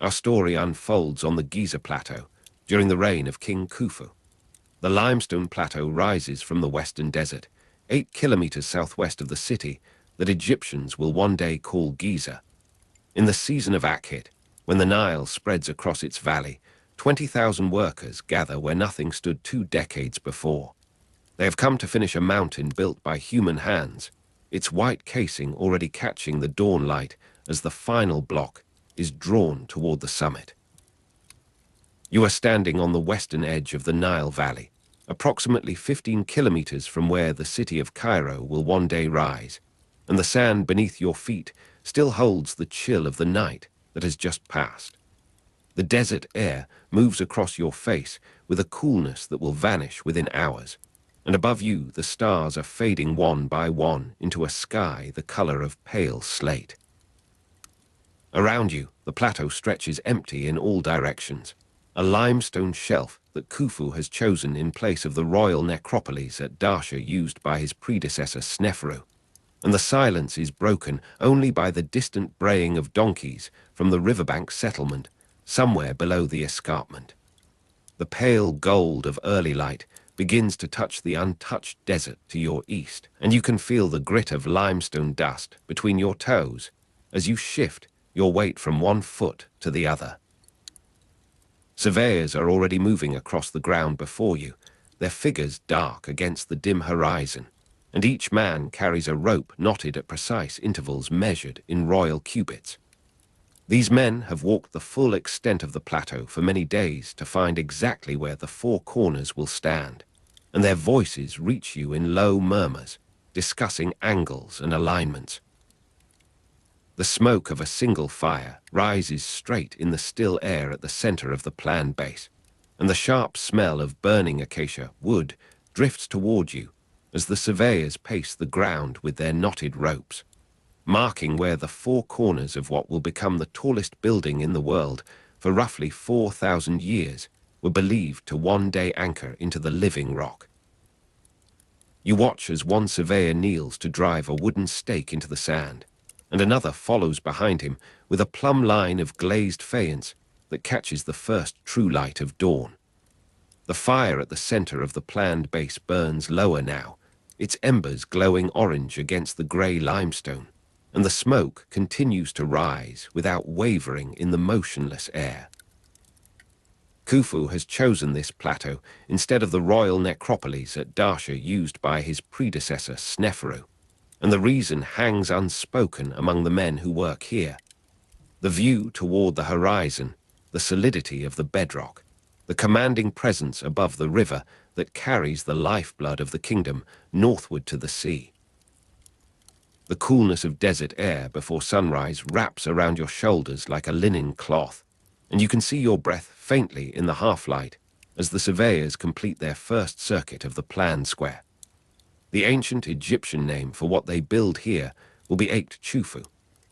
Our story unfolds on the Giza Plateau during the reign of King Khufu. The limestone plateau rises from the western desert, 8 kilometers southwest of the city that Egyptians will one day call Giza. In the season of Akhit, when the Nile spreads across its valley, 20,000 workers gather where nothing stood 2 decades before. They have come to finish a mountain built by human hands, its white casing already catching the dawn light as the final block is drawn toward the summit. You are standing on the western edge of the Nile Valley, approximately 15 kilometers from where the city of Cairo will one day rise, and the sand beneath your feet still holds the chill of the night that has just passed. The desert air moves across your face with a coolness that will vanish within hours, and above you the stars are fading one by one into a sky the color of pale slate. Around you, the plateau stretches empty in all directions, a limestone shelf that Khufu has chosen in place of the royal necropolis at Darsha used by his predecessor Sneferu, and the silence is broken only by the distant braying of donkeys from the riverbank settlement somewhere below the escarpment. The pale gold of early light begins to touch the untouched desert to your east, and you can feel the grit of limestone dust between your toes as you shift your weight from one foot to the other. Surveyors are already moving across the ground before you, their figures dark against the dim horizon, and each man carries a rope knotted at precise intervals measured in royal cubits. These men have walked the full extent of the plateau for many days to find exactly where the 4 corners will stand, and their voices reach you in low murmurs, discussing angles and alignments. The smoke of a single fire rises straight in the still air at the center of the plan base, and the sharp smell of burning acacia wood drifts toward you as the surveyors pace the ground with their knotted ropes, marking where the 4 corners of what will become the tallest building in the world for roughly 4,000 years were believed to one day anchor into the living rock. You watch as one surveyor kneels to drive a wooden stake into the sand, and another follows behind him with a plumb line of glazed faience that catches the first true light of dawn. The fire at the center of the planned base burns lower now, its embers glowing orange against the grey limestone, and the smoke continues to rise without wavering in the motionless air. Khufu has chosen this plateau instead of the royal necropolis at Darsha used by his predecessor Sneferu, and the reason hangs unspoken among the men who work here. The view toward the horizon, the solidity of the bedrock, the commanding presence above the river that carries the lifeblood of the kingdom northward to the sea. The coolness of desert air before sunrise wraps around your shoulders like a linen cloth, and you can see your breath faintly in the half-light as the surveyors complete their first circuit of the planned square. The ancient Egyptian name for what they build here will be Akht Chufu,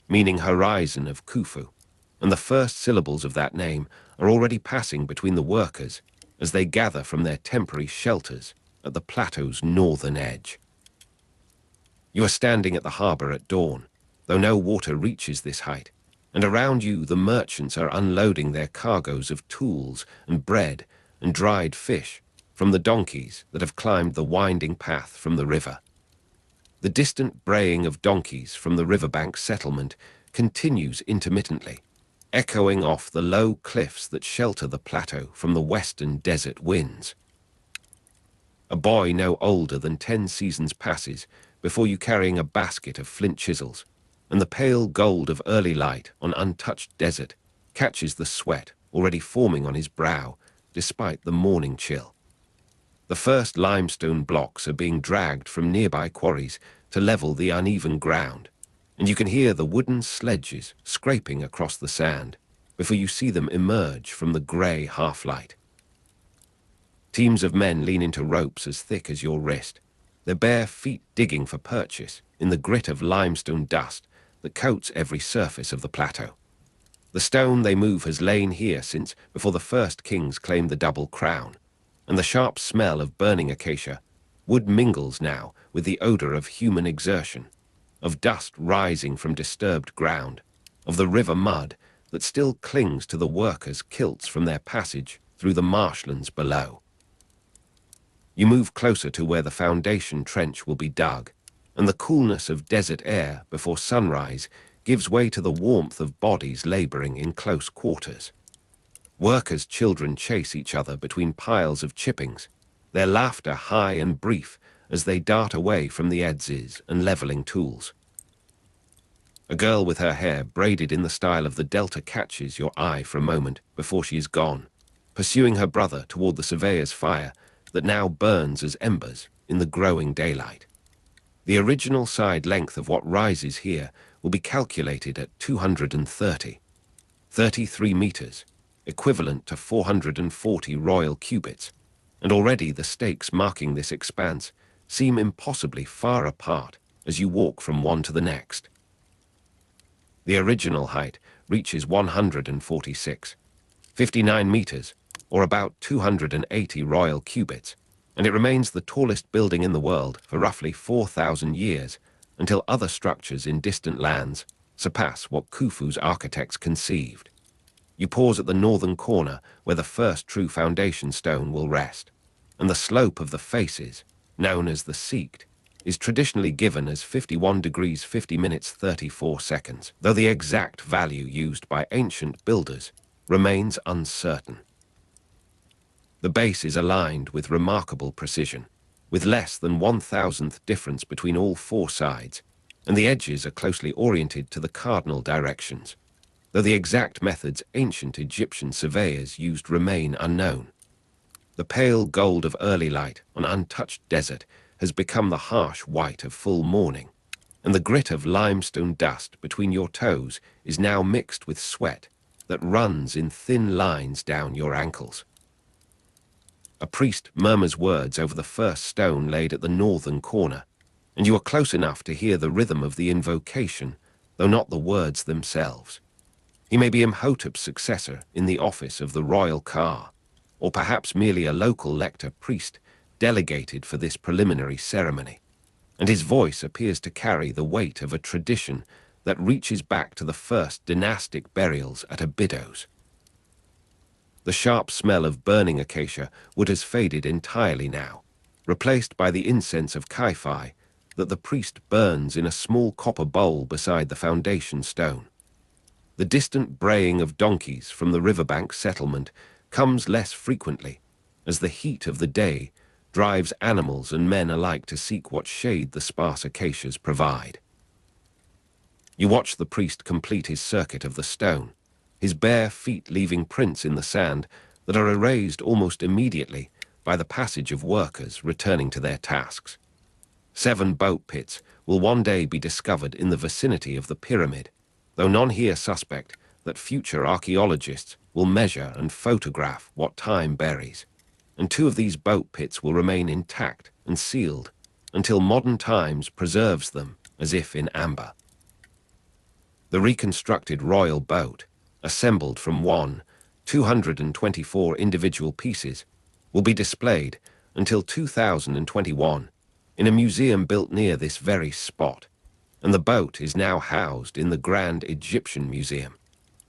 meaning horizon of Khufu, and the first syllables of that name are already passing between the workers as they gather from their temporary shelters at the plateau's northern edge. You are standing at the harbor at dawn, though no water reaches this height, and around you the merchants are unloading their cargoes of tools and bread and dried fish from the donkeys that have climbed the winding path from the river. The distant braying of donkeys from the riverbank settlement continues intermittently, echoing off the low cliffs that shelter the plateau from the western desert winds. A boy no older than 10 seasons passes before you carrying a basket of flint chisels, and the pale gold of early light on untouched desert catches the sweat already forming on his brow despite the morning chill. The first limestone blocks are being dragged from nearby quarries to level the uneven ground, and you can hear the wooden sledges scraping across the sand before you see them emerge from the grey half-light. Teams of men lean into ropes as thick as your wrist, their bare feet digging for purchase in the grit of limestone dust that coats every surface of the plateau. The stone they move has lain here since before the first kings claimed the double crown, and the sharp smell of burning acacia wood mingles now with the odor of human exertion, of dust rising from disturbed ground, of the river mud that still clings to the workers' kilts from their passage through the marshlands below. You move closer to where the foundation trench will be dug, and the coolness of desert air before sunrise gives way to the warmth of bodies laboring in close quarters. Workers' children chase each other between piles of chippings, their laughter high and brief as they dart away from the adzes and leveling tools. A girl with her hair braided in the style of the Delta catches your eye for a moment before she is gone, pursuing her brother toward the surveyor's fire that now burns as embers in the growing daylight. The original side length of what rises here will be calculated at 33 meters, equivalent to 440 royal cubits, and already the stakes marking this expanse seem impossibly far apart as you walk from one to the next. The original height reaches 59 meters, or about 280 royal cubits, and it remains the tallest building in the world for roughly 4,000 years until other structures in distant lands surpass what Khufu's architects conceived. You pause at the northern corner where the first true foundation stone will rest, and the slope of the faces, known as the seeked, is traditionally given as 51 degrees 50 minutes 34 seconds, though the exact value used by ancient builders remains uncertain. The base is aligned with remarkable precision, with less than 1,000th difference between all four sides, and the edges are closely oriented to the cardinal directions, though the exact methods ancient Egyptian surveyors used remain unknown. The pale gold of early light on untouched desert has become the harsh white of full morning, and the grit of limestone dust between your toes is now mixed with sweat that runs in thin lines down your ankles. A priest murmurs words over the first stone laid at the northern corner, and you are close enough to hear the rhythm of the invocation, though not the words themselves. He may be Imhotep's successor in the office of the royal Ka, or perhaps merely a local lector priest delegated for this preliminary ceremony, and his voice appears to carry the weight of a tradition that reaches back to the first dynastic burials at Abydos. The sharp smell of burning acacia wood has faded entirely now, replaced by the incense of Kai-Fi that the priest burns in a small copper bowl beside the foundation stone. The distant braying of donkeys from the riverbank settlement comes less frequently, as the heat of the day drives animals and men alike to seek what shade the sparse acacias provide. You watch the priest complete his circuit of the stone, his bare feet leaving prints in the sand that are erased almost immediately by the passage of workers returning to their tasks. 7 boat pits will one day be discovered in the vicinity of the pyramid, though none here suspect that future archaeologists will measure and photograph what time buries, and 2 of these boat pits will remain intact and sealed until modern times preserves them as if in amber. The reconstructed royal boat, assembled from 224 individual pieces, will be displayed until 2021 in a museum built near this very spot, and the boat is now housed in the Grand Egyptian Museum,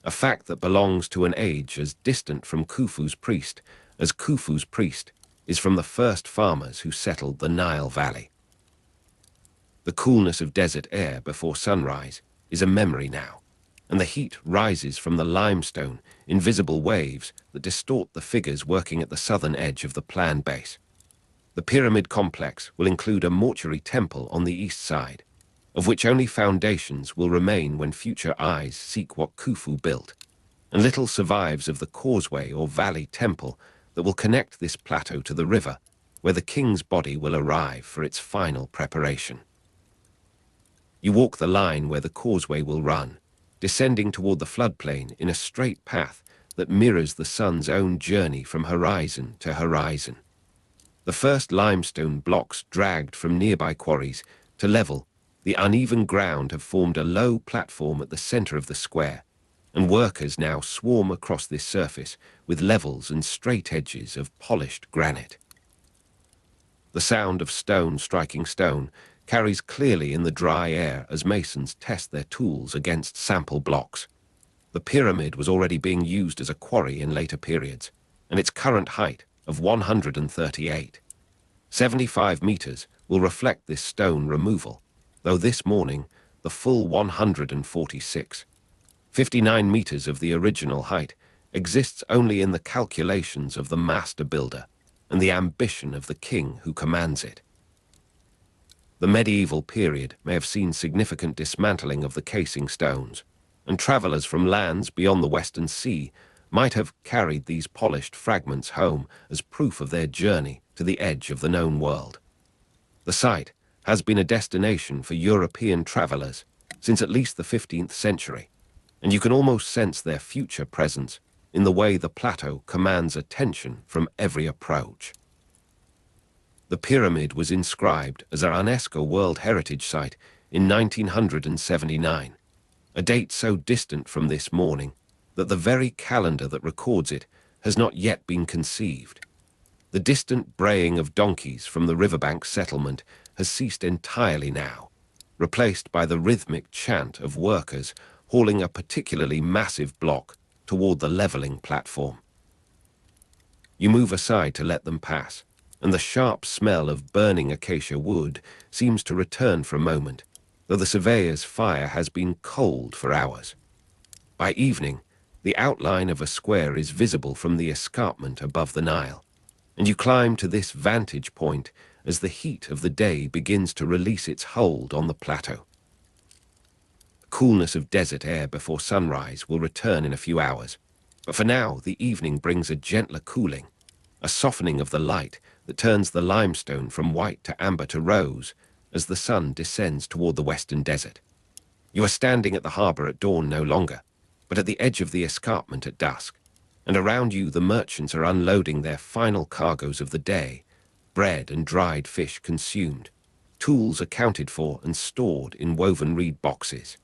a fact that belongs to an age as distant from Khufu's priest as Khufu's priest is from the first farmers who settled the Nile Valley. The coolness of desert air before sunrise is a memory now, and the heat rises from the limestone in visible waves that distort the figures working at the southern edge of the plan base. The pyramid complex will include a mortuary temple on the east side, of which only foundations will remain when future eyes seek what Khufu built, and little survives of the causeway or valley temple that will connect this plateau to the river, where the king's body will arrive for its final preparation. You walk the line where the causeway will run, descending toward the floodplain in a straight path that mirrors the sun's own journey from horizon to horizon. The first limestone blocks dragged from nearby quarries to level the uneven ground have formed a low platform at the center of the square, and workers now swarm across this surface with levels and straight edges of polished granite. The sound of stone striking stone carries clearly in the dry air as masons test their tools against sample blocks. The pyramid was already being used as a quarry in later periods, and its current height of 138. 75 meters will reflect this stone removal, though this morning the full 146. 59 meters of the original height exists only in the calculations of the master builder and the ambition of the king who commands it. The medieval period may have seen significant dismantling of the casing stones, and travelers from lands beyond the Western Sea might have carried these polished fragments home as proof of their journey to the edge of the known world. The site has been a destination for European travelers since at least the 15th century, and you can almost sense their future presence in the way the plateau commands attention from every approach. The pyramid was inscribed as a UNESCO World Heritage Site in 1979, a date so distant from this morning that the very calendar that records it has not yet been conceived. The distant braying of donkeys from the riverbank settlement has ceased entirely now, replaced by the rhythmic chant of workers hauling a particularly massive block toward the leveling platform. You move aside to let them pass, and the sharp smell of burning acacia wood seems to return for a moment, though the surveyor's fire has been cold for hours. By evening, the outline of a square is visible from the escarpment above the Nile, and you climb to this vantage point as the heat of the day begins to release its hold on the plateau. The coolness of desert air before sunrise will return in a few hours, but for now the evening brings a gentler cooling, a softening of the light that turns the limestone from white to amber to rose as the sun descends toward the western desert. You are standing at the harbor at dawn no longer, but at the edge of the escarpment at dusk, and around you the merchants are unloading their final cargoes of the day, bread and dried fish consumed, tools accounted for and stored in woven reed boxes.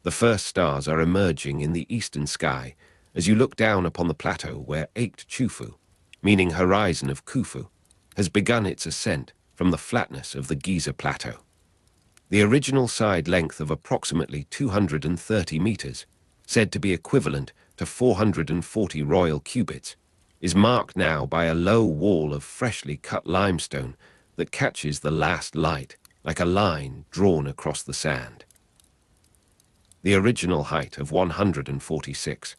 The first stars are emerging in the eastern sky as you look down upon the plateau where Akht Khufu, meaning horizon of Khufu, has begun its ascent from the flatness of the Giza plateau. The original side length of approximately 230 meters, said to be equivalent to 440 royal cubits, is marked now by a low wall of freshly cut limestone that catches the last light like a line drawn across the sand. The original height of 146,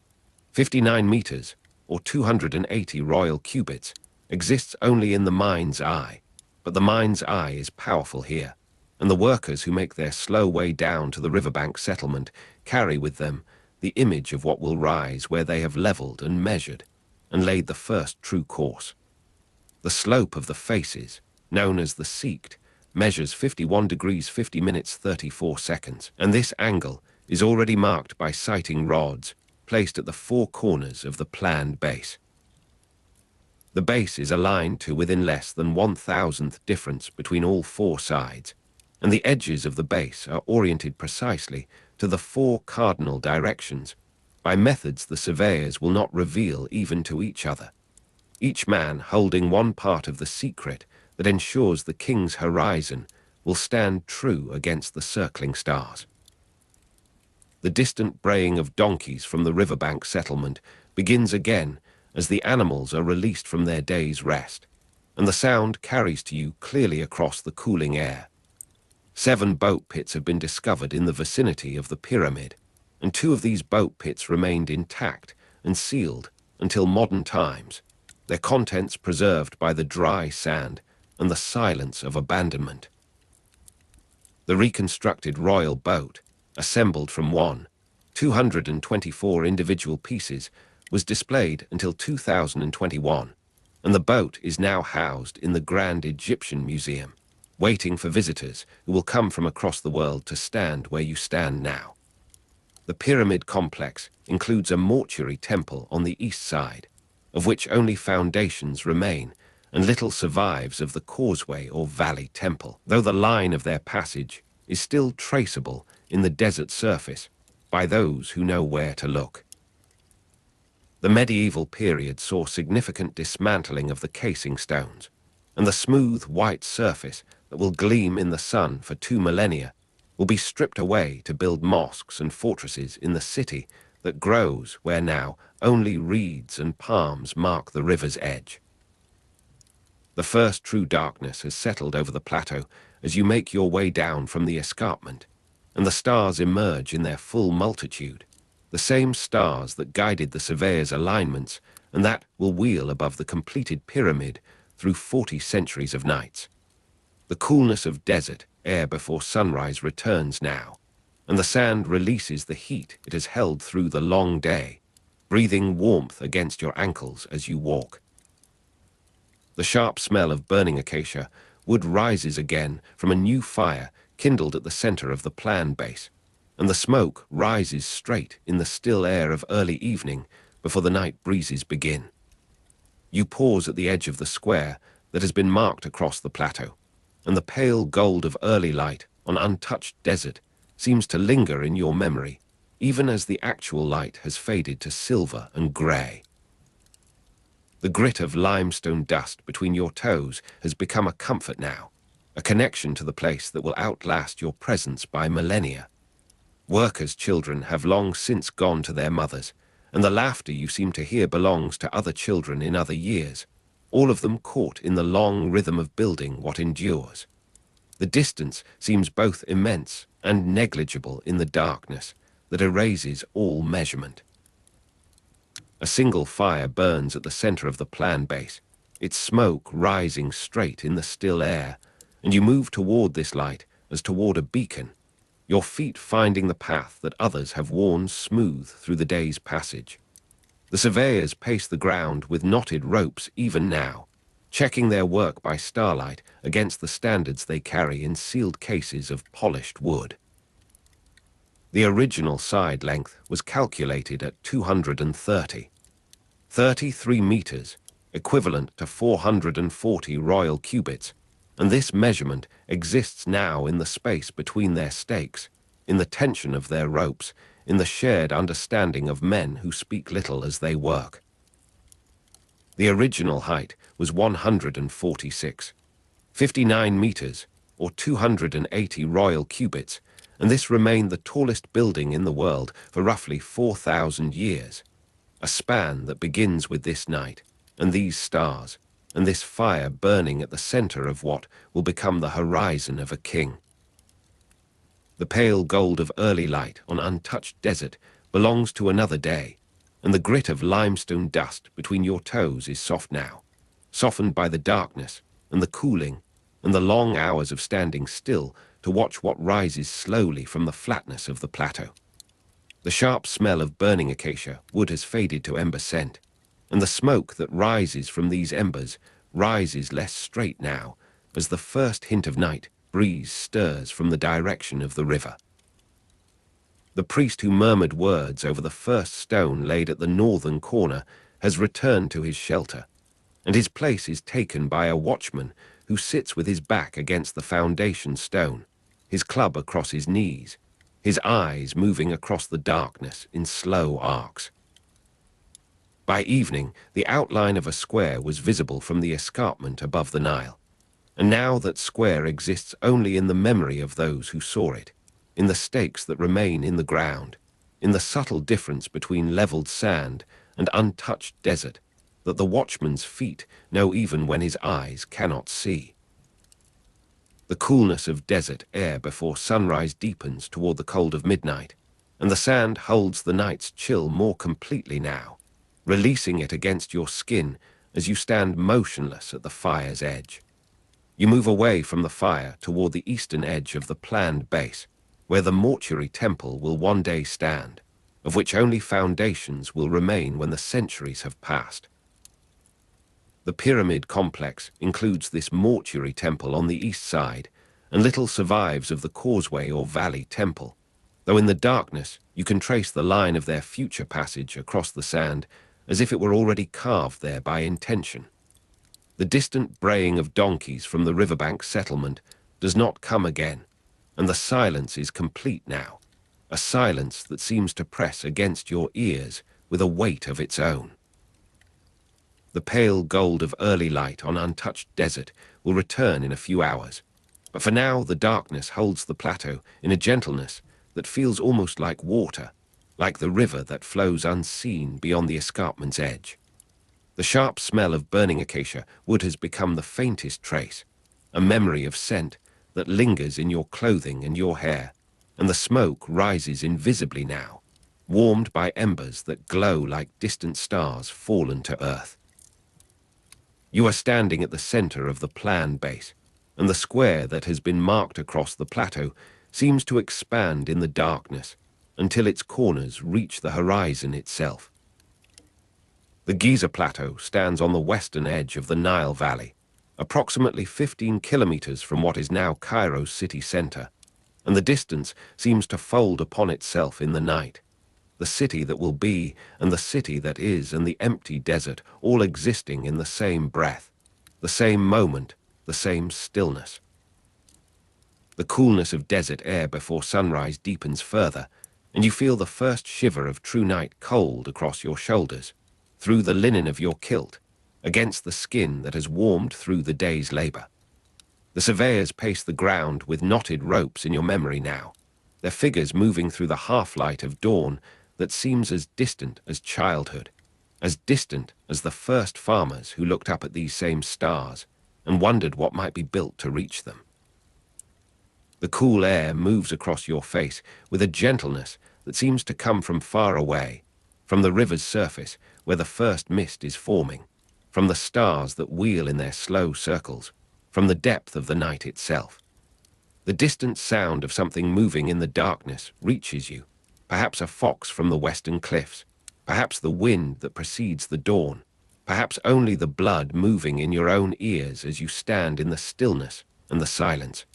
59 meters, or 280 royal cubits, exists only in the mind's eye, but the mind's eye is powerful here, and the workers who make their slow way down to the riverbank settlement carry with them the image of what will rise where they have leveled and measured and laid the first true course. The slope of the faces, known as the Seeked, measures 51 degrees 50 minutes 34 seconds, and this angle is already marked by sighting rods placed at the four corners of the planned base. The base is aligned to within less than 1,000th difference between all four sides, and the edges of the base are oriented precisely to the four cardinal directions by methods the surveyors will not reveal even to each other, each man holding one part of the secret that ensures the king's horizon will stand true against the circling stars. The distant braying of donkeys from the riverbank settlement begins again as the animals are released from their day's rest, and the sound carries to you clearly across the cooling air. 7 boat pits have been discovered in the vicinity of the pyramid, and 2 of these boat pits remained intact and sealed until modern times, their contents preserved by the dry sand and the silence of abandonment. The reconstructed royal boat, assembled from 224 individual pieces, was displayed until 2021, and the boat is now housed in the Grand Egyptian Museum, waiting for visitors who will come from across the world to stand where you stand now. The pyramid complex includes a mortuary temple on the east side, of which only foundations remain, and little survives of the causeway or valley temple, though the line of their passage is still traceable in the desert surface by those who know where to look. The medieval period saw significant dismantling of the casing stones, and the smooth white surface that will gleam in the sun for 2 millennia will be stripped away to build mosques and fortresses in the city that grows where now only reeds and palms mark the river's edge. The first true darkness has settled over the plateau as you make your way down from the escarpment, and the stars emerge in their full multitude, the same stars that guided the surveyor's alignments and that will wheel above the completed pyramid through 40 centuries of nights. The coolness of desert air before sunrise returns now, and the sand releases the heat it has held through the long day, breathing warmth against your ankles as you walk. The sharp smell of burning acacia wood rises again from a new fire kindled at the center of the plan base, and the smoke rises straight in the still air of early evening before the night breezes begin. You pause at the edge of the square that has been marked across the plateau, and the pale gold of early light on untouched desert seems to linger in your memory, even as the actual light has faded to silver and grey. The grit of limestone dust between your toes has become a comfort now, a connection to the place that will outlast your presence by millennia. Workers' children have long since gone to their mothers, and the laughter you seem to hear belongs to other children in other years, all of them caught in the long rhythm of building what endures. The distance seems both immense and negligible in the darkness that erases all measurement. A single fire burns at the center of the plan base, its smoke rising straight in the still air, and you move toward this light as toward a beacon, your feet finding the path that others have worn smooth through the day's passage. The surveyors pace the ground with knotted ropes even now, checking their work by starlight against the standards they carry in sealed cases of polished wood. The original side length was calculated at 230. 33 meters, equivalent to 440 royal cubits, and this measurement exists now in the space between their stakes, in the tension of their ropes, in the shared understanding of men who speak little as they work. The original height was 146, 59 meters, or 280 royal cubits, and this remained the tallest building in the world for roughly 4,000 years. A span that begins with this night, and these stars, and this fire burning at the center of what will become the horizon of a king. The pale gold of early light on untouched desert belongs to another day, and the grit of limestone dust between your toes is soft now, softened by the darkness and the cooling and the long hours of standing still to watch what rises slowly from the flatness of the plateau. The sharp smell of burning acacia wood has faded to ember scent, and the smoke that rises from these embers rises less straight now as the first hint of night breeze stirs from the direction of the river. The priest who murmured words over the first stone laid at the northern corner has returned to his shelter, and his place is taken by a watchman who sits with his back against the foundation stone, his club across his knees, his eyes moving across the darkness in slow arcs. By evening, the outline of a square was visible from the escarpment above the Nile, and now that square exists only in the memory of those who saw it, in the stakes that remain in the ground, in the subtle difference between leveled sand and untouched desert that the watchman's feet know even when his eyes cannot see. The coolness of desert air before sunrise deepens toward the cold of midnight, and the sand holds the night's chill more completely now, releasing it against your skin as you stand motionless at the fire's edge. You move away from the fire toward the eastern edge of the planned base, where the mortuary temple will one day stand, of which only foundations will remain when the centuries have passed. The pyramid complex includes this mortuary temple on the east side, and little survives of the causeway or valley temple, though in the darkness you can trace the line of their future passage across the sand as if it were already carved there by intention. The distant braying of donkeys from the riverbank settlement does not come again, and the silence is complete now, a silence that seems to press against your ears with a weight of its own. The pale gold of early light on untouched desert will return in a few hours, But for now, the darkness holds the plateau in a gentleness that feels almost like water, like the river that flows unseen beyond the escarpment's edge. The sharp smell of burning acacia wood has become the faintest trace, a memory of scent that lingers in your clothing and your hair, and the smoke rises invisibly now, warmed by embers that glow like distant stars fallen to earth. You are standing at the center of the plan base, and the square that has been marked across the plateau seems to expand in the darkness until its corners reach the horizon itself. The Giza Plateau stands on the western edge of the Nile Valley, approximately 15 kilometers from what is now Cairo's city center, and the distance seems to fold upon itself in the night. The city that will be, and the city that is, and the empty desert, all existing in the same breath, the same moment, the same stillness. The coolness of desert air before sunrise deepens further, and you feel the first shiver of true night cold across your shoulders, through the linen of your kilt, against the skin that has warmed through the day's labor. The surveyors pace the ground with knotted ropes in your memory now, their figures moving through the half-light of dawn that seems as distant as childhood, as distant as the first farmers who looked up at these same stars and wondered what might be built to reach them. The cool air moves across your face with a gentleness that seems to come from far away, from the river's surface where the first mist is forming, from the stars that wheel in their slow circles, from the depth of the night itself. The distant sound of something moving in the darkness reaches you, perhaps a fox from the western cliffs, perhaps the wind that precedes the dawn, perhaps only the blood moving in your own ears as you stand in the stillness and the silence.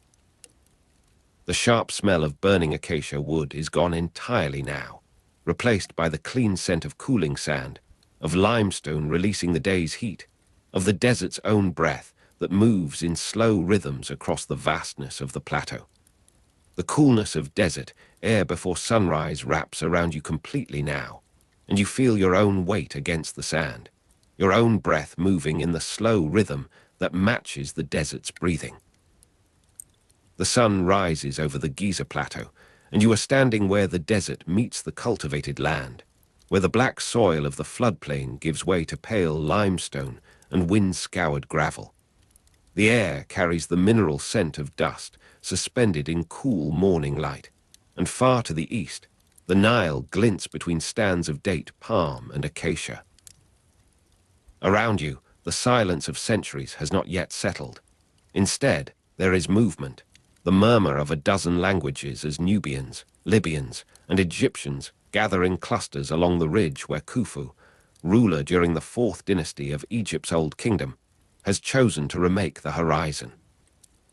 The sharp smell of burning acacia wood is gone entirely now, replaced by the clean scent of cooling sand, of limestone releasing the day's heat, of the desert's own breath that moves in slow rhythms across the vastness of the plateau. The coolness of desert air before sunrise wraps around you completely now, and you feel your own weight against the sand, your own breath moving in the slow rhythm that matches the desert's breathing. The sun rises over the Giza Plateau, and you are standing where the desert meets the cultivated land, where the black soil of the floodplain gives way to pale limestone and wind-scoured gravel. The air carries the mineral scent of dust suspended in cool morning light, and far to the east, the Nile glints between stands of date palm and acacia. Around you, the silence of centuries has not yet settled. Instead, there is movement, the murmur of a dozen languages as Nubians, Libyans, and Egyptians gather in clusters along the ridge where Khufu, ruler during the 4th dynasty of Egypt's Old Kingdom, has chosen to remake the horizon.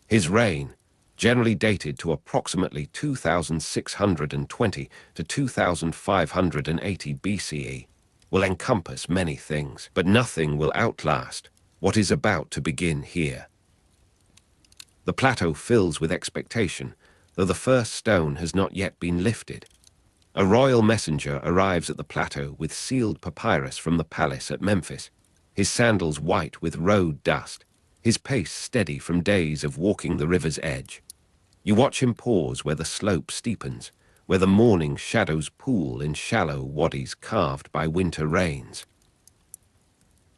His reign, generally dated to approximately 2620 to 2580 BCE, will encompass many things, but nothing will outlast what is about to begin here. The plateau fills with expectation, though the first stone has not yet been lifted. A royal messenger arrives at the plateau with sealed papyrus from the palace at Memphis, his sandals white with road dust, his pace steady from days of walking the river's edge. You watch him pause where the slope steepens, where the morning shadows pool in shallow wadis carved by winter rains.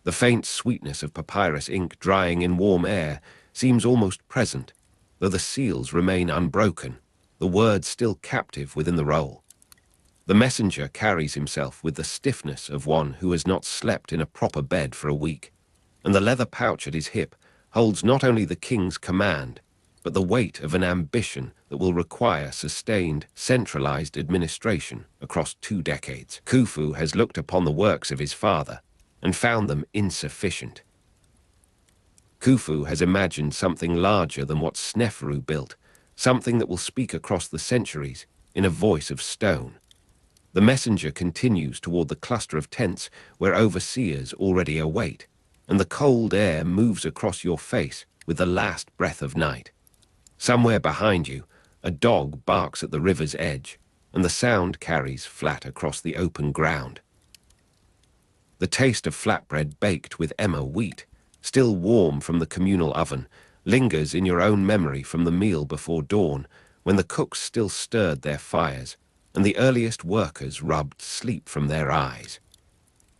The faint sweetness of papyrus ink drying in warm air seems almost present, though the seals remain unbroken, the words still captive within the roll. The messenger carries himself with the stiffness of one who has not slept in a proper bed for a week, and the leather pouch at his hip holds not only the king's command, but the weight of an ambition that will require sustained, centralized administration across 2 decades. Khufu has looked upon the works of his father and found them insufficient. Khufu has imagined something larger than what Sneferu built, something that will speak across the centuries in a voice of stone. The messenger continues toward the cluster of tents where overseers already await, and the cold air moves across your face with the last breath of night. Somewhere behind you, a dog barks at the river's edge, and the sound carries flat across the open ground. The taste of flatbread baked with emmer wheat, still warm from the communal oven, lingers in your own memory from the meal before dawn, when the cooks still stirred their fires, and the earliest workers rubbed sleep from their eyes.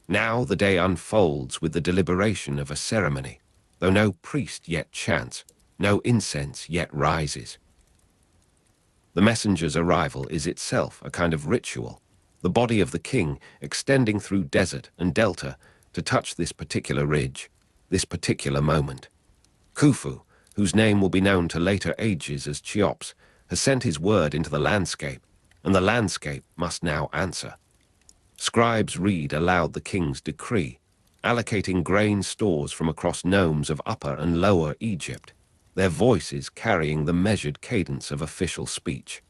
Now the day unfolds with the deliberation of a ceremony, though no priest yet chants, no incense yet rises. The messenger's arrival is itself a kind of ritual, the body of the king extending through desert and delta to touch this particular ridge, this particular moment. Khufu, whose name will be known to later ages as Cheops, has sent his word into the landscape, and the landscape must now answer. Scribes read aloud the king's decree, allocating grain stores from across nomes of Upper and Lower Egypt, their voices carrying the measured cadence of official speech.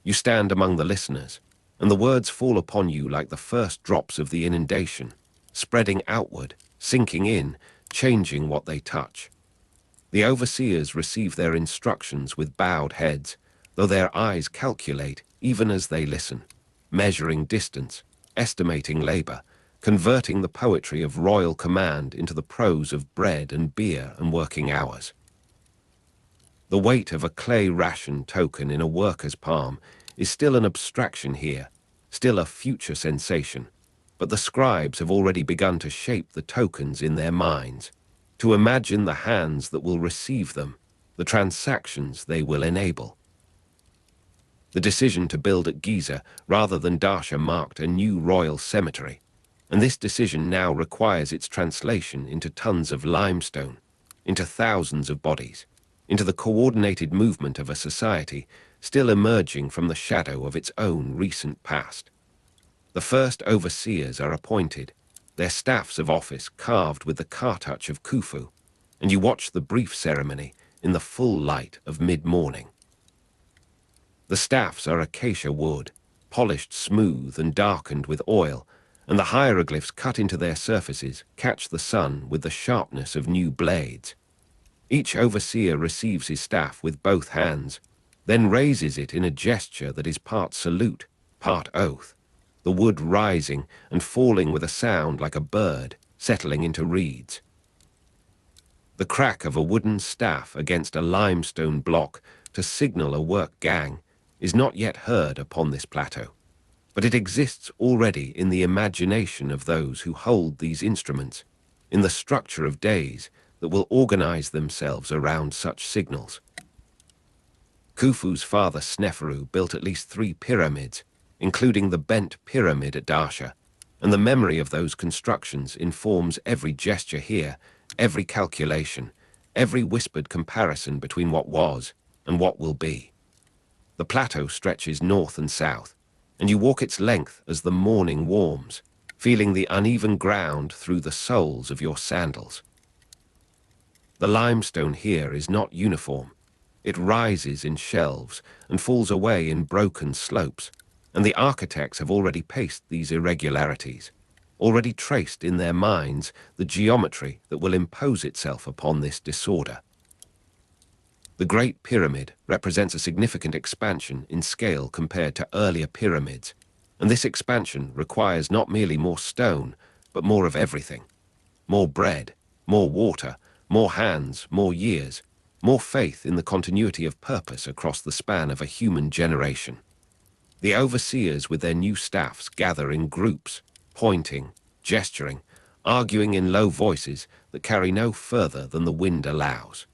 You stand among the listeners, and the words fall upon you like the first drops of the inundation, spreading outward, sinking in, changing what they touch. The overseers receive their instructions with bowed heads, though their eyes calculate even as they listen, measuring distance, estimating labor, converting the poetry of royal command into the prose of bread and beer and working hours. The weight of a clay ration token in a worker's palm is still an abstraction here, still a future sensation, but the scribes have already begun to shape the tokens in their minds, to imagine the hands that will receive them, the transactions they will enable. The decision to build at Giza rather than Darsha marked a new royal cemetery, and this decision now requires its translation into tons of limestone, into thousands of bodies, into the coordinated movement of a society still emerging from the shadow of its own recent past. The first overseers are appointed, their staffs of office carved with the car-touch of Khufu, and you watch the brief ceremony in the full light of mid-morning. The staffs are acacia wood, polished smooth and darkened with oil, and the hieroglyphs cut into their surfaces catch the sun with the sharpness of new blades. Each overseer receives his staff with both hands, then raises it in a gesture that is part salute, part oath, the wood rising and falling with a sound like a bird settling into reeds. The crack of a wooden staff against a limestone block to signal a work gang is not yet heard upon this plateau, but it exists already in the imagination of those who hold these instruments, in the structure of days that will organize themselves around such signals. Khufu's father Sneferu built at least 3 pyramids, including the bent pyramid at Darsha, and the memory of those constructions informs every gesture here, every calculation, every whispered comparison between what was and what will be. The plateau stretches north and south, and you walk its length as the morning warms, feeling the uneven ground through the soles of your sandals. The limestone here is not uniform. It rises in shelves and falls away in broken slopes, and the architects have already paced these irregularities, already traced in their minds the geometry that will impose itself upon this disorder. The Great Pyramid represents a significant expansion in scale compared to earlier pyramids, and this expansion requires not merely more stone, but more of everything. More bread, more water, more hands, more years, more faith in the continuity of purpose across the span of a human generation. The overseers with their new staffs gather in groups, pointing, gesturing, arguing in low voices that carry no further than the wind allows.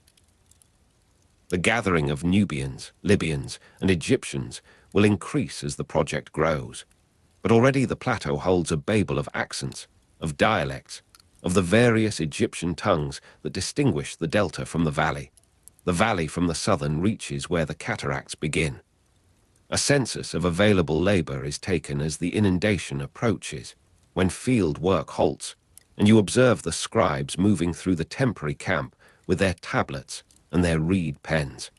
The gathering of Nubians, Libyans, and Egyptians will increase as the project grows, but already the plateau holds a babel of accents, of dialects, of the various Egyptian tongues that distinguish the delta from the valley from the southern reaches where the cataracts begin. A census of available labor is taken as the inundation approaches, when field work halts, and you observe the scribes moving through the temporary camp with their tablets and their reed pens.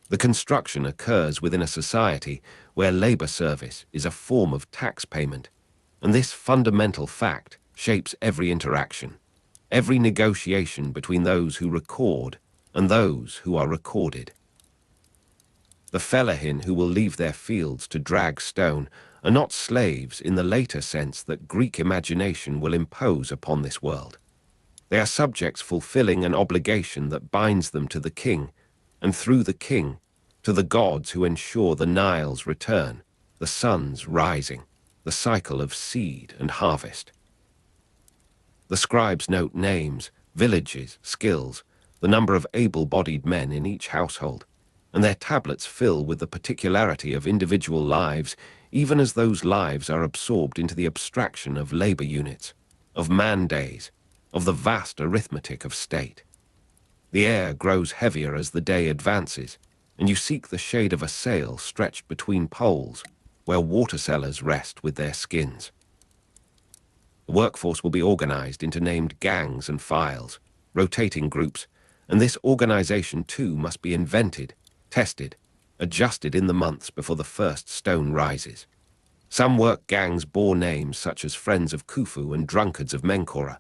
The construction occurs within a society where labor service is a form of tax payment, and this fundamental fact shapes every interaction, every negotiation between those who record and those who are recorded. The fellahin who will leave their fields to drag stone are not slaves in the later sense that Greek imagination will impose upon this world. They are subjects fulfilling an obligation that binds them to the king, and through the king, to the gods who ensure the Nile's return, the sun's rising, the cycle of seed and harvest. The scribes note names, villages, skills, the number of able-bodied men in each household, and their tablets fill with the particularity of individual lives, even as those lives are absorbed into the abstraction of labor units, of man-days, of the vast arithmetic of state. The air grows heavier as the day advances, and you seek the shade of a sail stretched between poles, where water-sellers rest with their skins. The workforce will be organized into named gangs and files, rotating groups, and this organization too must be invented, tested, adjusted in the months before the first stone rises. Some work gangs bore names such as Friends of Khufu and Drunkards of Menkora,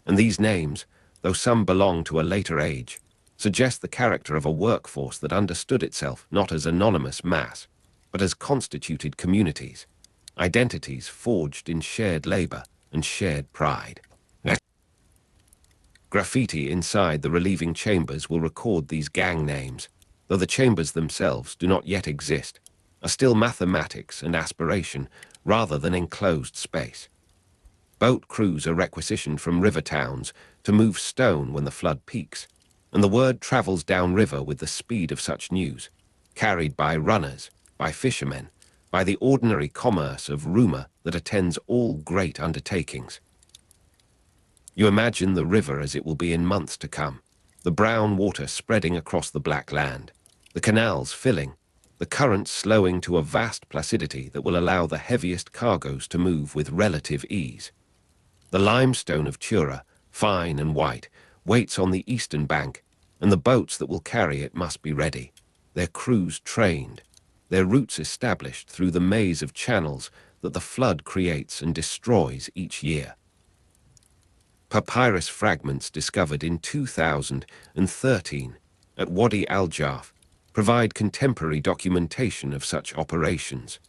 and these names, though some belong to a later age, suggest the character of a workforce that understood itself not as anonymous mass, but as constituted communities, identities forged in shared labor and shared pride. Graffiti inside the relieving chambers will record these gang names, though the chambers themselves do not yet exist, are still mathematics and aspiration rather than enclosed space. Boat crews are requisitioned from river towns to move stone when the flood peaks, and the word travels downriver with the speed of such news, carried by runners, by fishermen, by the ordinary commerce of rumor that attends all great undertakings. You imagine the river as it will be in months to come, the brown water spreading across the black land, the canals filling, the currents slowing to a vast placidity that will allow the heaviest cargoes to move with relative ease. The limestone of Tura, fine and white, waits on the eastern bank, and the boats that will carry it must be ready, their crews trained, their routes established through the maze of channels that the flood creates and destroys each year. Papyrus fragments discovered in 2013 at Wadi al-Jarf provide contemporary documentation of such operations,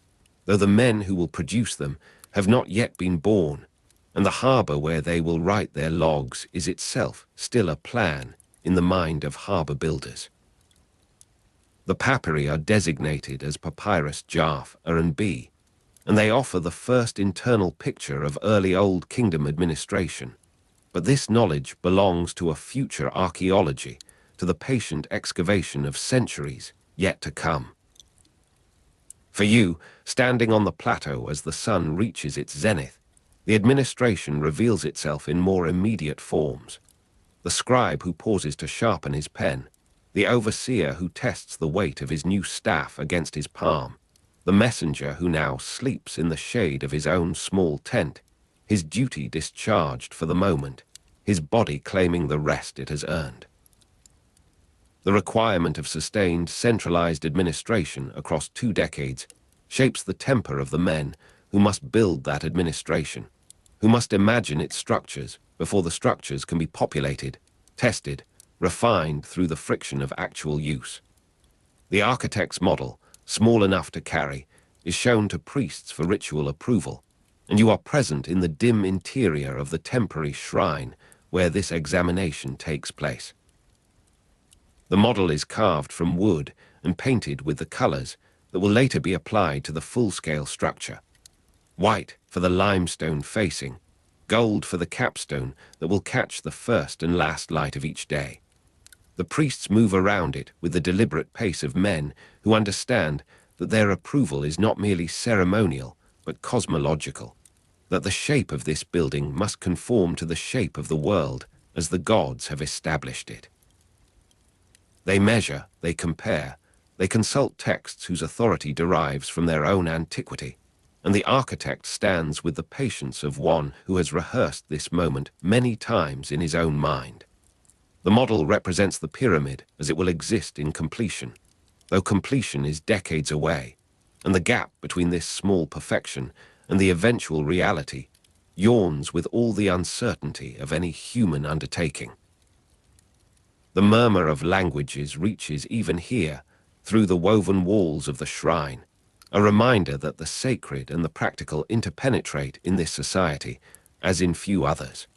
though the men who will produce them have not yet been born, and the harbor where they will write their logs is itself still a plan in the mind of harbor builders. The papyri are designated as Papyrus Jarf R&B, and they offer the first internal picture of early Old Kingdom administration. But this knowledge belongs to a future archaeology, to the patient excavation of centuries yet to come. For you, standing on the plateau as the sun reaches its zenith, the administration reveals itself in more immediate forms. The scribe who pauses to sharpen his pen, the overseer who tests the weight of his new staff against his palm, the messenger who now sleeps in the shade of his own small tent, his duty discharged for the moment, his body claiming the rest it has earned. The requirement of sustained, centralized administration across 2 decades shapes the temper of the men who must build that administration, who must imagine its structures before the structures can be populated, tested, refined through the friction of actual use. The architect's model, small enough to carry, is shown to priests for ritual approval, and you are present in the dim interior of the temporary shrine where this examination takes place. The model is carved from wood and painted with the colors that will later be applied to the full-scale structure. White for the limestone facing, gold for the capstone that will catch the first and last light of each day. The priests move around it with the deliberate pace of men who understand that their approval is not merely ceremonial but cosmological, that the shape of this building must conform to the shape of the world as the gods have established it. They measure, they compare, they consult texts whose authority derives from their own antiquity, and the architect stands with the patience of one who has rehearsed this moment many times in his own mind. The model represents the pyramid as it will exist in completion, though completion is decades away, and the gap between this small perfection and the eventual reality yawns with all the uncertainty of any human undertaking. The murmur of languages reaches even here, through the woven walls of the shrine, a reminder that the sacred and the practical interpenetrate in this society, as in few others.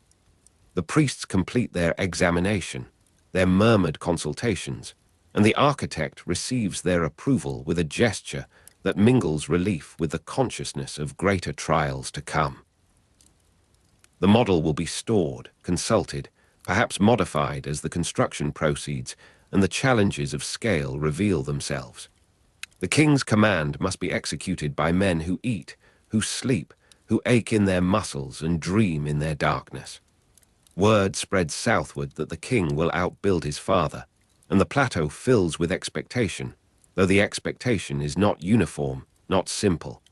The priests complete their examination, their murmured consultations, and the architect receives their approval with a gesture that mingles relief with the consciousness of greater trials to come. The model will be stored, consulted, perhaps modified as the construction proceeds and the challenges of scale reveal themselves. The king's command must be executed by men who eat, who sleep, who ache in their muscles and dream in their darkness. Word spreads southward that the king will outbuild his father, and the plateau fills with expectation, though the expectation is not uniform, not simple.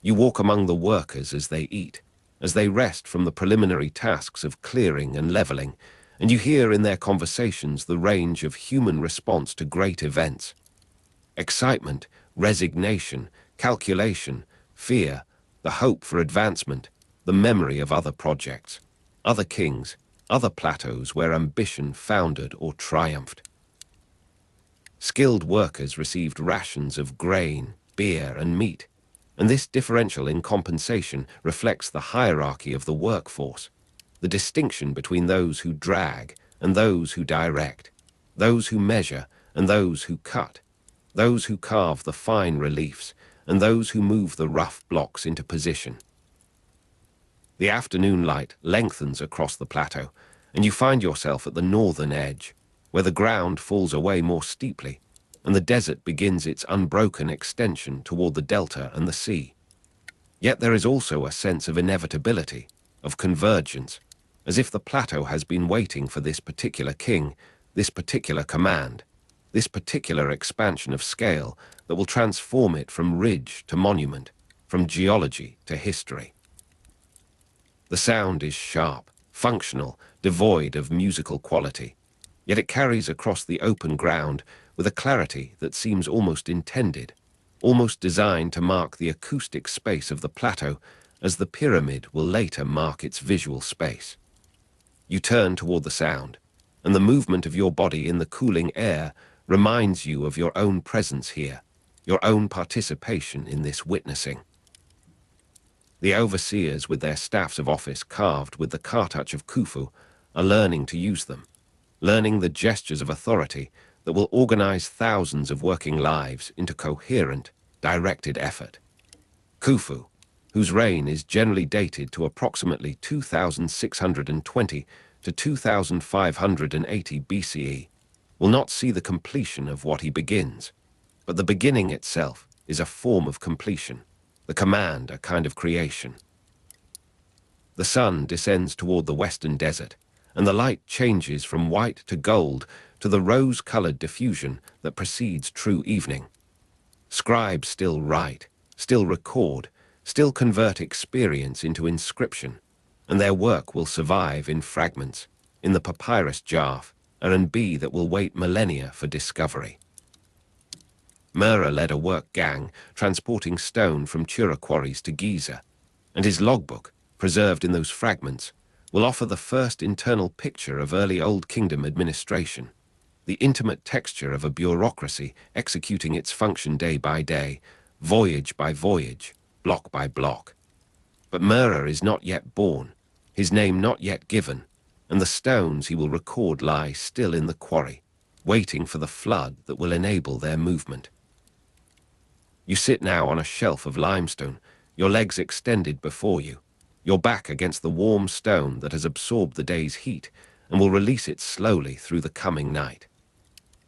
You walk among the workers as they eat, as they rest from the preliminary tasks of clearing and leveling, and you hear in their conversations the range of human response to great events. Excitement, resignation, calculation, fear, the hope for advancement, the memory of other projects, other kings, other plateaus where ambition foundered or triumphed. Skilled workers received rations of grain, beer, and meat, and this differential in compensation reflects the hierarchy of the workforce, the distinction between those who drag and those who direct, those who measure and those who cut, those who carve the fine reliefs and those who move the rough blocks into position. The afternoon light lengthens across the plateau, and you find yourself at the northern edge, where the ground falls away more steeply, and the desert begins its unbroken extension toward the delta and the sea. Yet there is also a sense of inevitability, of convergence, as if the plateau has been waiting for this particular king, this particular command, this particular expansion of scale that will transform it from ridge to monument, from geology to history. The sound is sharp, functional, devoid of musical quality, yet it carries across the open ground with a clarity that seems almost intended, almost designed to mark the acoustic space of the plateau as the pyramid will later mark its visual space. You turn toward the sound, and the movement of your body in the cooling air reminds you of your own presence here, your own participation in this witnessing. The overseers with their staffs of office carved with the cartouch of Khufu are learning to use them, learning the gestures of authority that will organize thousands of working lives into coherent, directed effort. Khufu, whose reign is generally dated to approximately 2620 to 2580 BCE, will not see the completion of what he begins, but the beginning itself is a form of completion, the command a kind of creation. The sun descends toward the western desert, and the light changes from white to gold to the rose-colored diffusion that precedes true evening. Scribes still write, still record, still convert experience into inscription, and their work will survive in fragments, in the papyrus jar, and be that will wait millennia for discovery. Mura led a work gang transporting stone from Quarries to Giza, and his logbook, preserved in those fragments, will offer the first internal picture of early Old Kingdom administration, the intimate texture of a bureaucracy executing its function day by day, voyage by voyage, block by block. But Mura is not yet born, his name not yet given, and the stones he will record lie still in the quarry, waiting for the flood that will enable their movement. You sit now on a shelf of limestone, your legs extended before you, your back against the warm stone that has absorbed the day's heat and will release it slowly through the coming night.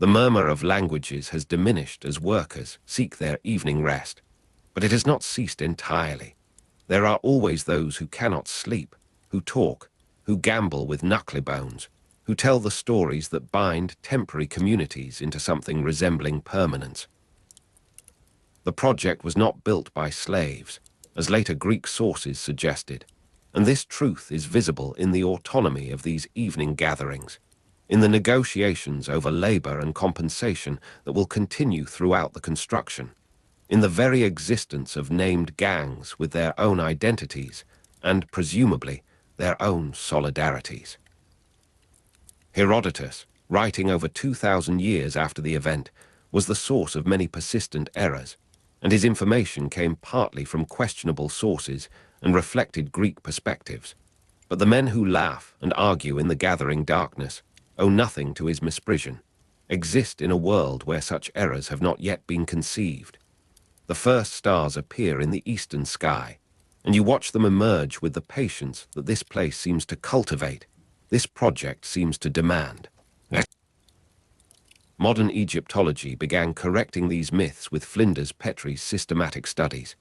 The murmur of languages has diminished as workers seek their evening rest, but it has not ceased entirely. There are always those who cannot sleep, who talk, who gamble with knucklebones, who tell the stories that bind temporary communities into something resembling permanence. The project was not built by slaves, as later Greek sources suggested, and this truth is visible in the autonomy of these evening gatherings, in the negotiations over labor and compensation that will continue throughout the construction, in the very existence of named gangs with their own identities and, presumably, their own solidarities. Herodotus, writing over 2,000 years after the event, was the source of many persistent errors, and his information came partly from questionable sources and reflected Greek perspectives. But the men who laugh and argue in the gathering darkness owe nothing to his misprision, exist in a world where such errors have not yet been conceived. The first stars appear in the eastern sky, and you watch them emerge with the patience that this place seems to cultivate, this project seems to demand. Modern Egyptology began correcting these myths with Flinders Petrie's systematic studies,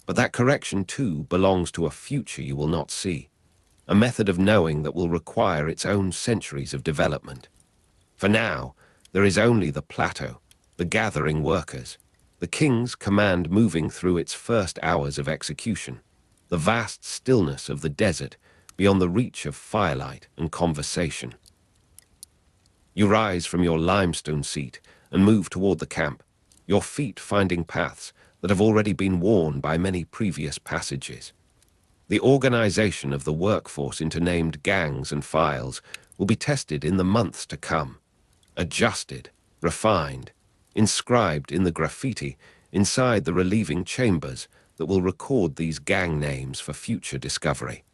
but that correction too belongs to a future you will not see, a method of knowing that will require its own centuries of development. For now, there is only the plateau, the gathering workers, the king's command moving through its first hours of execution, the vast stillness of the desert beyond the reach of firelight and conversation. You rise from your limestone seat and move toward the camp, your feet finding paths that have already been worn by many previous passages. The organization of the workforce into named gangs and files will be tested in the months to come, adjusted, refined, inscribed in the graffiti inside the relieving chambers that will record these gang names for future discovery.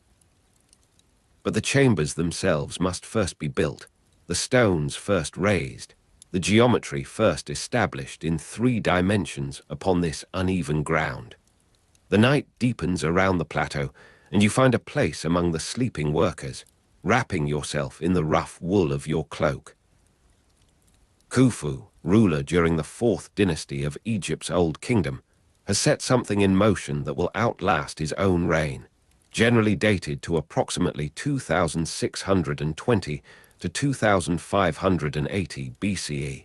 But the chambers themselves must first be built, the stones first raised, the geometry first established in 3 dimensions upon this uneven ground. The night deepens around the plateau, and you find a place among the sleeping workers, wrapping yourself in the rough wool of your cloak. Khufu, ruler during the 4th dynasty of Egypt's Old Kingdom, has set something in motion that will outlast his own reign, generally dated to approximately 2620 to 2580 BCE,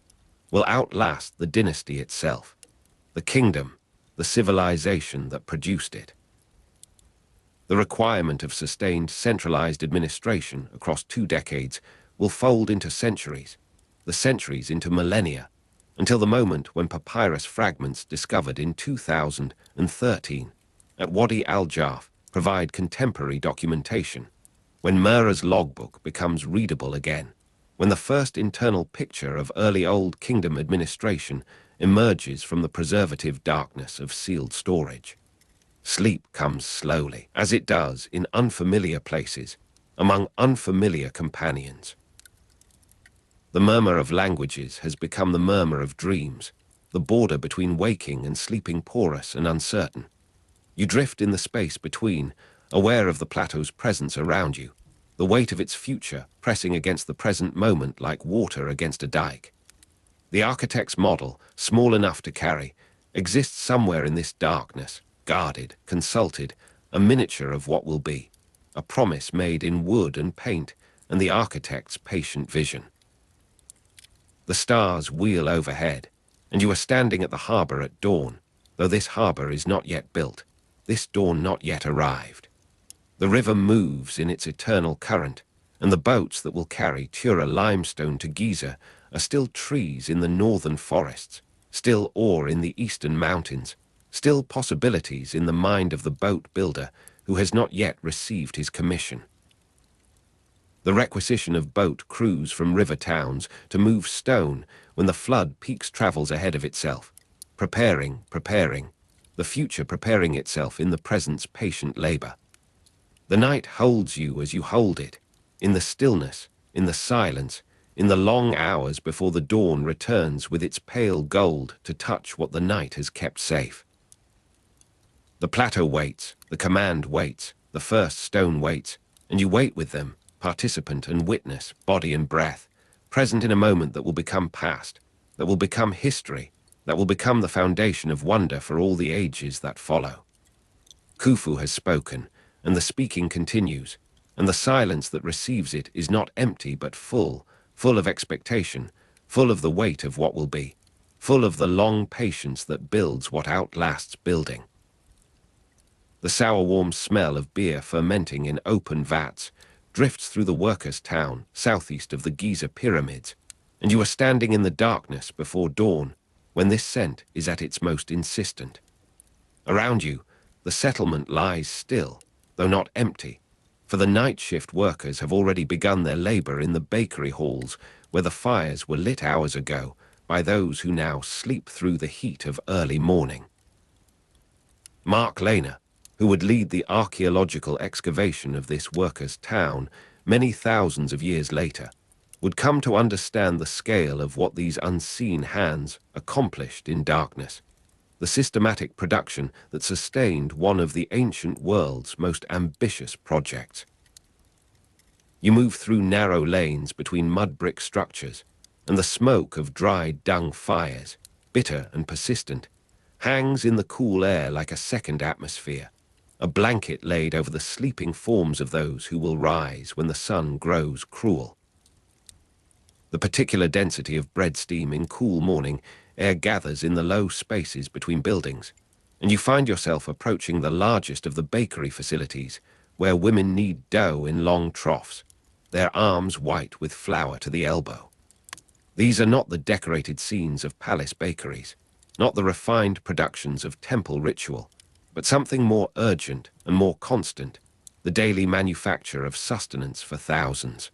will outlast the dynasty itself, the kingdom, the civilization that produced it. The requirement of sustained centralized administration across 2 decades will fold into centuries, the centuries into millennia, until the moment when papyrus fragments discovered in 2013 at Wadi al-Jarf provide contemporary documentation, when Mera's logbook becomes readable again, when the first internal picture of early Old Kingdom administration emerges from the preservative darkness of sealed storage. Sleep comes slowly, as it does in unfamiliar places, among unfamiliar companions. The murmur of languages has become the murmur of dreams, the border between waking and sleeping porous and uncertain. You drift in the space between, aware of the plateau's presence around you, the weight of its future pressing against the present moment like water against a dike. The architect's model, small enough to carry, exists somewhere in this darkness, guarded, consulted, a miniature of what will be, a promise made in wood and paint, and the architect's patient vision. The stars wheel overhead, and you are standing at the harbor at dawn, though this harbor is not yet built, this dawn not yet arrived. The river moves in its eternal current, and the boats that will carry Tura limestone to Giza are still trees in the northern forests, still ore in the eastern mountains, still possibilities in the mind of the boat builder who has not yet received his commission. The requisition of boat crews from river towns to move stone when the flood peaks travels ahead of itself, preparing, the future preparing itself in the present's patient labor. The night holds you as you hold it, in the stillness, in the silence, in the long hours before the dawn returns with its pale gold to touch what the night has kept safe. The plateau waits, the command waits, the first stone waits, and you wait with them, participant and witness, body and breath, present in a moment that will become past, that will become history, that will become the foundation of wonder for all the ages that follow. Khufu has spoken, and the speaking continues, and the silence that receives it is not empty but full, full of expectation, full of the weight of what will be, full of the long patience that builds what outlasts building. The sour warm smell of beer fermenting in open vats drifts through the workers' town southeast of the Giza pyramids, and you are standing in the darkness before dawn when this scent is at its most insistent. Around you, the settlement lies still, though not empty, for the night shift workers have already begun their labor in the bakery halls where the fires were lit hours ago by those who now sleep through the heat of early morning. Mark Lehner, who would lead the archaeological excavation of this workers' town many thousands of years later, would come to understand the scale of what these unseen hands accomplished in darkness, the systematic production that sustained one of the ancient world's most ambitious projects. You move through narrow lanes between mud brick structures, and the smoke of dried dung fires, bitter and persistent, hangs in the cool air like a second atmosphere, a blanket laid over the sleeping forms of those who will rise when the sun grows cruel. The particular density of bread steam in cool morning air gathers in the low spaces between buildings, and you find yourself approaching the largest of the bakery facilities, where women knead dough in long troughs, their arms white with flour to the elbow. These are not the decorated scenes of palace bakeries, not the refined productions of temple ritual, but something more urgent and more constant, the daily manufacture of sustenance for thousands.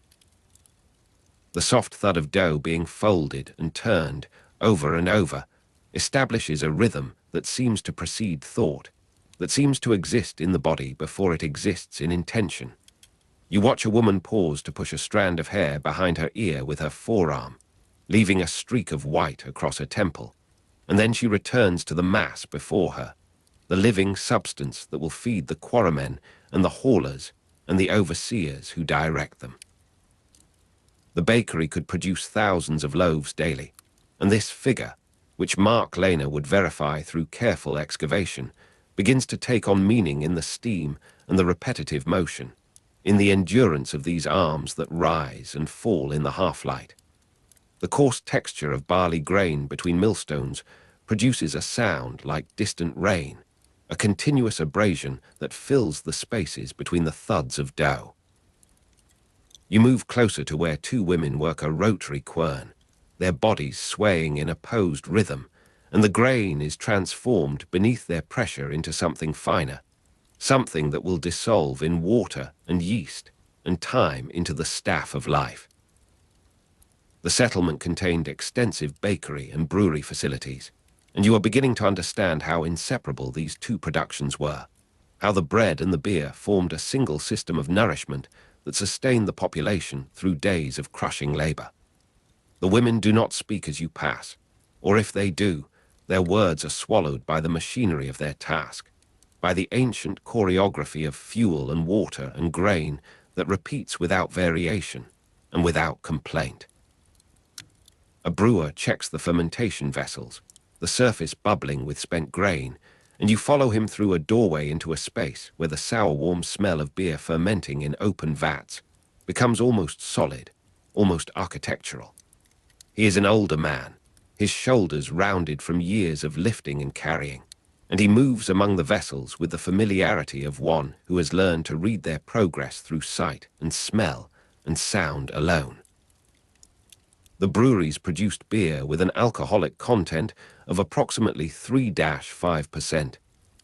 The soft thud of dough being folded and turned over and over establishes a rhythm that seems to precede thought, that seems to exist in the body before it exists in intention. You watch a woman pause to push a strand of hair behind her ear with her forearm, leaving a streak of white across her temple, and then she returns to the mass before her, the living substance that will feed the quarrymen and the haulers and the overseers who direct them. The bakery could produce thousands of loaves daily, and this figure, which Mark Lehner would verify through careful excavation, begins to take on meaning in the steam and the repetitive motion, in the endurance of these arms that rise and fall in the half-light. The coarse texture of barley grain between millstones produces a sound like distant rain, a continuous abrasion that fills the spaces between the thuds of dough. You move closer to where two women work a rotary quern, their bodies swaying in opposed rhythm, and the grain is transformed beneath their pressure into something finer, something that will dissolve in water and yeast and time into the staff of life. The settlement contained extensive bakery and brewery facilities, and you are beginning to understand how inseparable these two productions were, how the bread and the beer formed a single system of nourishment that sustained the population through days of crushing labor. The women do not speak as you pass, or if they do, their words are swallowed by the machinery of their task, by the ancient choreography of fuel and water and grain that repeats without variation and without complaint. A brewer checks the fermentation vessels, the surface bubbling with spent grain, and you follow him through a doorway into a space where the sour warm smell of beer fermenting in open vats becomes almost solid, almost architectural. He is an older man, his shoulders rounded from years of lifting and carrying, and he moves among the vessels with the familiarity of one who has learned to read their progress through sight and smell and sound alone. The breweries produced beer with an alcoholic content of approximately 3-5%,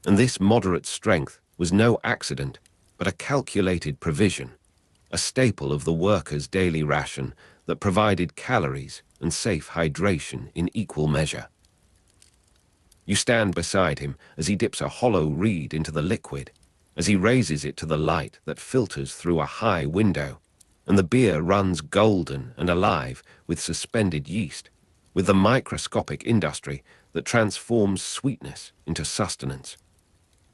and this moderate strength was no accident, but a calculated provision, a staple of the workers' daily ration that provided calories and safe hydration in equal measure. You stand beside him as he dips a hollow reed into the liquid, as he raises it to the light that filters through a high window, and the beer runs golden and alive with suspended yeast, with the microscopic industry that transforms sweetness into sustenance.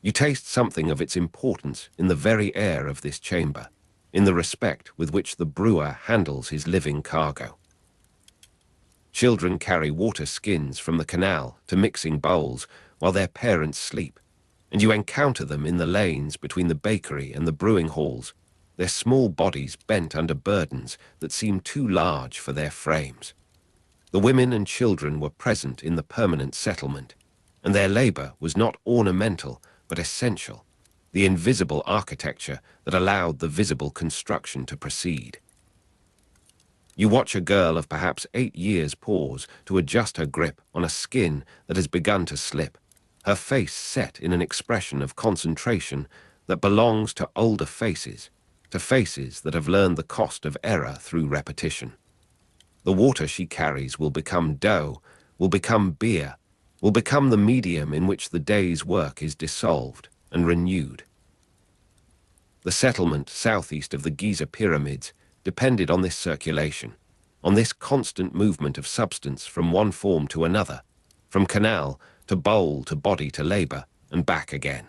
You taste something of its importance in the very air of this chamber, in the respect with which the brewer handles his living cargo. Children carry water skins from the canal to mixing bowls while their parents sleep, and you encounter them in the lanes between the bakery and the brewing halls, their small bodies bent under burdens that seem too large for their frames. The women and children were present in the permanent settlement, and their labor was not ornamental but essential, the invisible architecture that allowed the visible construction to proceed. You watch a girl of perhaps 8 years pause to adjust her grip on a skin that has begun to slip, her face set in an expression of concentration that belongs to older faces, to faces that have learned the cost of error through repetition. The water she carries will become dough, will become beer, will become the medium in which the day's work is dissolved, and renewed. The settlement southeast of the Giza pyramids depended on this circulation, on this constant movement of substance from one form to another, from canal to bowl to body to labor, and back again.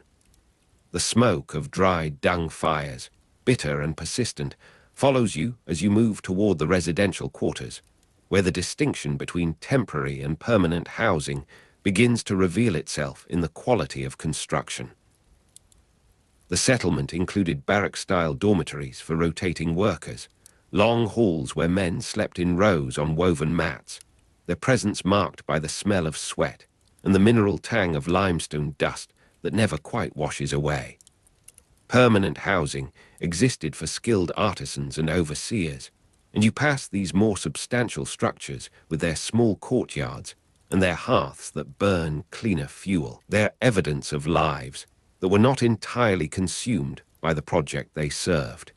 The smoke of dried dung fires, bitter and persistent, follows you as you move toward the residential quarters, where the distinction between temporary and permanent housing begins to reveal itself in the quality of construction. The settlement included barrack-style dormitories for rotating workers, long halls where men slept in rows on woven mats, their presence marked by the smell of sweat and the mineral tang of limestone dust that never quite washes away. Permanent housing existed for skilled artisans and overseers, and you pass these more substantial structures with their small courtyards and their hearths that burn cleaner fuel, their evidence of lives that were not entirely consumed by the project they served.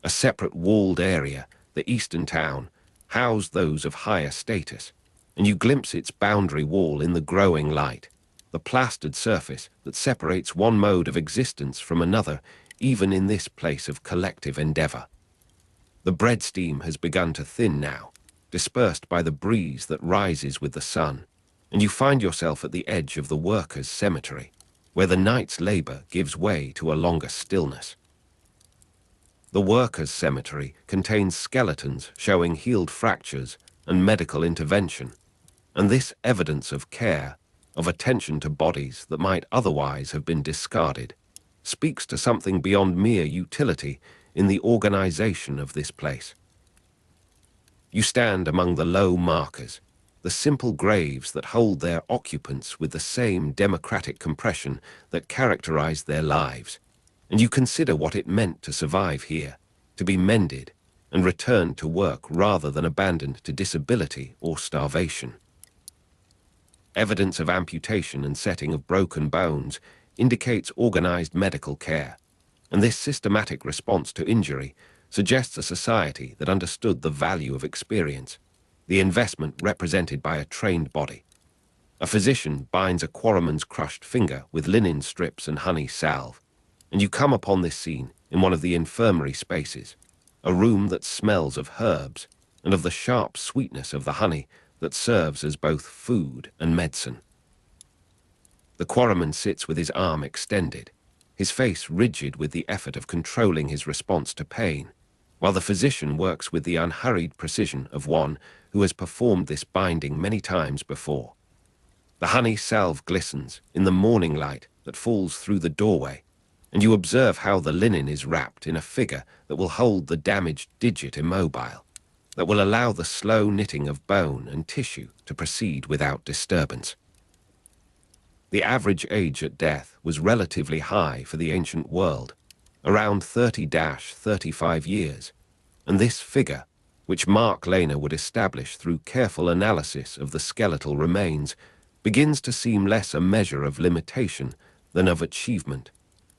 A separate walled area, the eastern town, housed those of higher status, and you glimpse its boundary wall in the growing light, the plastered surface that separates one mode of existence from another, even in this place of collective endeavor. The bread steam has begun to thin now, dispersed by the breeze that rises with the sun, and you find yourself at the edge of the workers' cemetery, where the night's labor gives way to a longer stillness. The workers' cemetery contains skeletons showing healed fractures and medical intervention, and this evidence of care, of attention to bodies that might otherwise have been discarded, speaks to something beyond mere utility in the organization of this place. You stand among the low markers, the simple graves that hold their occupants with the same democratic compression that characterized their lives, and you consider what it meant to survive here, to be mended and returned to work rather than abandoned to disability or starvation. Evidence of amputation and setting of broken bones indicates organized medical care, and this systematic response to injury suggests a society that understood the value of experience, the investment represented by a trained body. A physician binds a quarryman's crushed finger with linen strips and honey salve, and you come upon this scene in one of the infirmary spaces, a room that smells of herbs and of the sharp sweetness of the honey that serves as both food and medicine. The quarryman sits with his arm extended, his face rigid with the effort of controlling his response to pain, while the physician works with the unhurried precision of one who has performed this binding many times before. The honey salve glistens in the morning light that falls through the doorway, and you observe how the linen is wrapped in a figure that will hold the damaged digit immobile, that will allow the slow knitting of bone and tissue to proceed without disturbance. The average age at death was relatively high for the ancient world, around 30-35 years, and this figure, which Mark Lehner would establish through careful analysis of the skeletal remains, begins to seem less a measure of limitation than of achievement,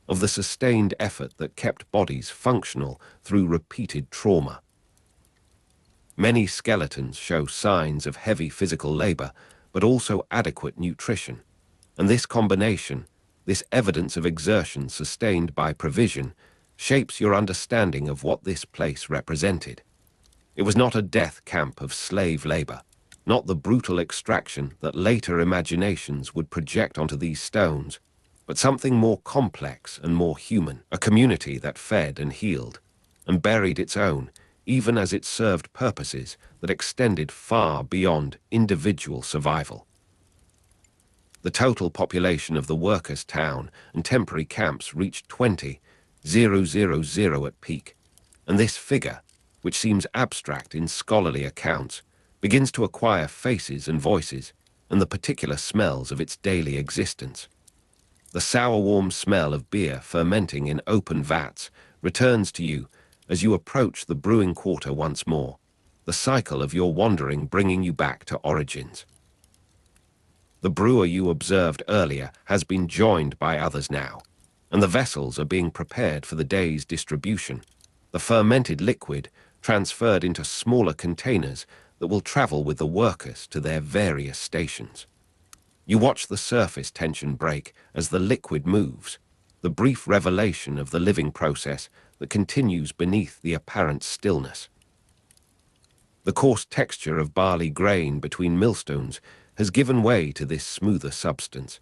of the sustained effort that kept bodies functional through repeated trauma. Many skeletons show signs of heavy physical labor, but also adequate nutrition, and this combination, this evidence of exertion sustained by provision, shapes your understanding of what this place represented. It was not a death camp of slave labor, not the brutal extraction that later imaginations would project onto these stones, but something more complex and more human, a community that fed and healed, and buried its own, even as it served purposes that extended far beyond individual survival. The total population of the workers' town and temporary camps reached 20,000 at peak, and this figure, which seems abstract in scholarly accounts, begins to acquire faces and voices and the particular smells of its daily existence. The sour-warm smell of beer fermenting in open vats returns to you as you approach the brewing quarter once more, the cycle of your wandering bringing you back to origins. The brewer you observed earlier has been joined by others now, and the vessels are being prepared for the day's distribution, the fermented liquid transferred into smaller containers that will travel with the workers to their various stations. You watch the surface tension break as the liquid moves, the brief revelation of the living process that continues beneath the apparent stillness. The coarse texture of barley grain between millstones has given way to this smoother substance.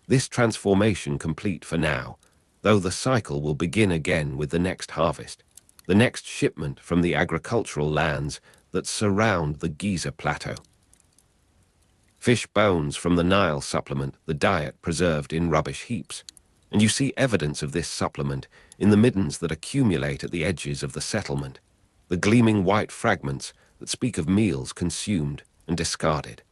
This transformation complete for now, though the cycle will begin again with the next harvest, the next shipment from the agricultural lands that surround the Giza Plateau. Fish bones from the Nile supplement the diet preserved in rubbish heaps, and you see evidence of this supplement in the middens that accumulate at the edges of the settlement, the gleaming white fragments that speak of meals consumed and discarded.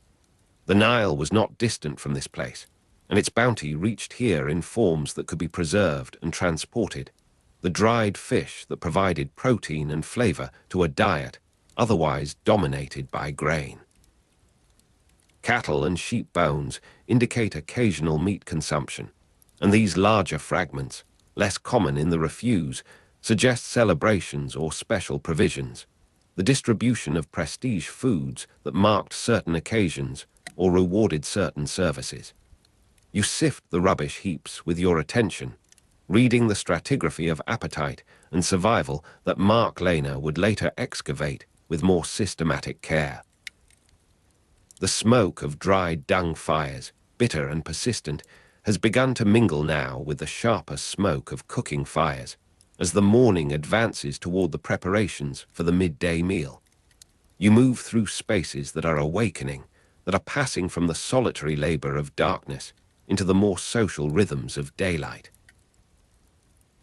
The Nile was not distant from this place, and its bounty reached here in forms that could be preserved and transported, the dried fish that provided protein and flavor to a diet otherwise dominated by grain. Cattle and sheep bones indicate occasional meat consumption, and these larger fragments, less common in the refuse, suggest celebrations or special provisions, the distribution of prestige foods that marked certain occasions or rewarded certain services. You sift the rubbish heaps with your attention, reading the stratigraphy of appetite and survival that Mark Lehner would later excavate with more systematic care. The smoke of dried dung fires, bitter and persistent, has begun to mingle now with the sharper smoke of cooking fires as the morning advances toward the preparations for the midday meal. You move through spaces that are awakening, that are passing from the solitary labor of darkness into the more social rhythms of daylight.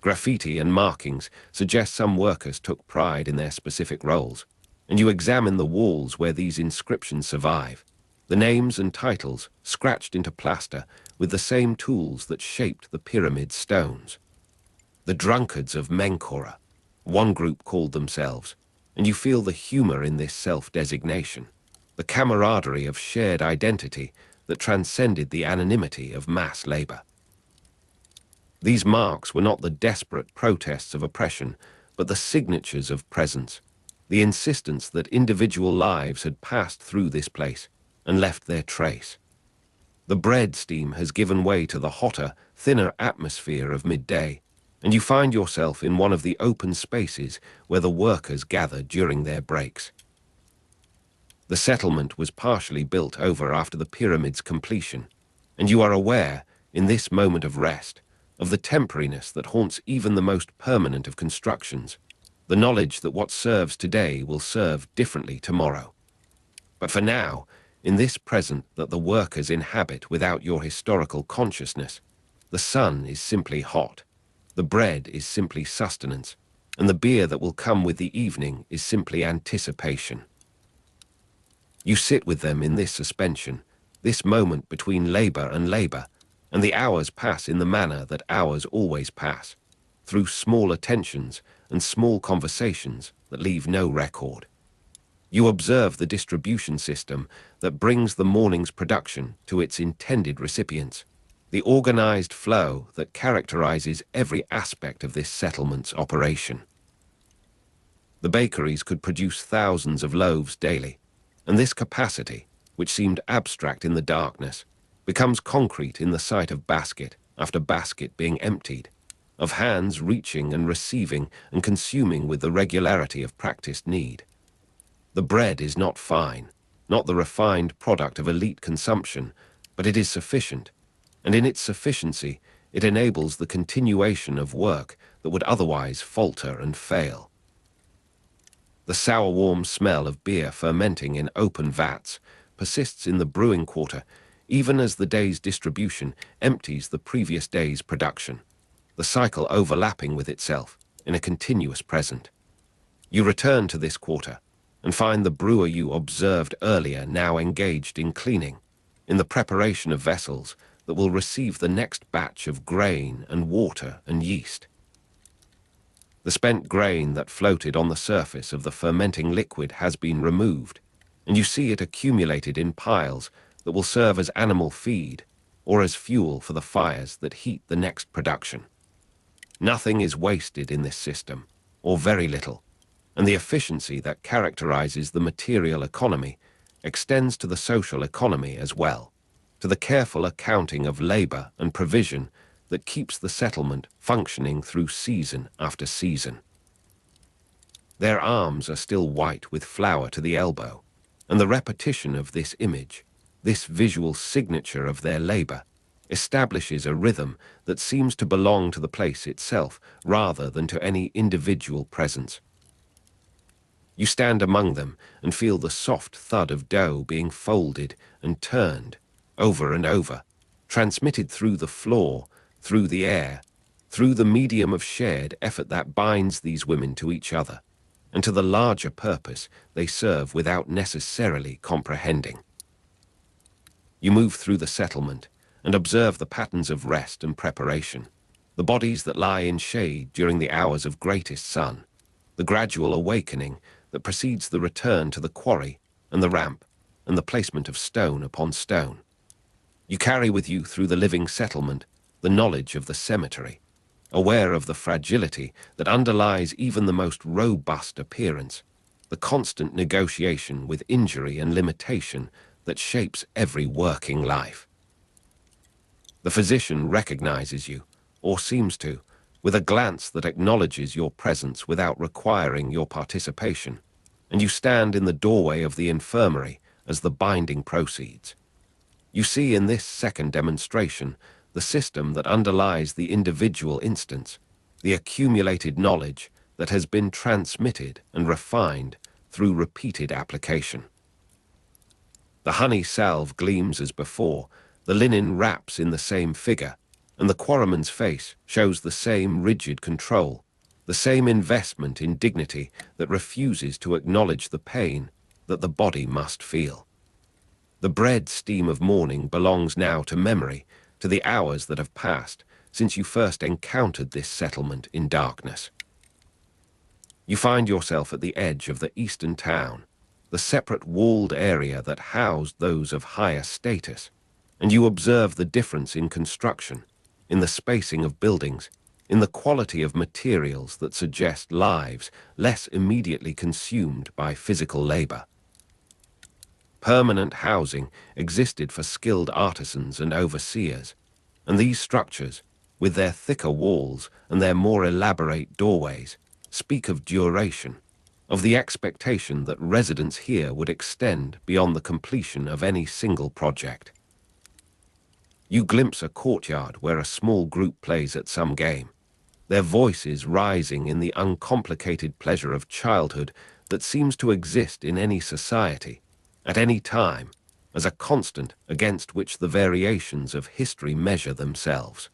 Graffiti and markings suggest some workers took pride in their specific roles, and you examine the walls where these inscriptions survive, the names and titles scratched into plaster with the same tools that shaped the pyramid stones. The drunkards of Menkora, one group called themselves, and you feel the humor in this self-designation, the camaraderie of shared identity that transcended the anonymity of mass labor. These marks were not the desperate protests of oppression, but the signatures of presence, the insistence that individual lives had passed through this place and left their trace. The bread steam has given way to the hotter, thinner atmosphere of midday, and you find yourself in one of the open spaces where the workers gather during their breaks. The settlement was partially built over after the pyramid's completion, and you are aware, in this moment of rest, of the temporariness that haunts even the most permanent of constructions, the knowledge that what serves today will serve differently tomorrow. But for now, in this present that the workers inhabit without your historical consciousness, the sun is simply hot, the bread is simply sustenance, and the beer that will come with the evening is simply anticipation. You sit with them in this suspension, this moment between labor and labor, and the hours pass in the manner that hours always pass, through small attentions and small conversations that leave no record. You observe the distribution system that brings the morning's production to its intended recipients, the organized flow that characterizes every aspect of this settlement's operation. The bakeries could produce thousands of loaves daily, and this capacity, which seemed abstract in the darkness, becomes concrete in the sight of basket after basket being emptied, of hands reaching and receiving and consuming with the regularity of practiced need. The bread is not fine, not the refined product of elite consumption, but it is sufficient, and in its sufficiency it enables the continuation of work that would otherwise falter and fail. The sour-warm smell of beer fermenting in open vats persists in the brewing quarter even as the day's distribution empties the previous day's production, the cycle overlapping with itself in a continuous present. You return to this quarter and find the brewer you observed earlier now engaged in cleaning, in the preparation of vessels that will receive the next batch of grain and water and yeast. The spent grain that floated on the surface of the fermenting liquid has been removed, and you see it accumulated in piles that will serve as animal feed or as fuel for the fires that heat the next production. Nothing is wasted in this system, or very little, and the efficiency that characterizes the material economy extends to the social economy as well, to the careful accounting of labor and provision that keeps the settlement functioning through season after season. Their arms are still white with flour to the elbow, and the repetition of this image, this visual signature of their labor, establishes a rhythm that seems to belong to the place itself rather than to any individual presence. You stand among them and feel the soft thud of dough being folded and turned over and over, transmitted through the floor, through the air, through the medium of shared effort that binds these women to each other, and to the larger purpose they serve without necessarily comprehending. You move through the settlement and observe the patterns of rest and preparation, the bodies that lie in shade during the hours of greatest sun, the gradual awakening that precedes the return to the quarry and the ramp and the placement of stone upon stone. You carry with you through the living settlement the knowledge of the cemetery, aware of the fragility that underlies even the most robust appearance, the constant negotiation with injury and limitation that shapes every working life. The physician recognizes you, or seems to, with a glance that acknowledges your presence without requiring your participation, and you stand in the doorway of the infirmary as the binding proceeds. You see in this second demonstration the system that underlies the individual instance, the accumulated knowledge that has been transmitted and refined through repeated application. The honey salve gleams as before, the linen wraps in the same figure, and the quarryman's face shows the same rigid control, the same investment in dignity that refuses to acknowledge the pain that the body must feel. The bread steam of morning belongs now to memory, to the hours that have passed since you first encountered this settlement in darkness. You find yourself at the edge of the eastern town, the separate walled area that housed those of higher status, and you observe the difference in construction, in the spacing of buildings, in the quality of materials that suggest lives less immediately consumed by physical labor. Permanent housing existed for skilled artisans and overseers, and these structures, with their thicker walls and their more elaborate doorways, speak of duration, of the expectation that residence here would extend beyond the completion of any single project. You glimpse a courtyard where a small group plays at some game, their voices rising in the uncomplicated pleasure of childhood that seems to exist in any society, at any time, as a constant against which the variations of history measure themselves.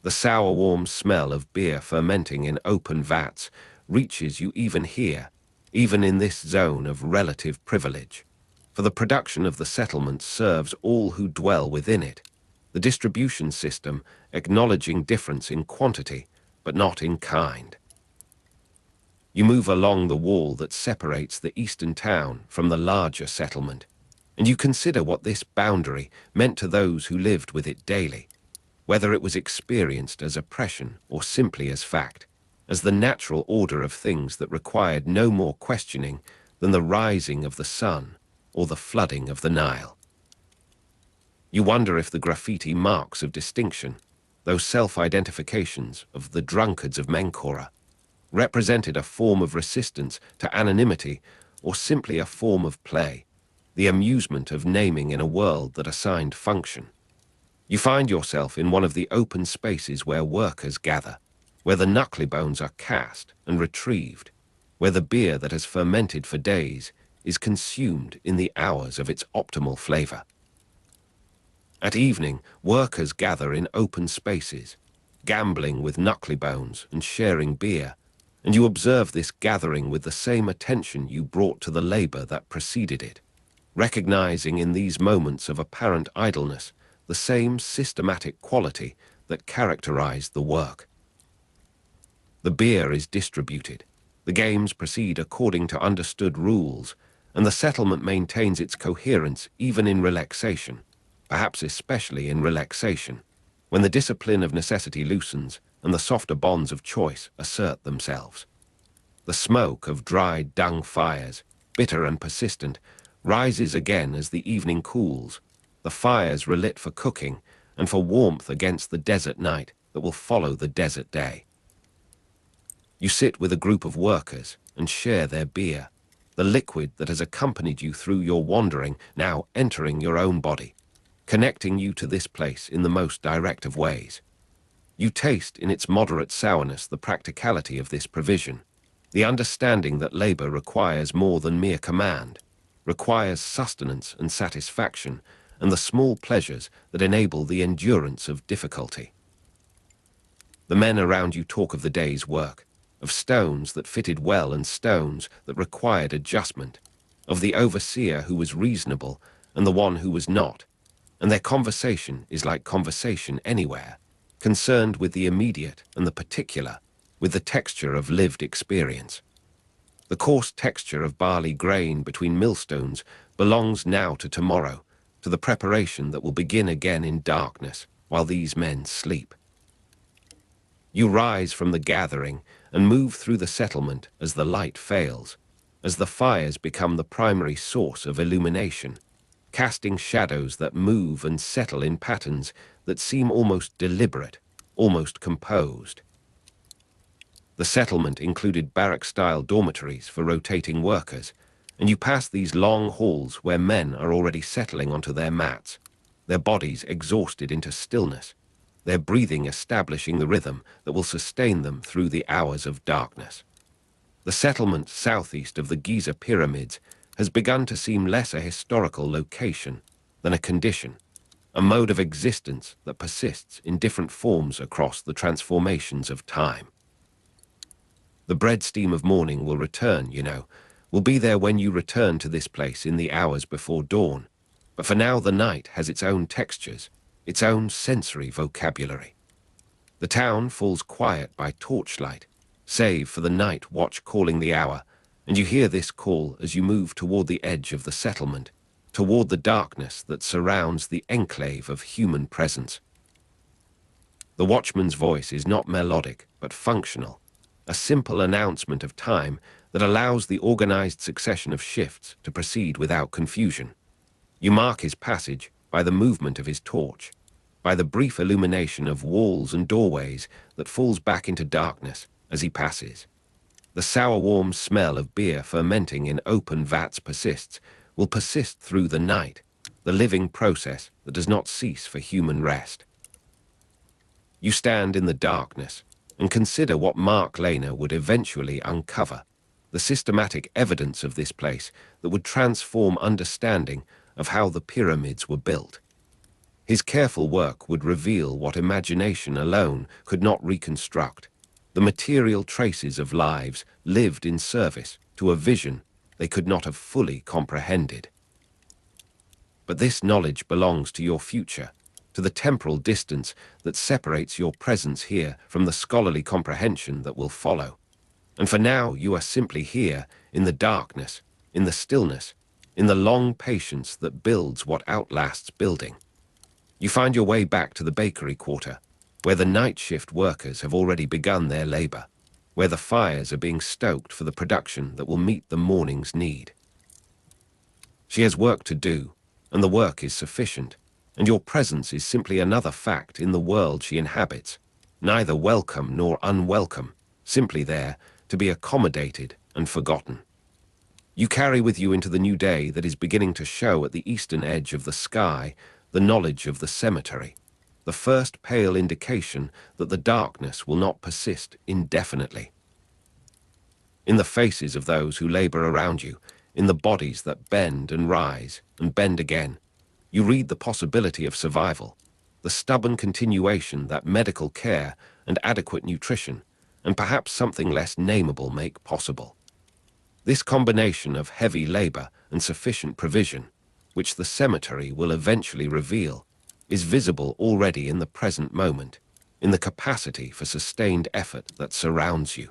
The sour warm smell of beer fermenting in open vats reaches you even here, even in this zone of relative privilege, for the production of the settlement serves all who dwell within it, the distribution system acknowledging difference in quantity, but not in kind. You move along the wall that separates the eastern town from the larger settlement, and you consider what this boundary meant to those who lived with it daily, whether it was experienced as oppression or simply as fact, as the natural order of things that required no more questioning than the rising of the sun or the flooding of the Nile. You wonder if the graffiti marks of distinction, those self-identifications of the drunkards of Menkora, represented a form of resistance to anonymity or simply a form of play, the amusement of naming in a world that assigned function. You find yourself in one of the open spaces where workers gather, where the knuckly bones are cast and retrieved, where the beer that has fermented for days is consumed in the hours of its optimal flavor. At evening, workers gather in open spaces, gambling with knuckly bones and sharing beer, and you observe this gathering with the same attention you brought to the labor that preceded it, recognizing in these moments of apparent idleness the same systematic quality that characterized the work. The beer is distributed, the games proceed according to understood rules, and the settlement maintains its coherence even in relaxation, perhaps especially in relaxation, when the discipline of necessity loosens and the softer bonds of choice assert themselves. The smoke of dried dung fires, bitter and persistent, rises again as the evening cools, The fires relit for cooking and for warmth against the desert night that will follow the desert day. You sit with a group of workers and share their beer, the liquid that has accompanied you through your wandering, now entering your own body, connecting you to this place in the most direct of ways. You taste in its moderate sourness the practicality of this provision, the understanding that labor requires more than mere command, requires sustenance and satisfaction, and the small pleasures that enable the endurance of difficulty. The men around you talk of the day's work, of stones that fitted well and stones that required adjustment, of the overseer who was reasonable and the one who was not, and their conversation is like conversation anywhere, concerned with the immediate and the particular, with the texture of lived experience. The coarse texture of barley grain between millstones belongs now to tomorrow, to the preparation that will begin again in darkness while these men sleep. You rise from the gathering and move through the settlement as the light fails, as the fires become the primary source of illumination, casting shadows that move and settle in patterns that seem almost deliberate, almost composed. The settlement included barrack-style dormitories for rotating workers, and you pass these long halls where men are already settling onto their mats, their bodies exhausted into stillness, their breathing establishing the rhythm that will sustain them through the hours of darkness. The settlement southeast of the Giza pyramids has begun to seem less a historical location than a condition, a mode of existence that persists in different forms across the transformations of time. The bread steam of morning will return, you know, will be there when you return to this place in the hours before dawn, but for now the night has its own textures, its own sensory vocabulary. The town falls quiet by torchlight, save for the night watch calling the hour, and you hear this call as you move toward the edge of the settlement, toward the darkness that surrounds the enclave of human presence. The watchman's voice is not melodic, but functional, a simple announcement of time that allows the organized succession of shifts to proceed without confusion. You mark his passage by the movement of his torch, by the brief illumination of walls and doorways that falls back into darkness as he passes. The sour warm smell of beer fermenting in open vats will persist through the night, the living process that does not cease for human rest. You stand in the darkness and consider what Mark Lehner would eventually uncover, the systematic evidence of this place that would transform understanding of how the pyramids were built. His careful work would reveal what imagination alone could not reconstruct, the material traces of lives lived in service to a vision they could not have fully comprehended. But this knowledge belongs to your future, to the temporal distance that separates your presence here from the scholarly comprehension that will follow. And for now you are simply here, in the darkness, in the stillness, in the long patience that builds what outlasts building. You find your way back to the bakery quarter, where the night shift workers have already begun their labor, where the fires are being stoked for the production that will meet the morning's need. She has work to do, and the work is sufficient, and your presence is simply another fact in the world she inhabits, neither welcome nor unwelcome, simply there to be accommodated and forgotten. You carry with you into the new day that is beginning to show at the eastern edge of the sky the knowledge of the cemetery, the first pale indication that the darkness will not persist indefinitely. In the faces of those who labor around you, in the bodies that bend and rise and bend again, you read the possibility of survival, the stubborn continuation that medical care and adequate nutrition, and perhaps something less nameable, make possible. This combination of heavy labor and sufficient provision, which the cemetery will eventually reveal, is visible already in the present moment, in the capacity for sustained effort that surrounds you.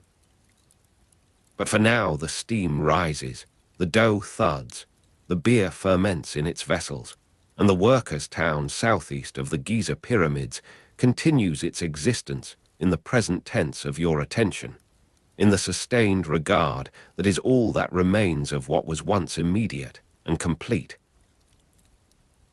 But for now the steam rises, the dough thuds, the beer ferments in its vessels, and the workers' town southeast of the Giza pyramids continues its existence in the present tense of your attention, in the sustained regard that is all that remains of what was once immediate and complete.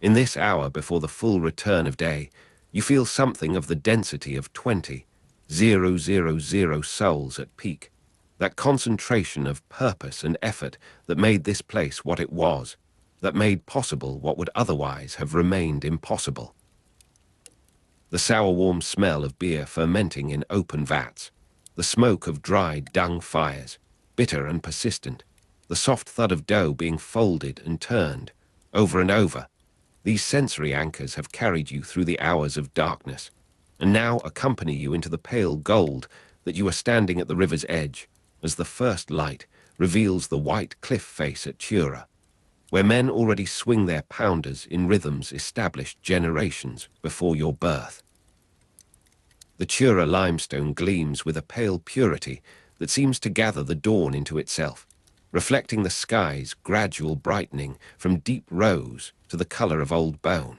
In this hour before the full return of day, you feel something of the density of 20,000 souls at peak, that concentration of purpose and effort that made this place what it was, that made possible what would otherwise have remained impossible. The sour-warm smell of beer fermenting in open vats, the smoke of dried dung fires, bitter and persistent, the soft thud of dough being folded and turned, over and over. These sensory anchors have carried you through the hours of darkness, and now accompany you into the pale gold that you are standing at the river's edge, as the first light reveals the white cliff face at Tura, where men already swing their pounders in rhythms established generations before your birth. The Tura limestone gleams with a pale purity that seems to gather the dawn into itself, reflecting the sky's gradual brightening from deep rose to the color of old bone.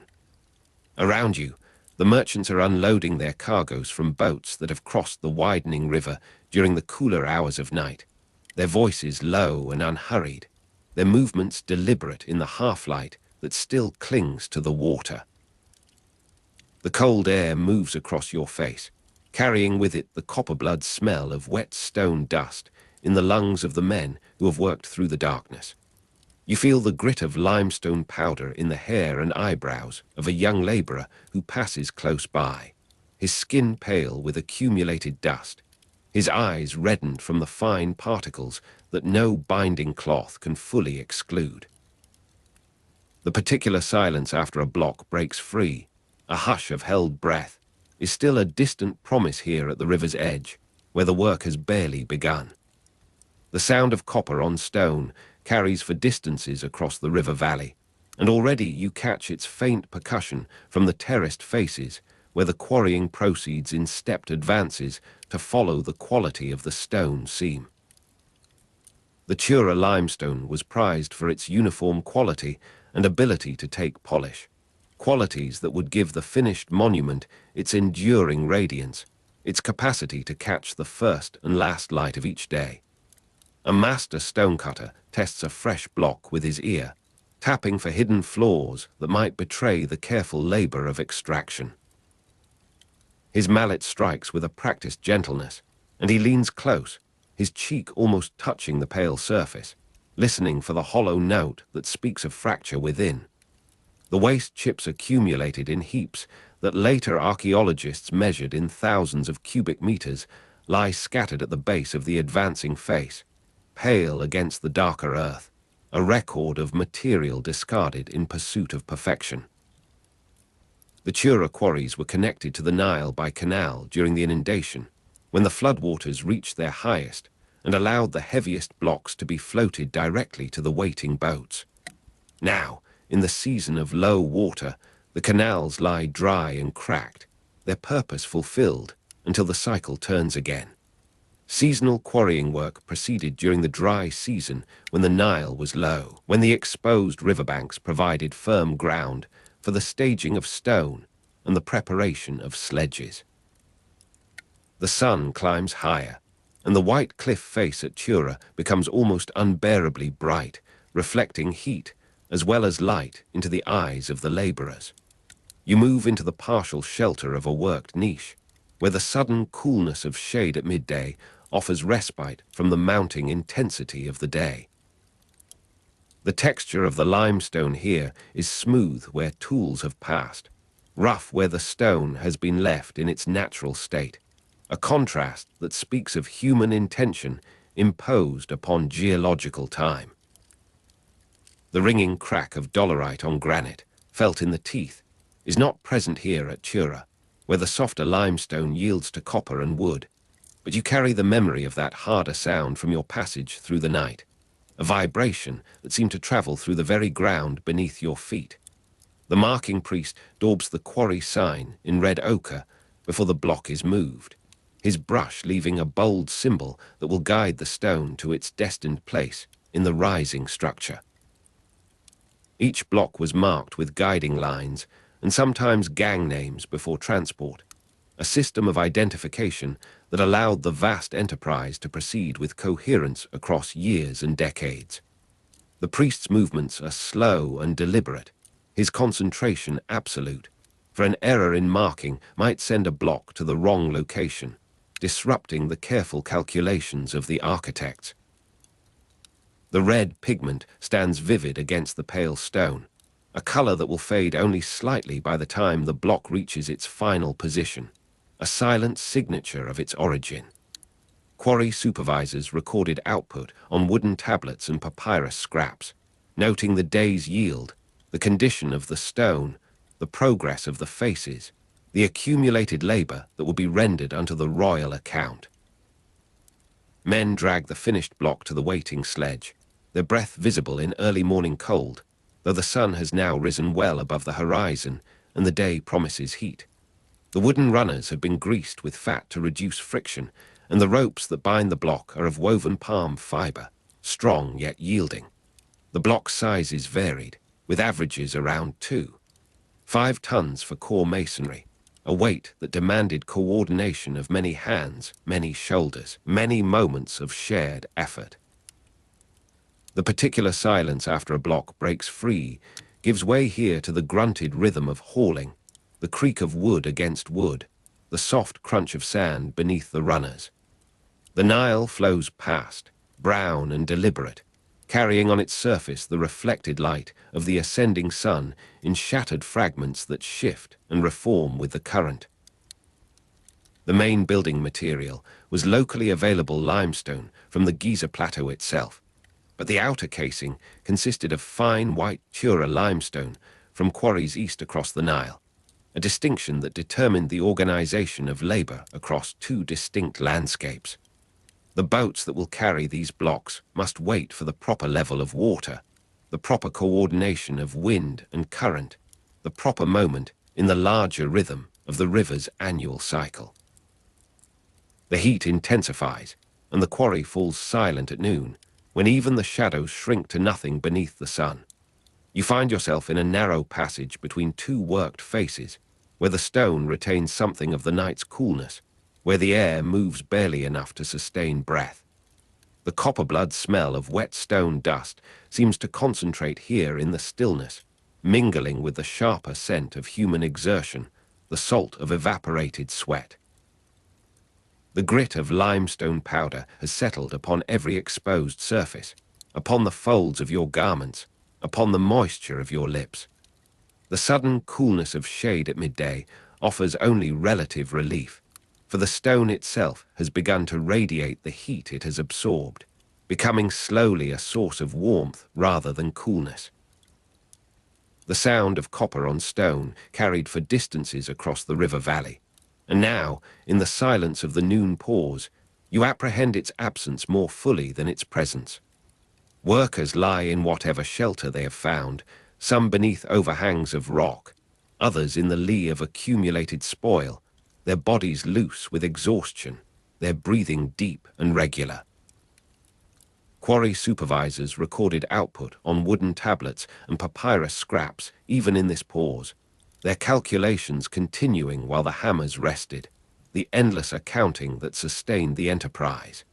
Around you, the merchants are unloading their cargoes from boats that have crossed the widening river during the cooler hours of night, their voices low and unhurried, their movements deliberate in the half-light that still clings to the water. The cold air moves across your face, carrying with it the copper-blood smell of wet stone dust in the lungs of the men who have worked through the darkness. You feel the grit of limestone powder in the hair and eyebrows of a young laborer who passes close by, his skin pale with accumulated dust, his eyes reddened from the fine particles that no binding cloth can fully exclude. The particular silence after a block breaks free, a hush of held breath, is still a distant promise here at the river's edge, where the work has barely begun. The sound of copper on stone carries for distances across the river valley, and already you catch its faint percussion from the terraced faces where the quarrying proceeds in stepped advances to follow the quality of the stone seam. The Tura limestone was prized for its uniform quality and ability to take polish, qualities that would give the finished monument its enduring radiance, its capacity to catch the first and last light of each day. A master stonecutter tests a fresh block with his ear, tapping for hidden flaws that might betray the careful labor of extraction. His mallet strikes with a practiced gentleness, and he leans close, his cheek almost touching the pale surface, listening for the hollow note that speaks of fracture within. The waste chips accumulated in heaps that later archaeologists measured in thousands of cubic meters lie scattered at the base of the advancing face, pale against the darker earth, a record of material discarded in pursuit of perfection. The Tura quarries were connected to the Nile by canal during the inundation, when the floodwaters reached their highest and allowed the heaviest blocks to be floated directly to the waiting boats. Now, in the season of low water, the canals lie dry and cracked, their purpose fulfilled until the cycle turns again. Seasonal quarrying work proceeded during the dry season when the Nile was low, when the exposed riverbanks provided firm ground for the staging of stone and the preparation of sledges. The sun climbs higher, and the white cliff face at Tura becomes almost unbearably bright, reflecting heat as well as light into the eyes of the laborers. You move into the partial shelter of a worked niche, where the sudden coolness of shade at midday offers respite from the mounting intensity of the day. The texture of the limestone here is smooth where tools have passed, rough where the stone has been left in its natural state, a contrast that speaks of human intention imposed upon geological time. The ringing crack of dolerite on granite, felt in the teeth, is not present here at Tura, where the softer limestone yields to copper and wood, but you carry the memory of that harder sound from your passage through the night, a vibration that seemed to travel through the very ground beneath your feet. The marking priest daubs the quarry sign in red ochre before the block is moved, his brush leaving a bold symbol that will guide the stone to its destined place in the rising structure. Each block was marked with guiding lines and sometimes gang names before transport, a system of identification that allowed the vast enterprise to proceed with coherence across years and decades. The priest's movements are slow and deliberate, his concentration absolute, for an error in marking might send a block to the wrong location, disrupting the careful calculations of the architects. The red pigment stands vivid against the pale stone, a color that will fade only slightly by the time the block reaches its final position, a silent signature of its origin. Quarry supervisors recorded output on wooden tablets and papyrus scraps, noting the day's yield, the condition of the stone, the progress of the faces, the accumulated labor that will be rendered unto the royal account. Men drag the finished block to the waiting sledge, their breath visible in early morning cold, though the sun has now risen well above the horizon and the day promises heat. The wooden runners have been greased with fat to reduce friction, and the ropes that bind the block are of woven palm fiber, strong yet yielding. The block size is varied, with averages around 5 tons for core masonry, a weight that demanded coordination of many hands, many shoulders, many moments of shared effort. The particular silence after a block breaks free gives way here to the grunted rhythm of hauling, the creak of wood against wood, the soft crunch of sand beneath the runners. The Nile flows past, brown and deliberate, carrying on its surface the reflected light of the ascending sun in shattered fragments that shift and reform with the current. The main building material was locally available limestone from the Giza Plateau itself, but the outer casing consisted of fine white Tura limestone from quarries east across the Nile, a distinction that determined the organization of labor across 2 distinct landscapes. The boats that will carry these blocks must wait for the proper level of water, the proper coordination of wind and current, the proper moment in the larger rhythm of the river's annual cycle. The heat intensifies, and the quarry falls silent at noon, when even the shadows shrink to nothing beneath the sun. You find yourself in a narrow passage between 2 worked faces, where the stone retains something of the night's coolness, where the air moves barely enough to sustain breath. The copper-blood smell of wet stone dust seems to concentrate here in the stillness, mingling with the sharper scent of human exertion, the salt of evaporated sweat. The grit of limestone powder has settled upon every exposed surface, upon the folds of your garments, upon the moisture of your lips. The sudden coolness of shade at midday offers only relative relief, for the stone itself has begun to radiate the heat it has absorbed, becoming slowly a source of warmth rather than coolness. The sound of copper on stone carried for distances across the river valley, and now, in the silence of the noon pause, you apprehend its absence more fully than its presence. Workers lie in whatever shelter they have found, some beneath overhangs of rock, others in the lee of accumulated spoil, their bodies loose with exhaustion, their breathing deep and regular. Quarry supervisors recorded output on wooden tablets and papyrus scraps even in this pause, their calculations continuing while the hammers rested, the endless accounting that sustained the enterprise.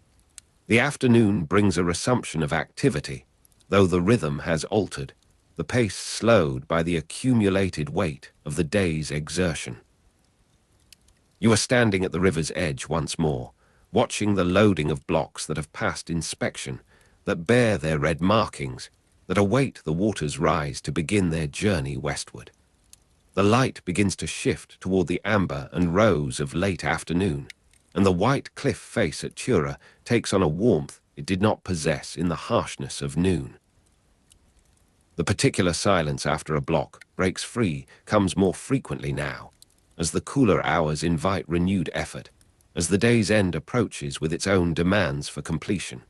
The afternoon brings a resumption of activity, though the rhythm has altered, the pace slowed by the accumulated weight of the day's exertion. You are standing at the river's edge once more, watching the loading of blocks that have passed inspection, that bear their red markings, that await the water's rise to begin their journey westward. The light begins to shift toward the amber and rose of late afternoon, and the white cliff face at Tura takes on a warmth it did not possess in the harshness of noon. The particular silence after a block breaks free comes more frequently now, as the cooler hours invite renewed effort, as the day's end approaches with its own demands for completion.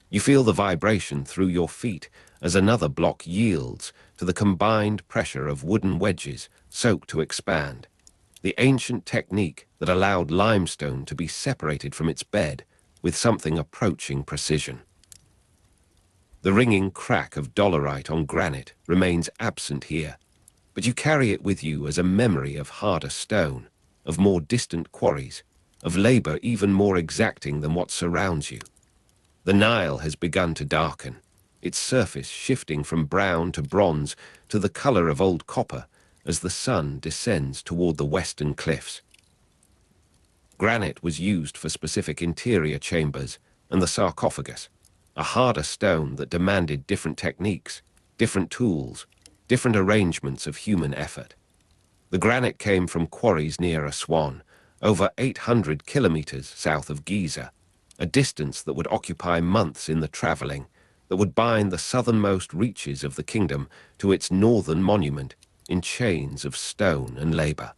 You feel the vibration through your feet as another block yields to the combined pressure of wooden wedges soaked to expand, the ancient technique that allowed limestone to be separated from its bed with something approaching precision. The ringing crack of dolerite on granite remains absent here, but you carry it with you as a memory of harder stone, of more distant quarries, of labor even more exacting than what surrounds you. The Nile has begun to darken, its surface shifting from brown to bronze to the color of old copper as the sun descends toward the western cliffs. Granite was used for specific interior chambers and the sarcophagus, a harder stone that demanded different techniques, different tools, different arrangements of human effort. The granite came from quarries near Aswan, over 800 kilometers south of Giza, a distance that would occupy months in the traveling, that would bind the southernmost reaches of the kingdom to its northern monument in chains of stone and labor.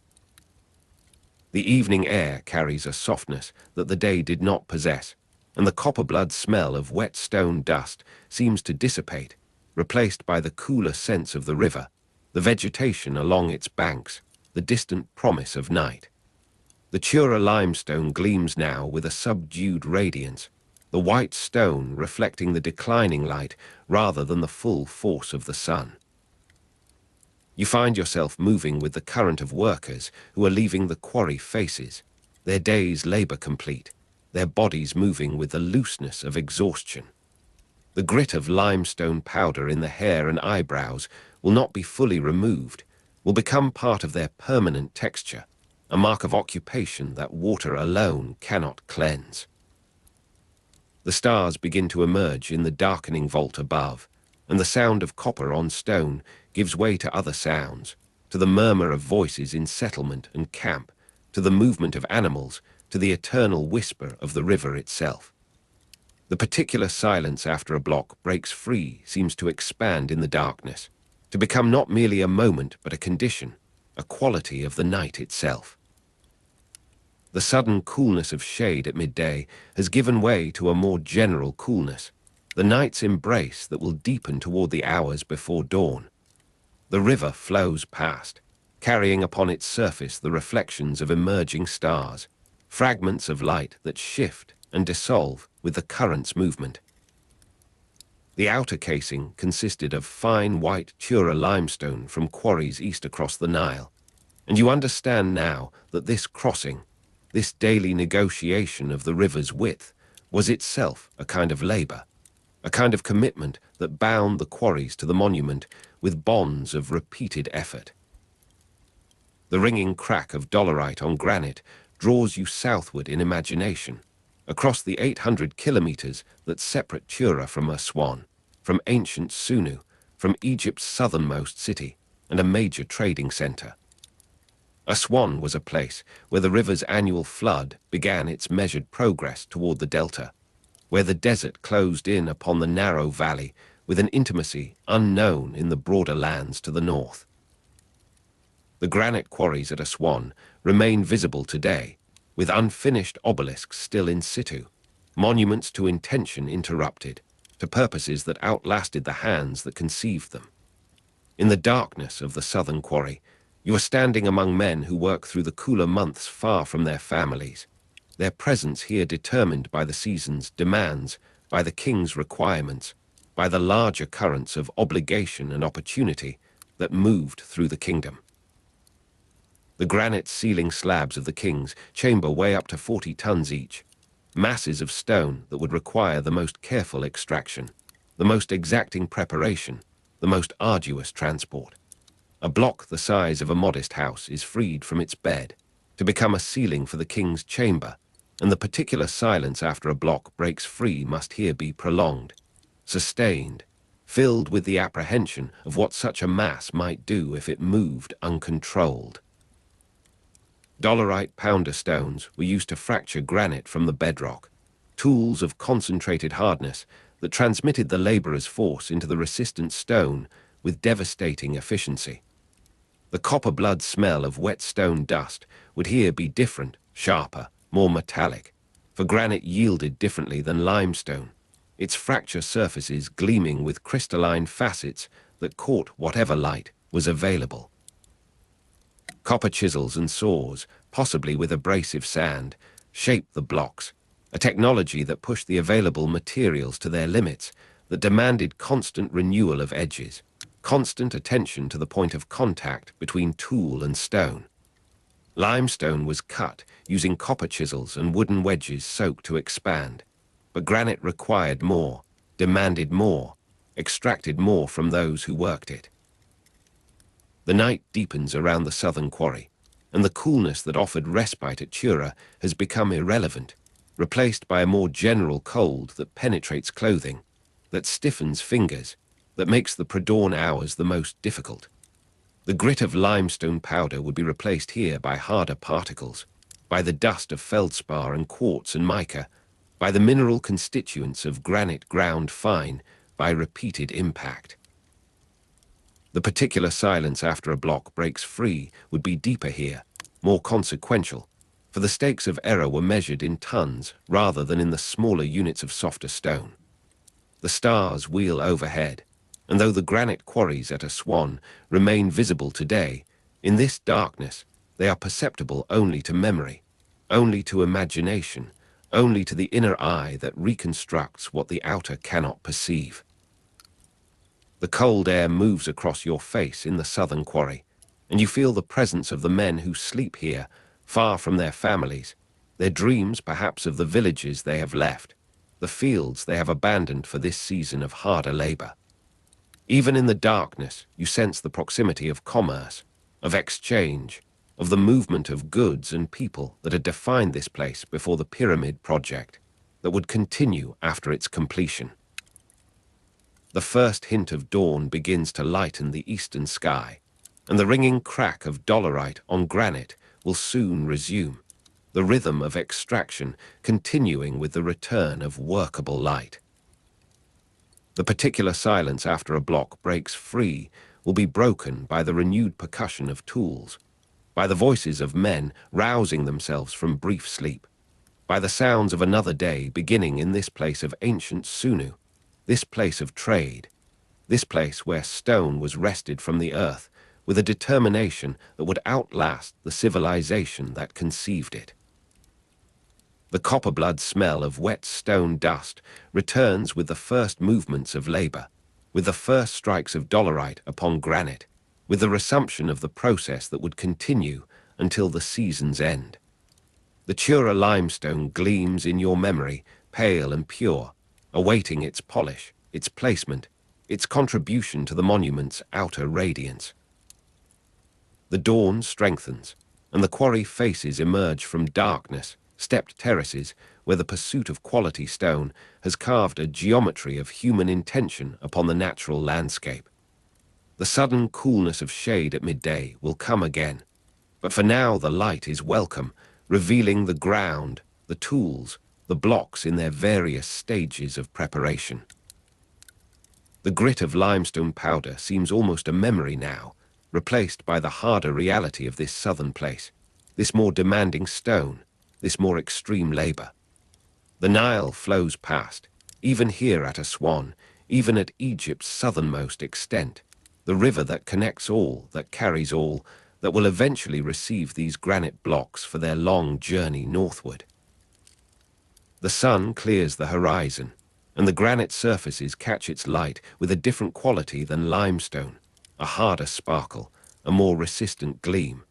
The evening air carries a softness that the day did not possess, and the copper-blood smell of wet stone dust seems to dissipate, replaced by the cooler scents of the river, the vegetation along its banks, the distant promise of night. The Tura limestone gleams now with a subdued radiance, the white stone reflecting the declining light rather than the full force of the sun. You find yourself moving with the current of workers who are leaving the quarry faces, their day's labor complete, their bodies moving with the looseness of exhaustion. The grit of limestone powder in the hair and eyebrows will not be fully removed, will become part of their permanent texture, a mark of occupation that water alone cannot cleanse. The stars begin to emerge in the darkening vault above, and the sound of copper on stone gives way to other sounds, to the murmur of voices in settlement and camp, to the movement of animals, to the eternal whisper of the river itself. The particular silence after a block breaks free seems to expand in the darkness, to become not merely a moment but a condition, a quality of the night itself. The sudden coolness of shade at midday has given way to a more general coolness, the night's embrace that will deepen toward the hours before dawn. The river flows past, carrying upon its surface the reflections of emerging stars, fragments of light that shift and dissolve with the current's movement. The outer casing consisted of fine white Tura limestone from quarries east across the Nile, and you understand now that this crossing, this daily negotiation of the river's width, was itself a kind of labor, a kind of commitment that bound the quarries to the monument with bonds of repeated effort. The ringing crack of dolerite on granite draws you southward in imagination, across the 800 kilometers that separate Tura from Aswan, from ancient Sunu, from Egypt's southernmost city, and a major trading center. Aswan was a place where the river's annual flood began its measured progress toward the delta, where the desert closed in upon the narrow valley with an intimacy unknown in the broader lands to the north. The granite quarries at Aswan remain visible today, with unfinished obelisks still in situ, monuments to intention interrupted, to purposes that outlasted the hands that conceived them. In the darkness of the southern quarry, you are standing among men who work through the cooler months far from their families, their presence here determined by the season's demands, by the king's requirements, by the larger currents of obligation and opportunity that moved through the kingdom. The granite ceiling slabs of the king's chamber weigh up to 40 tons each, masses of stone that would require the most careful extraction, the most exacting preparation, the most arduous transport. A block the size of a modest house is freed from its bed to become a ceiling for the king's chamber, and the particular silence after a block breaks free must here be prolonged, sustained, filled with the apprehension of what such a mass might do if it moved uncontrolled. Dolerite pounder stones were used to fracture granite from the bedrock, tools of concentrated hardness that transmitted the laborer's force into the resistant stone with devastating efficiency. The copper-blood smell of wet stone dust would here be different, sharper, more metallic, for granite yielded differently than limestone, its fracture surfaces gleaming with crystalline facets that caught whatever light was available. Copper chisels and saws, possibly with abrasive sand, shaped the blocks, a technology that pushed the available materials to their limits, that demanded constant renewal of edges, constant attention to the point of contact between tool and stone. Limestone was cut using copper chisels and wooden wedges soaked to expand, but granite required more, demanded more, extracted more from those who worked it. The night deepens around the southern quarry, and the coolness that offered respite at Tura has become irrelevant, replaced by a more general cold that penetrates clothing, that stiffens fingers, that makes the pre-dawn hours the most difficult. The grit of limestone powder would be replaced here by harder particles, by the dust of feldspar and quartz and mica, by the mineral constituents of granite ground fine by repeated impact. The particular silence after a block breaks free would be deeper here, more consequential, for the stakes of error were measured in tons rather than in the smaller units of softer stone. The stars wheel overhead, and though the granite quarries at Aswan remain visible today, in this darkness they are perceptible only to memory, only to imagination, only to the inner eye that reconstructs what the outer cannot perceive. The cold air moves across your face in the southern quarry, and you feel the presence of the men who sleep here, far from their families, their dreams perhaps of the villages they have left, the fields they have abandoned for this season of harder labor. Even in the darkness, you sense the proximity of commerce, of exchange, of the movement of goods and people that had defined this place before the pyramid project, that would continue after its completion. The first hint of dawn begins to lighten the eastern sky, and the ringing crack of dolerite on granite will soon resume, the rhythm of extraction continuing with the return of workable light. The particular silence after a block breaks free will be broken by the renewed percussion of tools, by the voices of men rousing themselves from brief sleep, by the sounds of another day beginning in this place of ancient Sunu, this place of trade, this place where stone was wrested from the earth with a determination that would outlast the civilization that conceived it. The copper-blood smell of wet stone dust returns with the first movements of labor, with the first strikes of dolerite upon granite, with the resumption of the process that would continue until the season's end. The Tura limestone gleams in your memory, pale and pure, awaiting its polish, its placement, its contribution to the monument's outer radiance. The dawn strengthens, and the quarry faces emerge from darkness, stepped terraces where the pursuit of quality stone has carved a geometry of human intention upon the natural landscape. The sudden coolness of shade at midday will come again, but for now the light is welcome, revealing the ground, the tools, the blocks in their various stages of preparation. The grit of limestone powder seems almost a memory now, replaced by the harder reality of this southern place, this more demanding stone, this more extreme labor. The Nile flows past, even here at Aswan, even at Egypt's southernmost extent, the river that connects all, that carries all, that will eventually receive these granite blocks for their long journey northward. The sun clears the horizon, and the granite surfaces catch its light with a different quality than limestone, a harder sparkle, a more resistant gleam.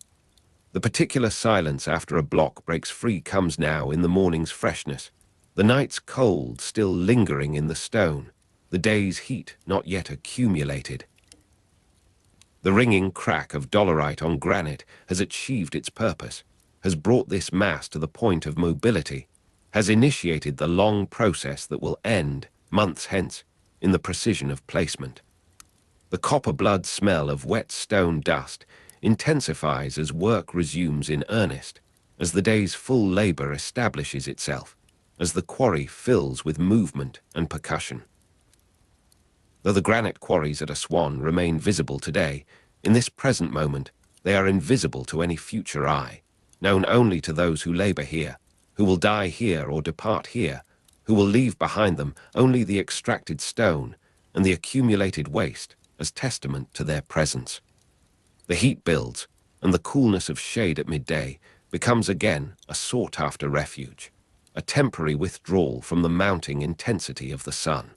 The particular silence after a block breaks free comes now in the morning's freshness, the night's cold still lingering in the stone, the day's heat not yet accumulated. The ringing crack of dolerite on granite has achieved its purpose, has brought this mass to the point of mobility, has initiated the long process that will end, months hence, in the precision of placement. The copper-blood smell of wet stone dust intensifies as work resumes in earnest, as the day's full labor establishes itself, as the quarry fills with movement and percussion. Though the granite quarries at Aswan remain visible today, in this present moment they are invisible to any future eye, known only to those who labor here, who will die here or depart here, who will leave behind them only the extracted stone and the accumulated waste as testament to their presence. The heat builds, and the coolness of shade at midday becomes again a sought-after refuge, a temporary withdrawal from the mounting intensity of the sun.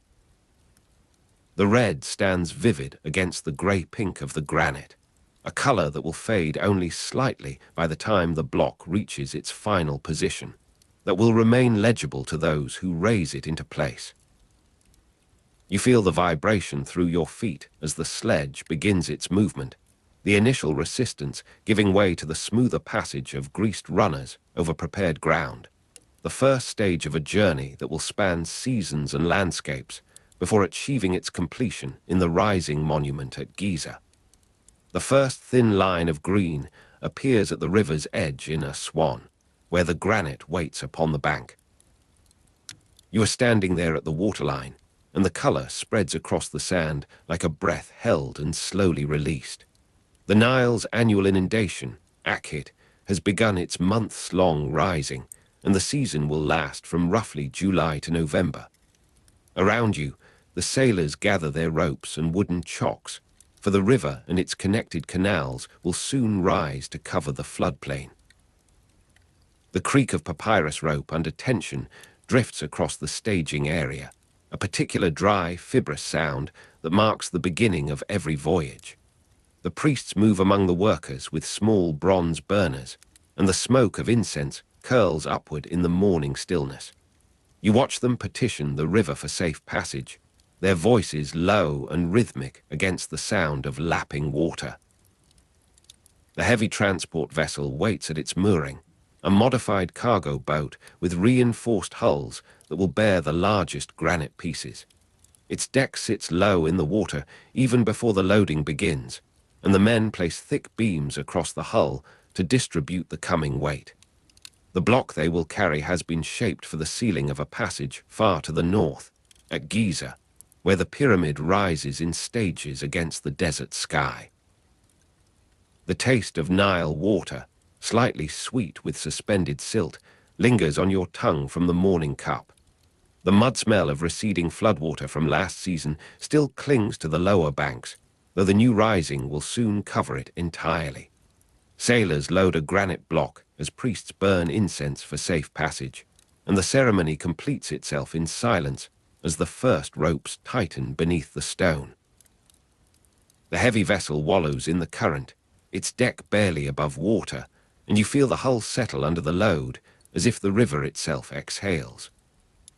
The red stands vivid against the grey-pink of the granite, a color that will fade only slightly by the time the block reaches its final position, that will remain legible to those who raise it into place. You feel the vibration through your feet as the sledge begins its movement, the initial resistance giving way to the smoother passage of greased runners over prepared ground, the first stage of a journey that will span seasons and landscapes before achieving its completion in the rising monument at Giza. The first thin line of green appears at the river's edge in a swan, where the granite waits upon the bank. You are standing there at the waterline, and the color spreads across the sand like a breath held and slowly released. The Nile's annual inundation, Akhit, has begun its months-long rising, and the season will last from roughly July to November. Around you, the sailors gather their ropes and wooden chocks, for the river and its connected canals will soon rise to cover the floodplain. The creak of papyrus rope under tension drifts across the staging area, a particular dry, fibrous sound that marks the beginning of every voyage. The priests move among the workers with small bronze burners, and the smoke of incense curls upward in the morning stillness. You watch them petition the river for safe passage, their voices low and rhythmic against the sound of lapping water. The heavy transport vessel waits at its mooring, a modified cargo boat with reinforced hulls that will bear the largest granite pieces. Its deck sits low in the water even before the loading begins, and the men place thick beams across the hull to distribute the coming weight. The block they will carry has been shaped for the sealing of a passage far to the north, at Giza, where the pyramid rises in stages against the desert sky. The taste of Nile water, slightly sweet with suspended silt, lingers on your tongue from the morning cup. The mud smell of receding floodwater from last season still clings to the lower banks, though the new rising will soon cover it entirely. Sailors load a granite block as priests burn incense for safe passage, and the ceremony completes itself in silence as the first ropes tighten beneath the stone. The heavy vessel wallows in the current, its deck barely above water, and you feel the hull settle under the load as if the river itself exhales.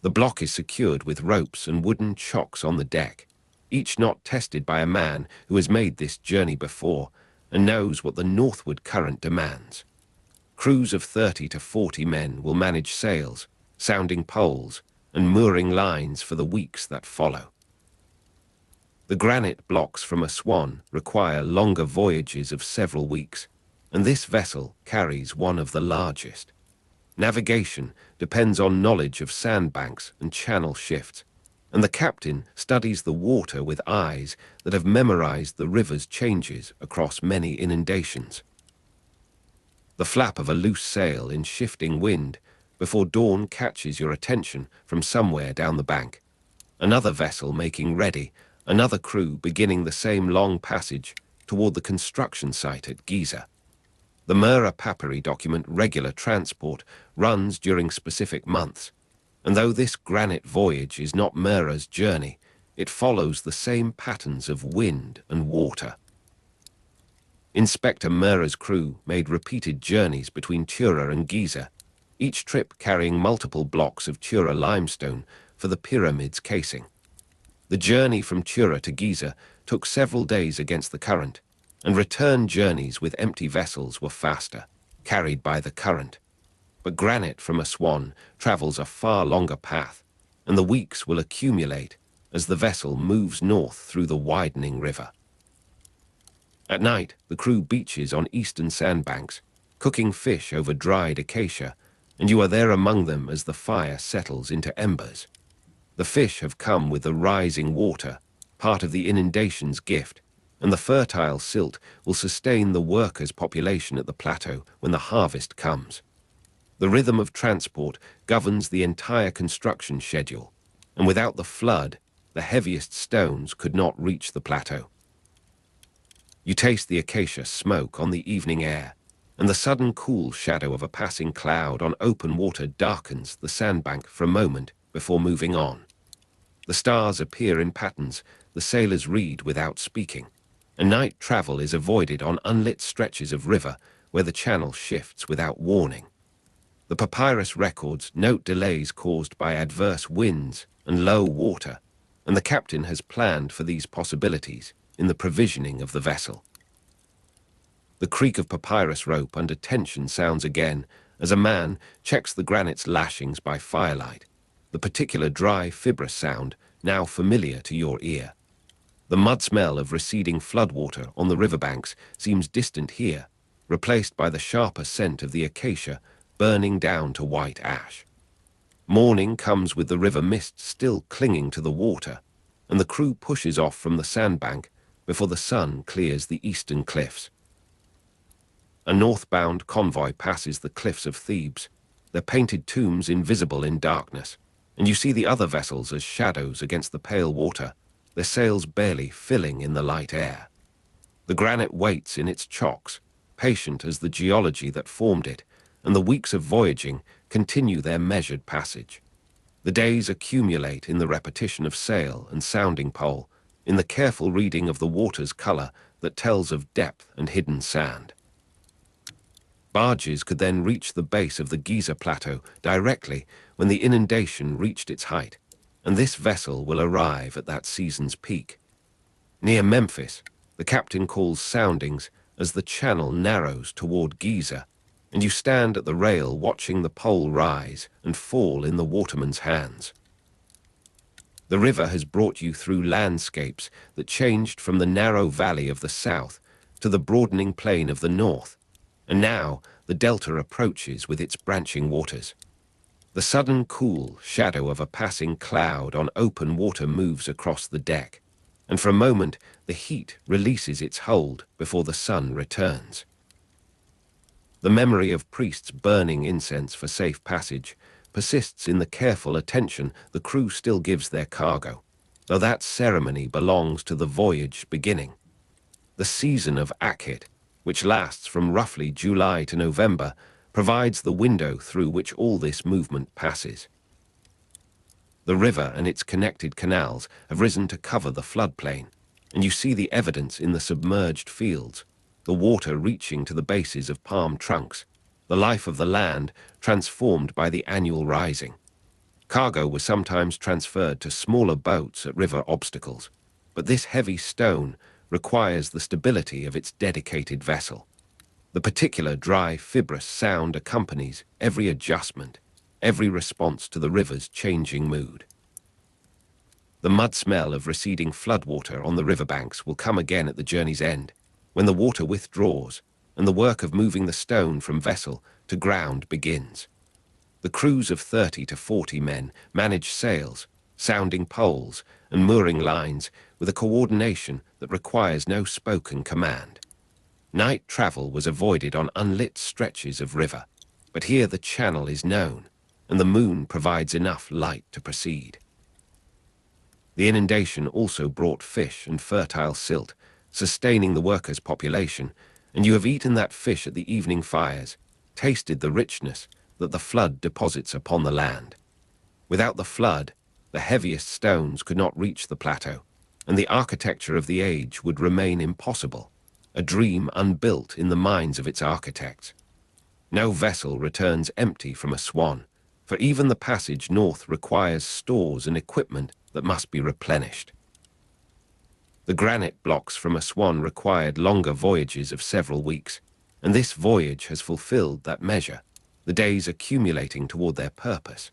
The block is secured with ropes and wooden chocks on the deck, each knot tested by a man who has made this journey before and knows what the northward current demands. Crews of 30 to 40 men will manage sails, sounding poles, and mooring lines for the weeks that follow. The granite blocks from a swan require longer voyages of several weeks, and this vessel carries one of the largest. Navigation depends on knowledge of sandbanks and channel shifts, and the captain studies the water with eyes that have memorized the river's changes across many inundations. The flap of a loose sail in shifting wind before dawn catches your attention from somewhere down the bank. Another vessel making ready, another crew beginning the same long passage toward the construction site at Giza. The Mura Papyri document regular transport runs during specific months, and though this granite voyage is not Mura's journey, it follows the same patterns of wind and water. Inspector Mura's crew made repeated journeys between Tura and Giza, each trip carrying multiple blocks of Tura limestone for the pyramid's casing. The journey from Tura to Giza took several days against the current, and return journeys with empty vessels were faster, carried by the current. But granite from a swan travels a far longer path, and the weeks will accumulate as the vessel moves north through the widening river. At night, the crew beaches on eastern sandbanks, cooking fish over dried acacia, and you are there among them as the fire settles into embers. The fish have come with the rising water, part of the inundation's gift, and the fertile silt will sustain the workers' population at the plateau when the harvest comes. The rhythm of transport governs the entire construction schedule, and without the flood, the heaviest stones could not reach the plateau. You taste the acacia smoke on the evening air, and the sudden cool shadow of a passing cloud on open water darkens the sandbank for a moment before moving on. The stars appear in patterns the sailors read without speaking, and night travel is avoided on unlit stretches of river where the channel shifts without warning. The papyrus records note delays caused by adverse winds and low water, and the captain has planned for these possibilities in the provisioning of the vessel. The creak of papyrus rope under tension sounds again as a man checks the granite's lashings by firelight, the particular dry, fibrous sound now familiar to your ear. The mud smell of receding floodwater on the riverbanks seems distant here, replaced by the sharper scent of the acacia burning down to white ash. Morning comes with the river mist still clinging to the water, and the crew pushes off from the sandbank before the sun clears the eastern cliffs. A northbound convoy passes the cliffs of Thebes, their painted tombs invisible in darkness, and you see the other vessels as shadows against the pale water, their sails barely filling in the light air. The granite waits in its chocks, patient as the geology that formed it, and the weeks of voyaging continue their measured passage. The days accumulate in the repetition of sail and sounding pole, in the careful reading of the water's color that tells of depth and hidden sand. Barges could then reach the base of the Giza Plateau directly when the inundation reached its height, and this vessel will arrive at that season's peak. Near Memphis, the captain calls soundings as the channel narrows toward Giza, and you stand at the rail watching the pole rise and fall in the waterman's hands. The river has brought you through landscapes that changed from the narrow valley of the south to the broadening plain of the north, and now the delta approaches with its branching waters. The sudden cool shadow of a passing cloud on open water moves across the deck, and for a moment the heat releases its hold before the sun returns. The memory of priests burning incense for safe passage persists in the careful attention the crew still gives their cargo, though that ceremony belongs to the voyage beginning. The season of Akhit, which lasts from roughly July to November, provides the window through which all this movement passes. The river and its connected canals have risen to cover the floodplain, and you see the evidence in the submerged fields, the water reaching to the bases of palm trunks, the life of the land transformed by the annual rising. Cargo was sometimes transferred to smaller boats at river obstacles, but this heavy stone requires the stability of its dedicated vessel. The particular dry, fibrous sound accompanies every adjustment, every response to the river's changing mood. The mud smell of receding floodwater on the riverbanks will come again at the journey's end, when the water withdraws and the work of moving the stone from vessel to ground begins. The crews of 30 to 40 men manage sails, sounding poles, and mooring lines with a coordination that requires no spoken command. Night travel was avoided on unlit stretches of river, but here the channel is known, and the moon provides enough light to proceed. The inundation also brought fish and fertile silt, sustaining the workers' population, and you have eaten that fish at the evening fires, tasted the richness that the flood deposits upon the land. Without the flood, the heaviest stones could not reach the plateau, and the architecture of the age would remain impossible, a dream unbuilt in the minds of its architects. No vessel returns empty from a swan, for even the passage north requires stores and equipment that must be replenished. The granite blocks from a swan required longer voyages of several weeks, and this voyage has fulfilled that measure, the days accumulating toward their purpose.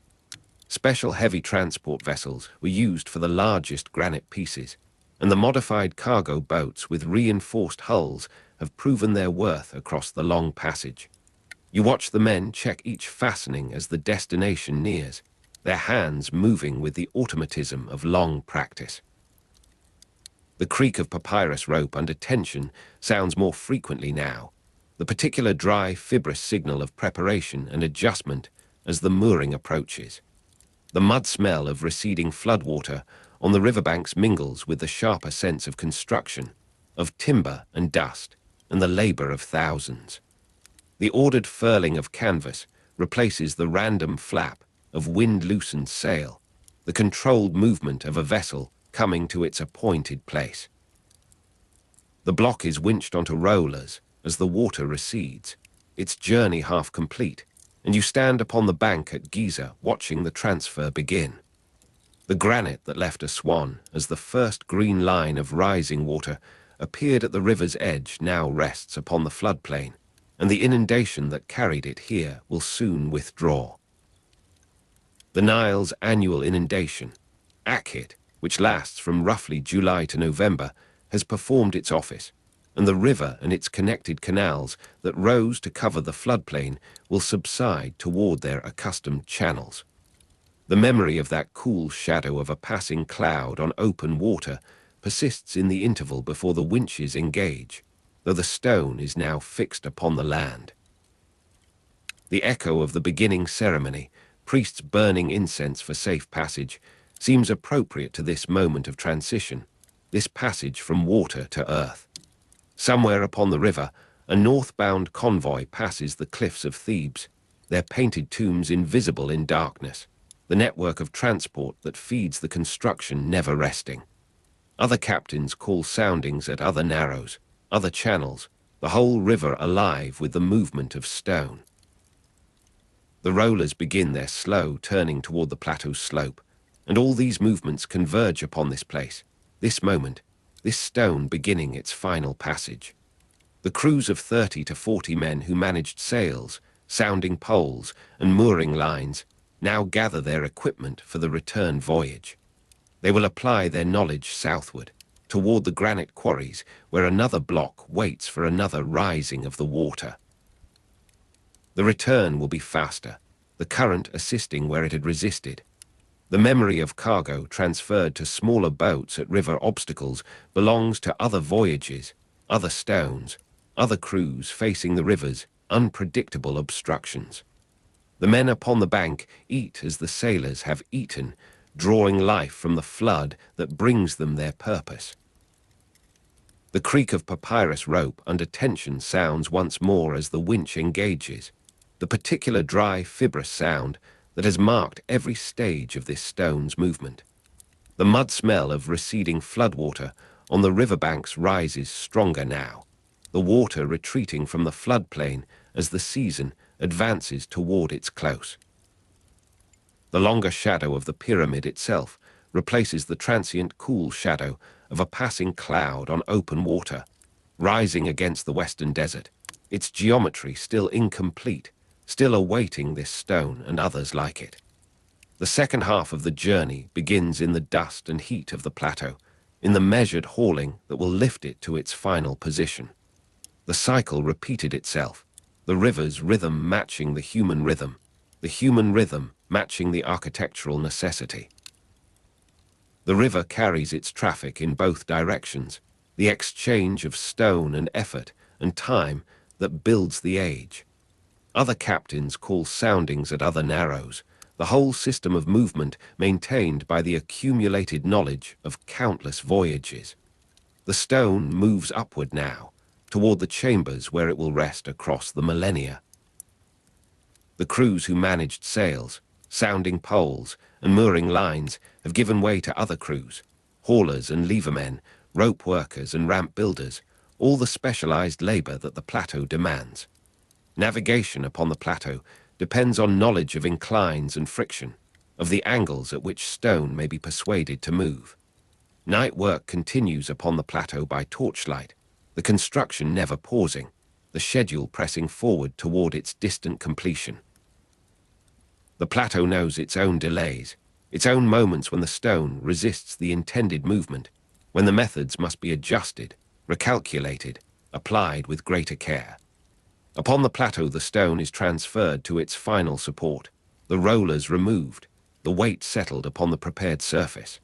Special heavy transport vessels were used for the largest granite pieces, and the modified cargo boats with reinforced hulls have proven their worth across the long passage. You watch the men check each fastening as the destination nears, their hands moving with the automatism of long practice. The creak of papyrus rope under tension sounds more frequently now, the particular dry, fibrous signal of preparation and adjustment as the mooring approaches. The mud smell of receding floodwater on the riverbanks mingles with the sharper sense of construction, of timber and dust, and the labor of thousands. The ordered furling of canvas replaces the random flap of wind-loosened sail, the controlled movement of a vessel coming to its appointed place. The block is winched onto rollers as the water recedes, its journey half complete, and you stand upon the bank at Giza watching the transfer begin. The granite that left a swan as the first green line of rising water appeared at the river's edge now rests upon the floodplain, and the inundation that carried it here will soon withdraw. The Nile's annual inundation, Akhit, which lasts from roughly July to November, has performed its office, and the river and its connected canals that rose to cover the floodplain will subside toward their accustomed channels. The memory of that cool shadow of a passing cloud on open water persists in the interval before the winches engage, though the stone is now fixed upon the land. The echo of the beginning ceremony, priests burning incense for safe passage, seems appropriate to this moment of transition, this passage from water to earth. Somewhere upon the river, a northbound convoy passes the cliffs of Thebes, their painted tombs invisible in darkness, the network of transport that feeds the construction never resting. Other captains call soundings at other narrows, other channels, the whole river alive with the movement of stone. The rollers begin their slow turning toward the plateau slope, and all these movements converge upon this place, this moment, this stone beginning its final passage. The crews of 30 to 40 men who managed sails, sounding poles, and mooring lines now gather their equipment for the return voyage. They will apply their knowledge southward, toward the granite quarries, where another block waits for another rising of the water. The return will be faster, the current assisting where it had resisted. The memory of cargo transferred to smaller boats at river obstacles belongs to other voyages, other stones, other crews facing the river's unpredictable obstructions. The men upon the bank eat as the sailors have eaten, drawing life from the flood that brings them their purpose. The creak of papyrus rope under tension sounds once more as the winch engages, the particular dry, fibrous sound that has marked every stage of this stone's movement. The mud smell of receding floodwater on the riverbanks rises stronger now, the water retreating from the floodplain as the season advances toward its close. The longer shadow of the pyramid itself replaces the transient cool shadow of a passing cloud on open water, rising against the western desert, its geometry still incomplete, still awaiting this stone and others like it. The second half of the journey begins in the dust and heat of the plateau, in the measured hauling that will lift it to its final position. The cycle repeated itself, the river's rhythm matching the human rhythm matching the architectural necessity. The river carries its traffic in both directions, the exchange of stone and effort and time that builds the age. Other captains call soundings at other narrows, the whole system of movement maintained by the accumulated knowledge of countless voyages. The stone moves upward now, toward the chambers where it will rest across the millennia. The crews who managed sails, sounding poles, and mooring lines have given way to other crews, haulers and levermen, rope workers and ramp builders, all the specialized labor that the plateau demands. Navigation upon the plateau depends on knowledge of inclines and friction, of the angles at which stone may be persuaded to move. Night work continues upon the plateau by torchlight, the construction never pausing, the schedule pressing forward toward its distant completion. The plateau knows its own delays, its own moments when the stone resists the intended movement, when the methods must be adjusted, recalculated, applied with greater care. Upon the plateau the stone is transferred to its final support, the rollers removed, the weight settled upon the prepared surface.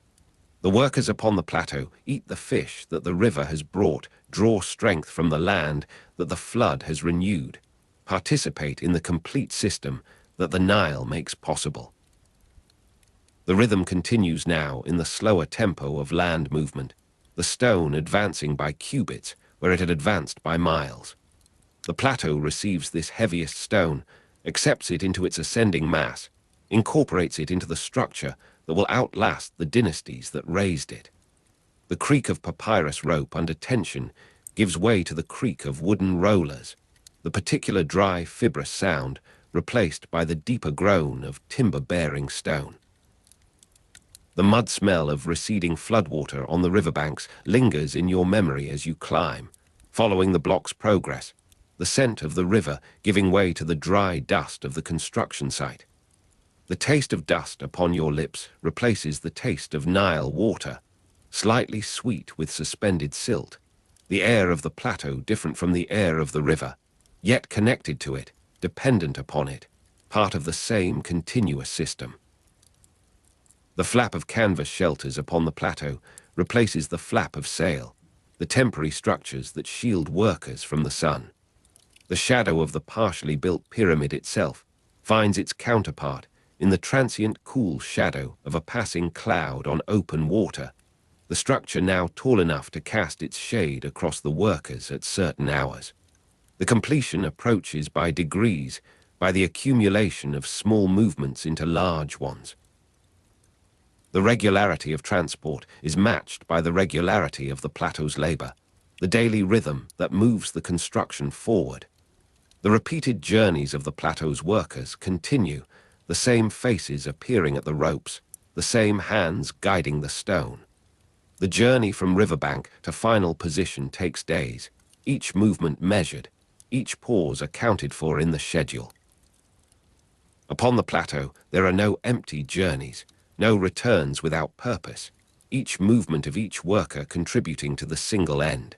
The workers upon the plateau eat the fish that the river has brought, draw strength from the land that the flood has renewed, participate in the complete system that the Nile makes possible. The rhythm continues now in the slower tempo of land movement, the stone advancing by cubits where it had advanced by miles. The plateau receives this heaviest stone, accepts it into its ascending mass, incorporates it into the structure that will outlast the dynasties that raised it. The creak of papyrus rope under tension gives way to the creak of wooden rollers, the particular dry, fibrous sound replaced by the deeper groan of timber-bearing stone. The mud smell of receding floodwater on the riverbanks lingers in your memory as you climb, following the block's progress, the scent of the river giving way to the dry dust of the construction site. The taste of dust upon your lips replaces the taste of Nile water, slightly sweet with suspended silt, the air of the plateau different from the air of the river, yet connected to it, dependent upon it, part of the same continuous system. The flap of canvas shelters upon the plateau replaces the flap of sail, the temporary structures that shield workers from the sun. The shadow of the partially built pyramid itself finds its counterpart in the transient cool shadow of a passing cloud on open water, the structure now tall enough to cast its shade across the workers at certain hours. The completion approaches by degrees, by the accumulation of small movements into large ones. The regularity of transport is matched by the regularity of the plateau's labor, the daily rhythm that moves the construction forward. The repeated journeys of the plateau's workers continue, the same faces appearing at the ropes, the same hands guiding the stone. The journey from riverbank to final position takes days, each movement measured, each pause accounted for in the schedule. Upon the plateau, there are no empty journeys, no returns without purpose, each movement of each worker contributing to the single end.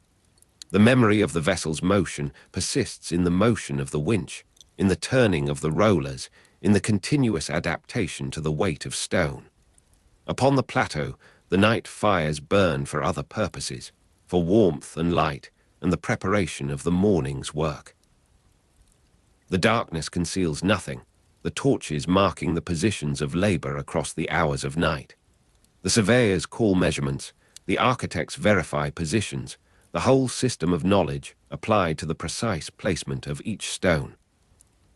The memory of the vessel's motion persists in the motion of the winch, in the turning of the rollers, in the continuous adaptation to the weight of stone. Upon the plateau, the night fires burn for other purposes, for warmth and light, and the preparation of the morning's work. The darkness conceals nothing, the torches marking the positions of labor across the hours of night. The surveyors call measurements, the architects verify positions, the whole system of knowledge applied to the precise placement of each stone.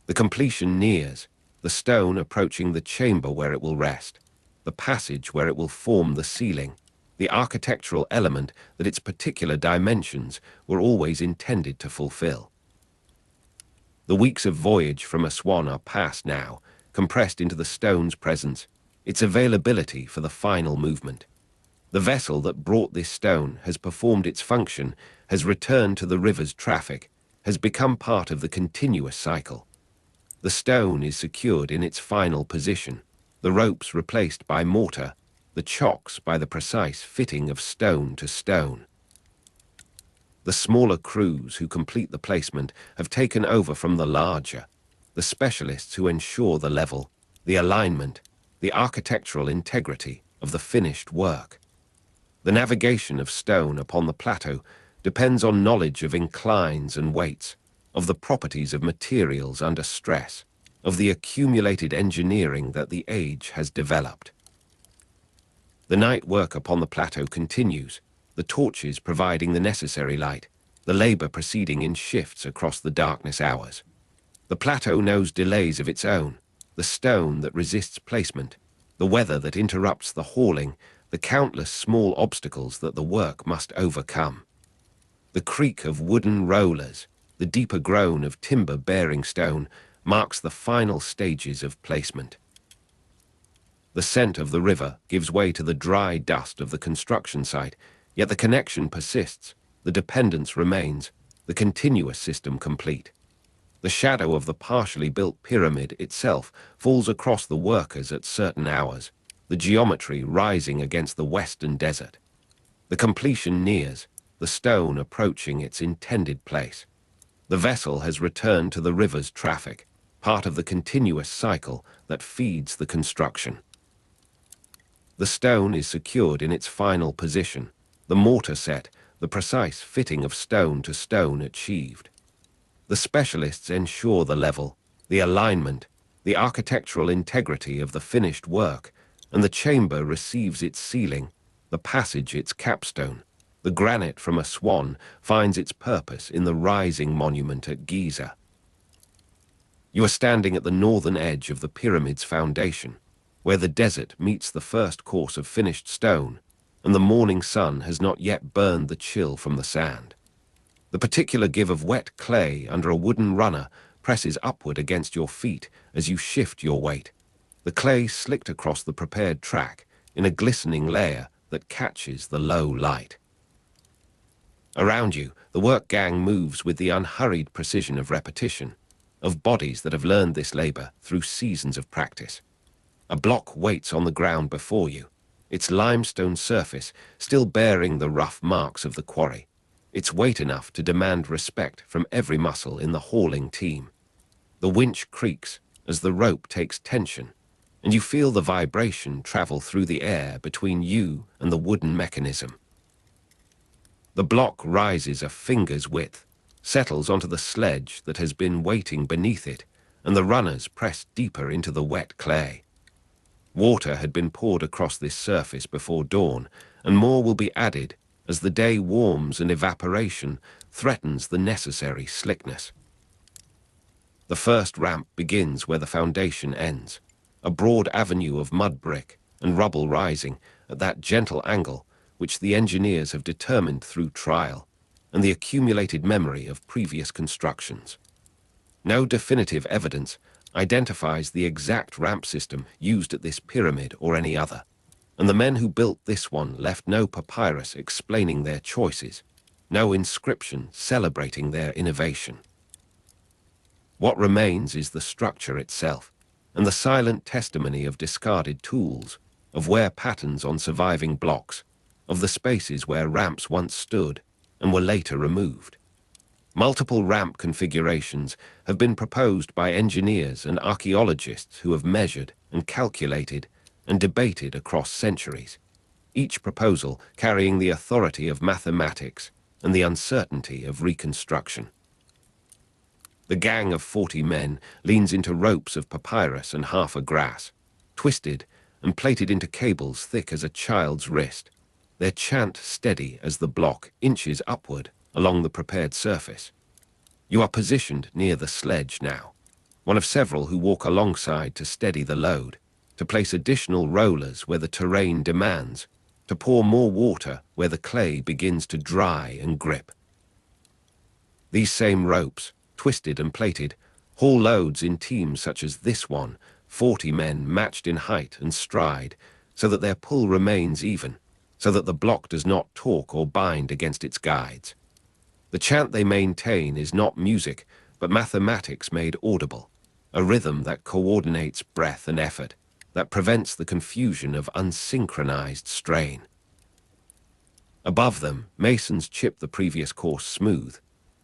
The completion nears, the stone approaching the chamber where it will rest, the passage where it will form the ceiling, the architectural element that its particular dimensions were always intended to fulfill. The weeks of voyage from Aswan are past now, compressed into the stone's presence, its availability for the final movement. The vessel that brought this stone has performed its function, has returned to the river's traffic, has become part of the continuous cycle. The stone is secured in its final position, the ropes replaced by mortar, the chocks by the precise fitting of stone to stone. The smaller crews who complete the placement have taken over from the larger, the specialists who ensure the level, the alignment, the architectural integrity of the finished work. The navigation of stone upon the plateau depends on knowledge of inclines and weights, of the properties of materials under stress, of the accumulated engineering that the age has developed. The night work upon the plateau continues, the torches providing the necessary light, the labor proceeding in shifts across the darkness hours. The plateau knows delays of its own, the stone that resists placement, the weather that interrupts the hauling, the countless small obstacles that the work must overcome. The creak of wooden rollers, the deeper groan of timber-bearing stone marks the final stages of placement. The scent of the river gives way to the dry dust of the construction site, yet the connection persists, the dependence remains, the continuous system complete. The shadow of the partially built pyramid itself falls across the workers at certain hours, the geometry rising against the western desert. The completion nears, the stone approaching its intended place. The vessel has returned to the river's traffic, part of the continuous cycle that feeds the construction. The stone is secured in its final position, the mortar set, the precise fitting of stone to stone achieved. The specialists ensure the level, the alignment, the architectural integrity of the finished work, and the chamber receives its ceiling, the passage its capstone. The granite from Aswan finds its purpose in the rising monument at Giza. You are standing at the northern edge of the pyramid's foundation, where the desert meets the first course of finished stone, and the morning sun has not yet burned the chill from the sand. The particular give of wet clay under a wooden runner presses upward against your feet as you shift your weight. The clay slicked across the prepared track, in a glistening layer that catches the low light. Around you, the work gang moves with the unhurried precision of repetition, of bodies that have learned this labor through seasons of practice. A block waits on the ground before you, its limestone surface still bearing the rough marks of the quarry, its weight enough to demand respect from every muscle in the hauling team. The winch creaks as the rope takes tension, and you feel the vibration travel through the air between you and the wooden mechanism. The block rises a finger's width, settles onto the sledge that has been waiting beneath it, and the runners press deeper into the wet clay. Water had been poured across this surface before dawn, and more will be added as the day warms and evaporation threatens the necessary slickness. The first ramp begins where the foundation ends, a broad avenue of mud brick and rubble rising at that gentle angle which the engineers have determined through trial and the accumulated memory of previous constructions. No definitive evidence identifies the exact ramp system used at this pyramid or any other, and the men who built this one left no papyrus explaining their choices, no inscription celebrating their innovation. What remains is the structure itself, and the silent testimony of discarded tools, of wear patterns on surviving blocks, of the spaces where ramps once stood and were later removed. Multiple ramp configurations have been proposed by engineers and archaeologists who have measured and calculated and debated across centuries, each proposal carrying the authority of mathematics and the uncertainty of reconstruction. The gang of 40 men leans into ropes of papyrus and half a grass, twisted and plaited into cables thick as a child's wrist, their chant steady as the block inches upward along the prepared surface. You are positioned near the sledge now, one of several who walk alongside to steady the load, to place additional rollers where the terrain demands, to pour more water where the clay begins to dry and grip. These same ropes, twisted and plaited, haul loads in teams such as this one, 40 men matched in height and stride, so that their pull remains even, so that the block does not talk or bind against its guides. The chant they maintain is not music, but mathematics made audible, a rhythm that coordinates breath and effort, that prevents the confusion of unsynchronized strain. Above them, masons chip the previous course smooth,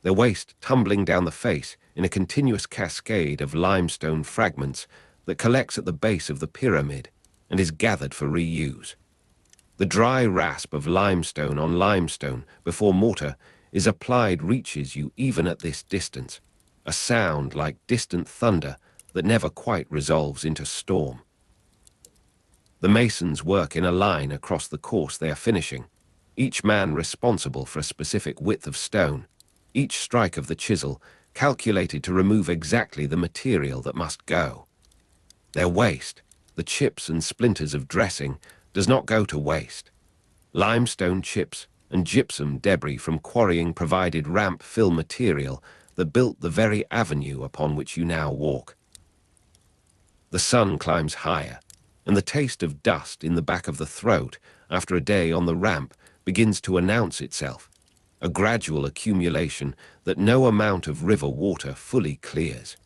their waste tumbling down the face in a continuous cascade of limestone fragments that collects at the base of the pyramid and is gathered for reuse. The dry rasp of limestone on limestone before mortar is applied reaches you even at this distance, a sound like distant thunder that never quite resolves into storm. The masons work in a line across the course they are finishing, each man responsible for a specific width of stone, each strike of the chisel calculated to remove exactly the material that must go. Their waste, the chips and splinters of dressing, does not go to waste. Limestone chips and gypsum debris from quarrying provided ramp fill material that built the very avenue upon which you now walk. The sun climbs higher, and the taste of dust in the back of the throat after a day on the ramp begins to announce itself, a gradual accumulation that no amount of river water fully clears.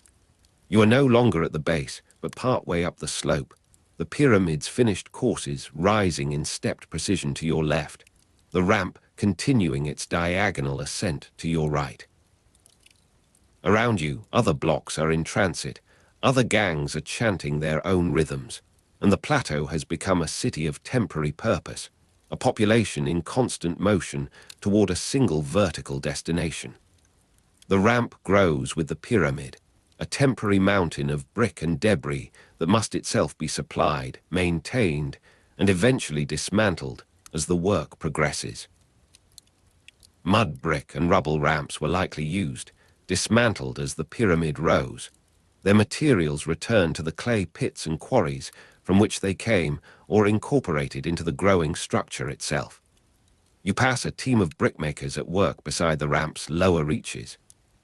You are no longer at the base, but partway up the slope, the pyramid's finished courses rising in stepped precision to your left, the ramp continuing its diagonal ascent to your right. Around you, other blocks are in transit, other gangs are chanting their own rhythms, and the plateau has become a city of temporary purpose, a population in constant motion toward a single vertical destination. The ramp grows with the pyramid, a temporary mountain of brick and debris that must itself be supplied, maintained, and eventually dismantled as the work progresses. Mud brick and rubble ramps were likely used, dismantled as the pyramid rose, their materials returned to the clay pits and quarries from which they came or incorporated into the growing structure itself. You pass a team of brickmakers at work beside the ramp's lower reaches,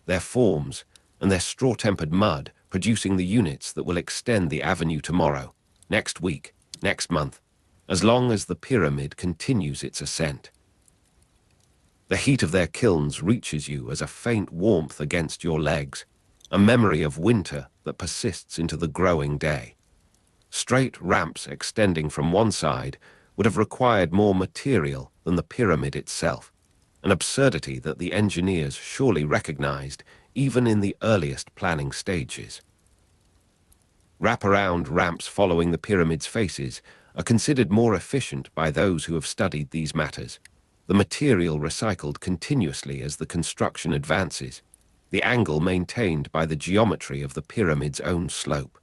their forms and their straw-tempered mud producing the units that will extend the avenue tomorrow, next week, next month, as long as the pyramid continues its ascent. The heat of their kilns reaches you as a faint warmth against your legs, a memory of winter that persists into the growing day. Straight ramps extending from one side would have required more material than the pyramid itself, an absurdity that the engineers surely recognized even in the earliest planning stages. Wraparound ramps following the pyramid's faces are considered more efficient by those who have studied these matters, the material recycled continuously as the construction advances, the angle maintained by the geometry of the pyramid's own slope.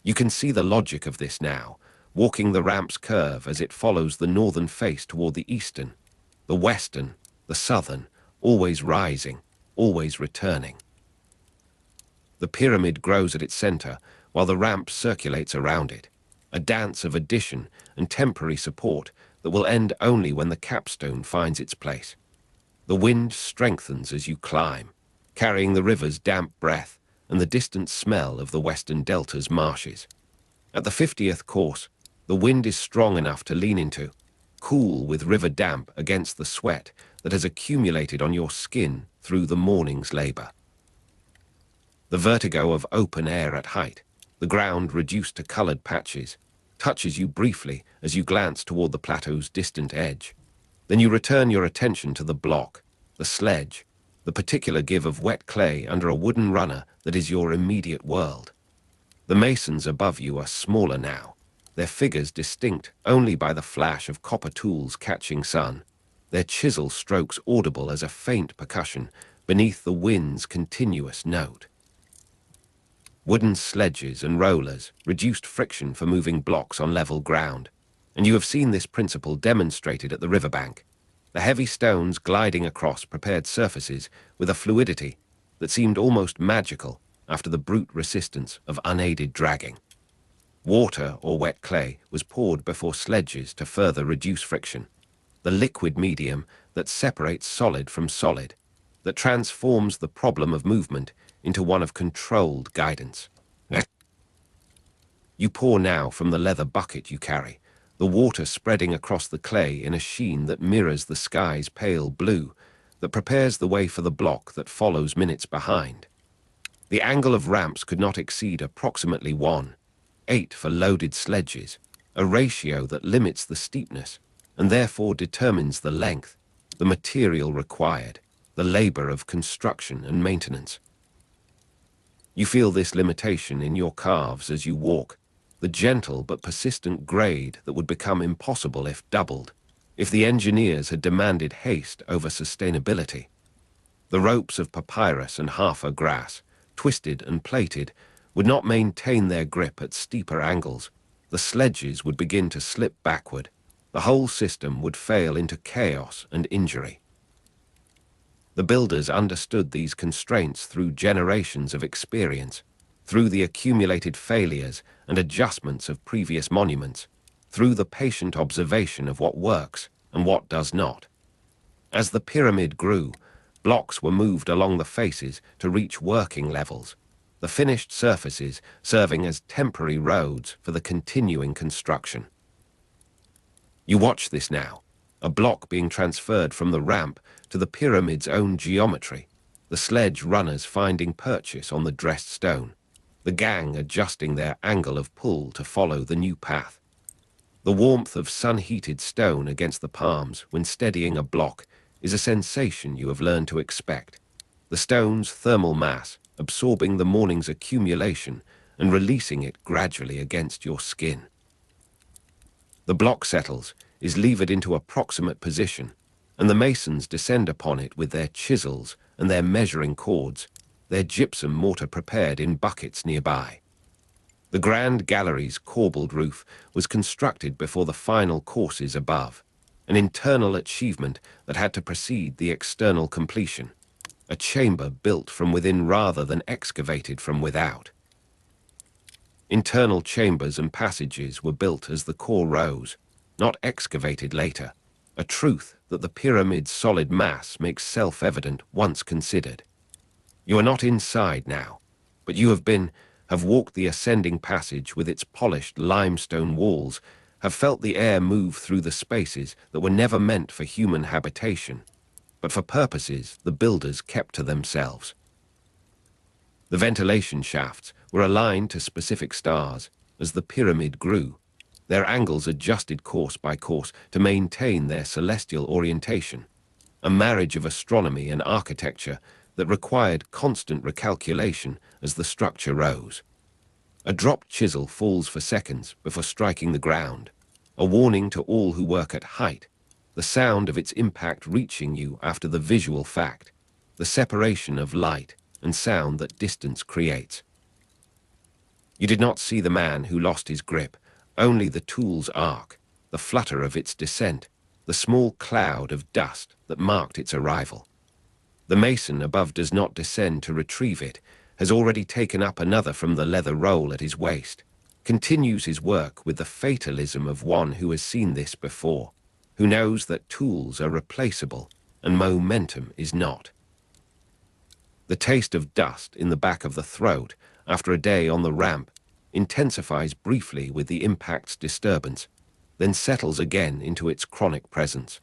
You can see the logic of this now, walking the ramp's curve as it follows the northern face toward the eastern, the western, the southern, always rising, always returning. The pyramid grows at its center while the ramp circulates around it, a dance of addition and temporary support that will end only when the capstone finds its place. The wind strengthens as you climb, carrying the river's damp breath and the distant smell of the western delta's marshes. At the 50th course, the wind is strong enough to lean into, cool with river damp against the sweat that has accumulated on your skin through the morning's labor. The vertigo of open air at height, the ground reduced to colored patches, touches you briefly as you glance toward the plateau's distant edge. Then you return your attention to the block, the sledge, the particular give of wet clay under a wooden runner that is your immediate world. The masons above you are smaller now, their figures distinct only by the flash of copper tools catching sun, their chisel strokes audible as a faint percussion beneath the wind's continuous note. Wooden sledges and rollers reduced friction for moving blocks on level ground, and you have seen this principle demonstrated at the riverbank. The heavy stones gliding across prepared surfaces with a fluidity that seemed almost magical after the brute resistance of unaided dragging. Water or wet clay was poured before sledges to further reduce friction, the liquid medium that separates solid from solid, that transforms the problem of movement into one of controlled guidance. You pour now from the leather bucket you carry, the water spreading across the clay in a sheen that mirrors the sky's pale blue, that prepares the way for the block that follows minutes behind. The angle of ramps could not exceed approximately 1:8 for loaded sledges, a ratio that limits the steepness and therefore determines the length, the material required, the labor of construction and maintenance. You feel this limitation in your calves as you walk, the gentle but persistent grade that would become impossible if doubled, if the engineers had demanded haste over sustainability. The ropes of papyrus and Hafa grass, twisted and plated, would not maintain their grip at steeper angles. The sledges would begin to slip backward. The whole system would fail into chaos and injury. The builders understood these constraints through generations of experience, through the accumulated failures and adjustments of previous monuments, through the patient observation of what works and what does not. As the pyramid grew, blocks were moved along the faces to reach working levels, the finished surfaces serving as temporary roads for the continuing construction. You watch this now, a block being transferred from the ramp to the pyramid's own geometry, the sledge runners finding purchase on the dressed stone, the gang adjusting their angle of pull to follow the new path. The warmth of sun-heated stone against the palms when steadying a block is a sensation you have learned to expect, the stone's thermal mass absorbing the morning's accumulation and releasing it gradually against your skin. The block settles, is levered into approximate position, and the masons descend upon it with their chisels and their measuring cords, their gypsum mortar prepared in buckets nearby. The grand gallery's corbelled roof was constructed before the final courses above, an internal achievement that had to precede the external completion, a chamber built from within rather than excavated from without. Internal chambers and passages were built as the core rose, not excavated later, a truth that the pyramid's solid mass makes self-evident once considered. You are not inside now, but you have walked the ascending passage with its polished limestone walls have felt the air move through the spaces that were never meant for human habitation, but for purposes the builders kept to themselves. The ventilation shafts were aligned to specific stars as the pyramid grew, their angles adjusted course by course to maintain their celestial orientation, a marriage of astronomy and architecture that required constant recalculation as the structure rose. A dropped chisel falls for seconds before striking the ground, a warning to all who work at height, the sound of its impact reaching you after the visual fact, the separation of light and sound that distance creates. You did not see the man who lost his grip, only the tool's arc, the flutter of its descent, the small cloud of dust that marked its arrival. The mason above does not descend to retrieve it, has already taken up another from the leather roll at his waist, continues his work with the fatalism of one who has seen this before, who knows that tools are replaceable and momentum is not. The taste of dust in the back of the throat after a day on the ramp intensifies briefly with the impact's disturbance, then settles again into its chronic presence.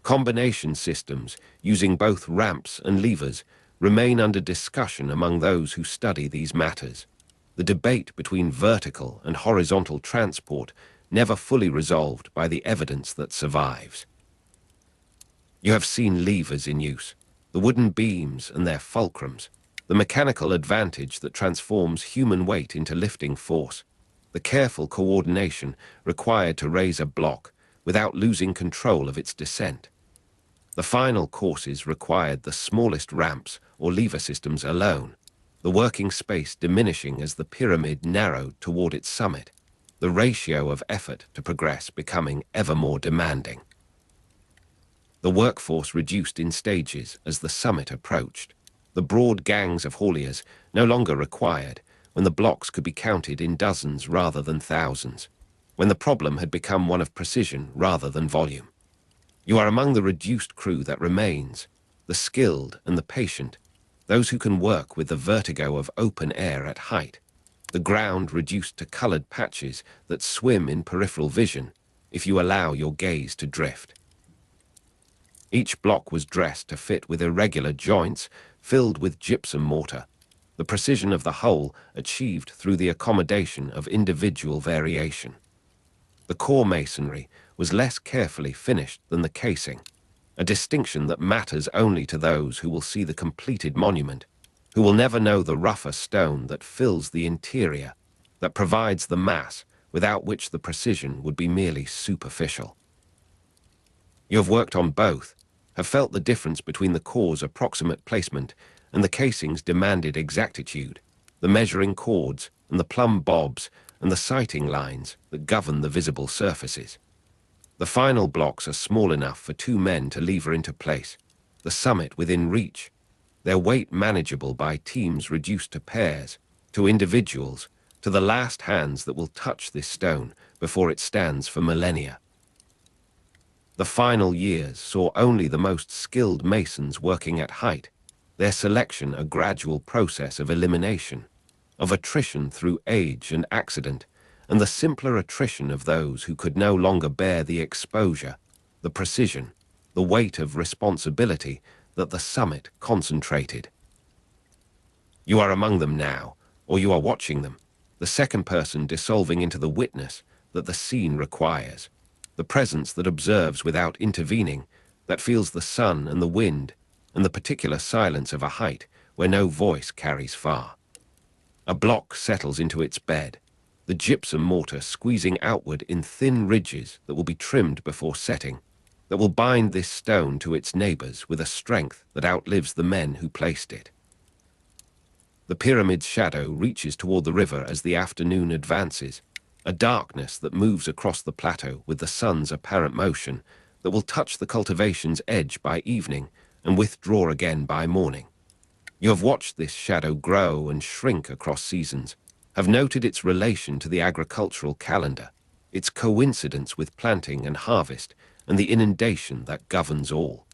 Combination systems using both ramps and levers remain under discussion among those who study these matters. The debate between vertical and horizontal transport never fully resolved by the evidence that survives. You have seen levers in use, the wooden beams and their fulcrums, the mechanical advantage that transforms human weight into lifting force, the careful coordination required to raise a block without losing control of its descent. The final courses required the smallest ramps or lever systems alone, the working space diminishing as the pyramid narrowed toward its summit, the ratio of effort to progress becoming ever more demanding. The workforce reduced in stages as the summit approached, the broad gangs of hauliers no longer required when the blocks could be counted in dozens rather than thousands, when the problem had become one of precision rather than volume. You are among the reduced crew that remains, the skilled and the patient, those who can work with the vertigo of open air at height, the ground reduced to colored patches that swim in peripheral vision if you allow your gaze to drift. Each block was dressed to fit with irregular joints filled with gypsum mortar, the precision of the whole achieved through the accommodation of individual variation. The core masonry was less carefully finished than the casing, a distinction that matters only to those who will see the completed monument, who will never know the rougher stone that fills the interior, that provides the mass without which the precision would be merely superficial. You have worked on both, have felt the difference between the core's approximate placement and the casing's demanded exactitude, the measuring cords and the plumb bobs and the sighting lines that govern the visible surfaces. The final blocks are small enough for 2 men to lever into place, the summit within reach, their weight manageable by teams reduced to pairs, to individuals, to the last hands that will touch this stone before it stands for millennia. The final years saw only the most skilled masons working at height, their selection a gradual process of elimination, of attrition through age and accident, and the simpler attrition of those who could no longer bear the exposure, the precision, the weight of responsibility that the summit concentrated. You are among them now, or you are watching them, the second person dissolving into the witness that the scene requires, the presence that observes without intervening, that feels the sun and the wind, and the particular silence of a height where no voice carries far. A block settles into its bed, the gypsum mortar squeezing outward in thin ridges that will be trimmed before setting, that will bind this stone to its neighbors with a strength that outlives the men who placed it. The pyramid's shadow reaches toward the river as the afternoon advances, a darkness that moves across the plateau with the sun's apparent motion, that will touch the cultivation's edge by evening and withdraw again by morning. You have watched this shadow grow and shrink across seasons, have noted its relation to the agricultural calendar, its coincidence with planting and harvest, and the inundation that governs all.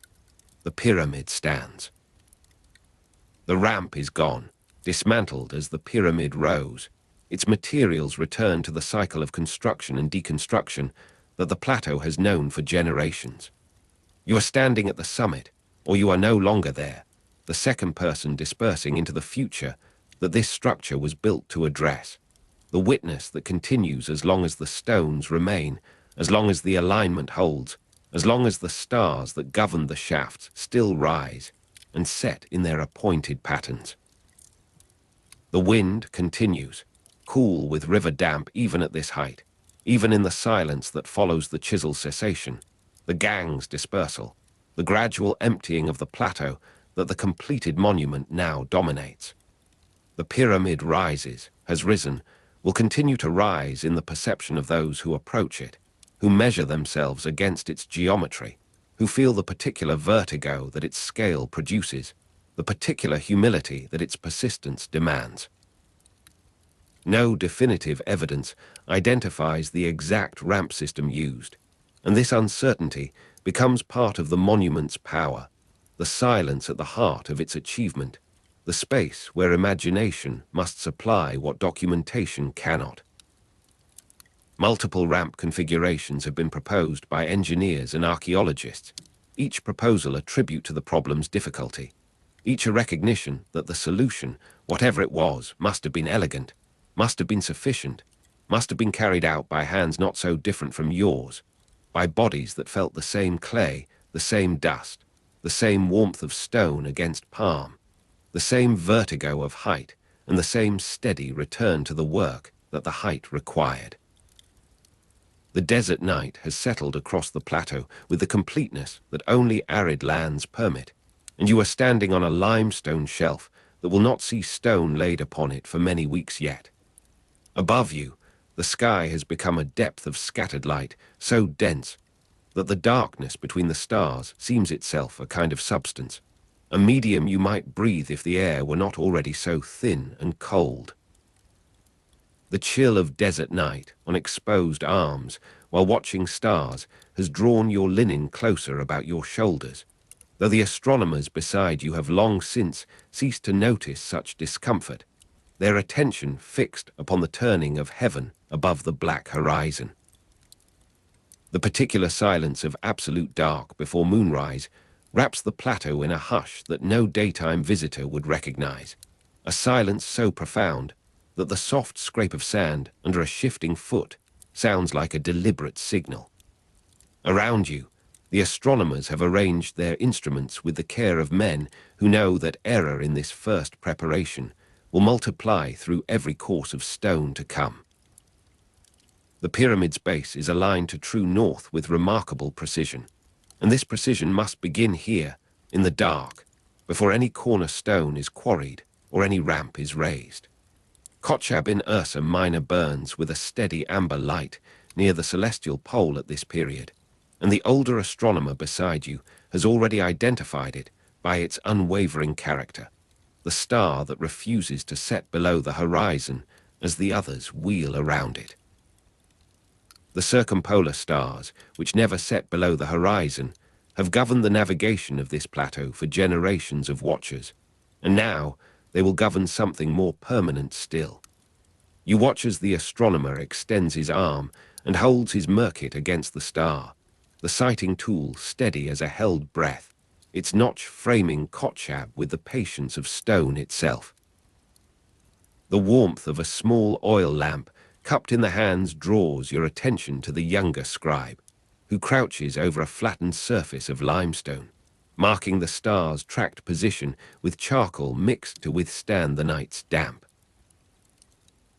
The pyramid stands. The ramp is gone, dismantled as the pyramid rose, its materials return to the cycle of construction and deconstruction that the plateau has known for generations. You are standing at the summit, or you are no longer there, the second person dispersing into the future that this structure was built to address, the witness that continues as long as the stones remain, as long as the alignment holds, as long as the stars that govern the shafts still rise and set in their appointed patterns. The wind continues, cool with river damp even at this height, even in the silence that follows the chisel cessation, the gang's dispersal, the gradual emptying of the plateau that the completed monument now dominates. The pyramid rises, has risen, will continue to rise in the perception of those who approach it, who measure themselves against its geometry, who feel the particular vertigo that its scale produces, the particular humility that its persistence demands. No definitive evidence identifies the exact ramp system used, and this uncertainty becomes part of the monument's power, the silence at the heart of its achievement, the space where imagination must supply what documentation cannot. Multiple ramp configurations have been proposed by engineers and archaeologists, each proposal a tribute to the problem's difficulty, each a recognition that the solution, whatever it was, must have been elegant, must have been sufficient, must have been carried out by hands not so different from yours, by bodies that felt the same clay, the same dust, the same warmth of stone against palm, the same vertigo of height, and the same steady return to the work that the height required. The desert night has settled across the plateau with the completeness that only arid lands permit, and you are standing on a limestone shelf that will not see stone laid upon it for many weeks yet. Above you, the sky has become a depth of scattered light so dense that the darkness between the stars seems itself a kind of substance, a medium you might breathe if the air were not already so thin and cold. The chill of desert night on exposed arms while watching stars has drawn your linen closer about your shoulders, though the astronomers beside you have long since ceased to notice such discomfort, their attention fixed upon the turning of heaven above the black horizon. The particular silence of absolute dark before moonrise wraps the plateau in a hush that no daytime visitor would recognize, a silence so profound that the soft scrape of sand under a shifting foot sounds like a deliberate signal. Around you, the astronomers have arranged their instruments with the care of men who know that error in this first preparation will multiply through every course of stone to come. The pyramid's base is aligned to true north with remarkable precision, and this precision must begin here, in the dark, before any corner stone is quarried or any ramp is raised. Kochab in Ursa Minor burns with a steady amber light near the celestial pole at this period, and the older astronomer beside you has already identified it by its unwavering character, the star that refuses to set below the horizon as the others wheel around it. The circumpolar stars, which never set below the horizon, have governed the navigation of this plateau for generations of watchers, and now they will govern something more permanent still. You watch as the astronomer extends his arm and holds his merkit against the star, the sighting tool steady as a held breath, its notch framing Kochab with the patience of stone itself. The warmth of a small oil lamp cupped in the hands draws your attention to the younger scribe, who crouches over a flattened surface of limestone, marking the star's tracked position with charcoal mixed to withstand the night's damp.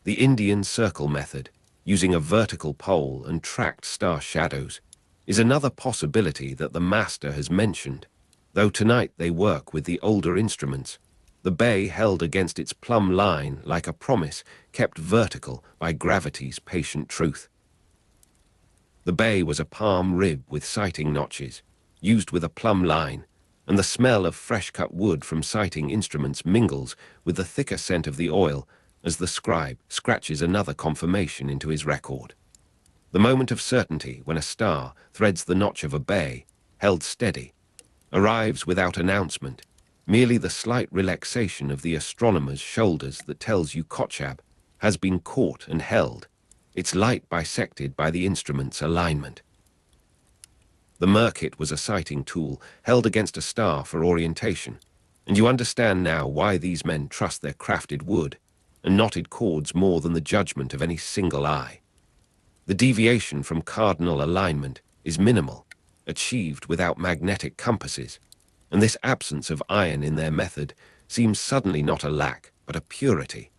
The Indian circle method, using a vertical pole and tracked star shadows, is another possibility that the master has mentioned, though tonight they work with the older instruments, the bay held against its plumb line like a promise kept vertical by gravity's patient truth. The bay was a palm rib with sighting notches, used with a plumb line, and the smell of fresh-cut wood from sighting instruments mingles with the thicker scent of the oil as the scribe scratches another confirmation into his record. The moment of certainty when a star threads the notch of a bay, held steady, arrives without announcement, merely the slight relaxation of the astronomer's shoulders that tells you Kochab has been caught and held, its light bisected by the instrument's alignment. The Merkit was a sighting tool held against a star for orientation, and you understand now why these men trust their crafted wood and knotted cords more than the judgment of any single eye. The deviation from cardinal alignment is minimal, achieved without magnetic compasses, and this absence of iron in their method seems suddenly not a lack, but a purity,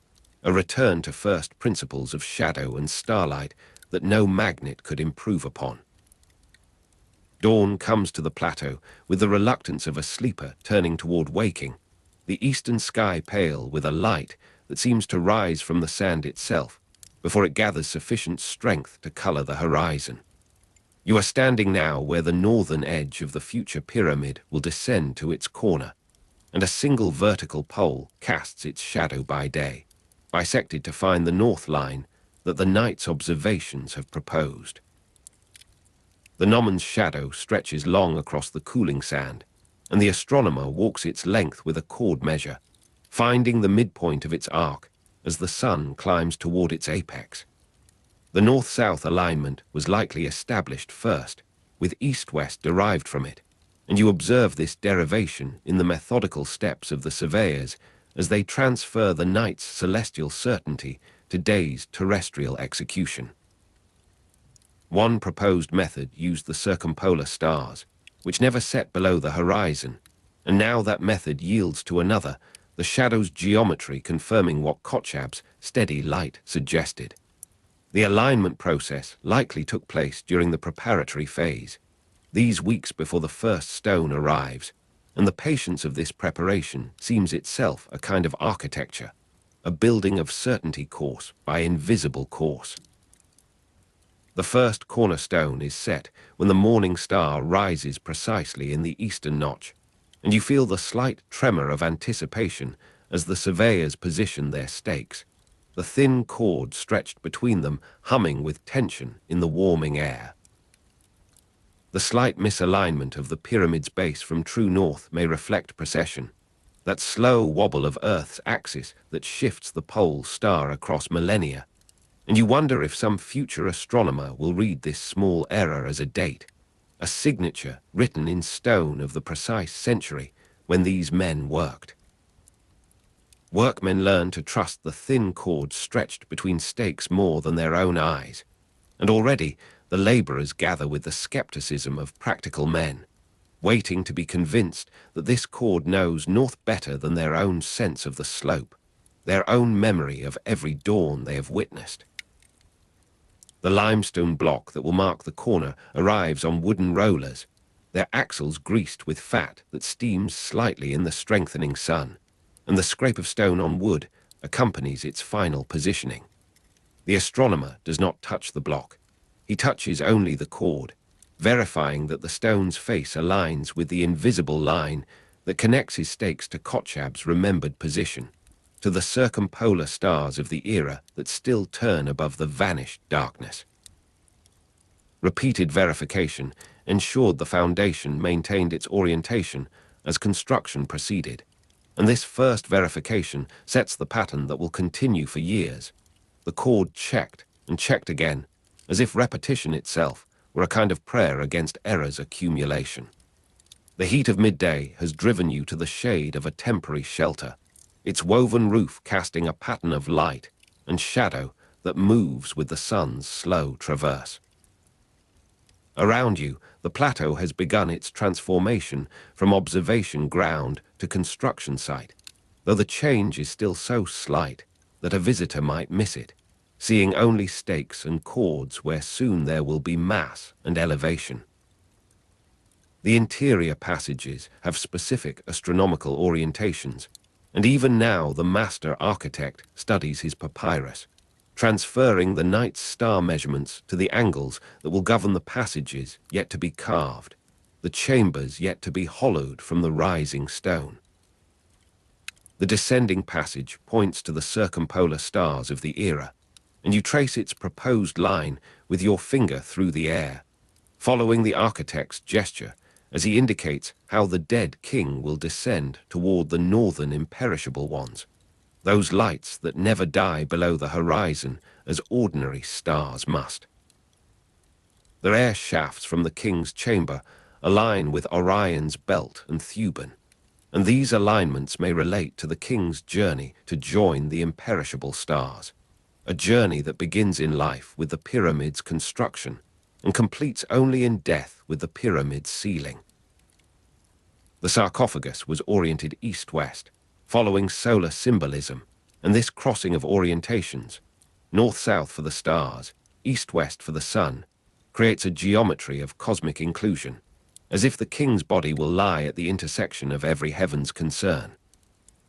a return to first principles of shadow and starlight that no magnet could improve upon. Dawn comes to the plateau with the reluctance of a sleeper turning toward waking, the eastern sky pale with a light that seems to rise from the sand itself before it gathers sufficient strength to color the horizon. You are standing now where the northern edge of the future pyramid will descend to its corner, and a single vertical pole casts its shadow by day, bisected to find the north line that the night's observations have proposed. The Nomon's shadow stretches long across the cooling sand, and the astronomer walks its length with a cord measure, finding the midpoint of its arc as the sun climbs toward its apex. The north-south alignment was likely established first, with east-west derived from it, and you observe this derivation in the methodical steps of the surveyors as they transfer the night's celestial certainty to day's terrestrial execution. One proposed method used the circumpolar stars, which never set below the horizon, and now that method yields to another, the shadow's geometry confirming what Kotchab's steady light suggested. The alignment process likely took place during the preparatory phase, these weeks before the first stone arrives, and the patience of this preparation seems itself a kind of architecture, a building of certainty course by invisible course. The first cornerstone is set when the morning star rises precisely in the eastern notch, and you feel the slight tremor of anticipation as the surveyors position their stakes, the thin cord stretched between them humming with tension in the warming air. The slight misalignment of the pyramid's base from true north may reflect precession, that slow wobble of Earth's axis that shifts the pole star across millennia, and you wonder if some future astronomer will read this small error as a date, a signature written in stone of the precise century when these men worked. Workmen learn to trust the thin cord stretched between stakes more than their own eyes, and already the laborers gather with the skepticism of practical men, waiting to be convinced that this cord knows naught better than their own sense of the slope, their own memory of every dawn they have witnessed. The limestone block that will mark the corner arrives on wooden rollers, their axles greased with fat that steams slightly in the strengthening sun, and the scrape of stone on wood accompanies its final positioning. The astronomer does not touch the block. He touches only the cord, verifying that the stone's face aligns with the invisible line that connects his stakes to Kotchab's remembered position, to the circumpolar stars of the era that still turn above the vanished darkness. Repeated verification ensured the foundation maintained its orientation as construction proceeded, and this first verification sets the pattern that will continue for years. The cord checked and checked again, as if repetition itself were a kind of prayer against error's accumulation. The heat of midday has driven you to the shade of a temporary shelter, its woven roof casting a pattern of light and shadow that moves with the sun's slow traverse. Around you, the plateau has begun its transformation from observation ground to construction site, though the change is still so slight that a visitor might miss it, seeing only stakes and cords where soon there will be mass and elevation. The interior passages have specific astronomical orientations, and even now the master architect studies his papyrus, transferring the night's star measurements to the angles that will govern the passages yet to be carved, the chambers yet to be hollowed from the rising stone. The descending passage points to the circumpolar stars of the era, and you trace its proposed line with your finger through the air, following the architect's gesture as he indicates how the dead king will descend toward the northern imperishable ones. those lights that never die below the horizon as ordinary stars must. The air shafts from the king's chamber align with Orion's belt and Thuban, and these alignments may relate to the king's journey to join the imperishable stars, a journey that begins in life with the pyramid's construction and completes only in death with the pyramid's ceiling. The sarcophagus was oriented east-west, following solar symbolism, and this crossing of orientations, north-south for the stars, east-west for the sun, creates a geometry of cosmic inclusion, as if the king's body will lie at the intersection of every heaven's concern.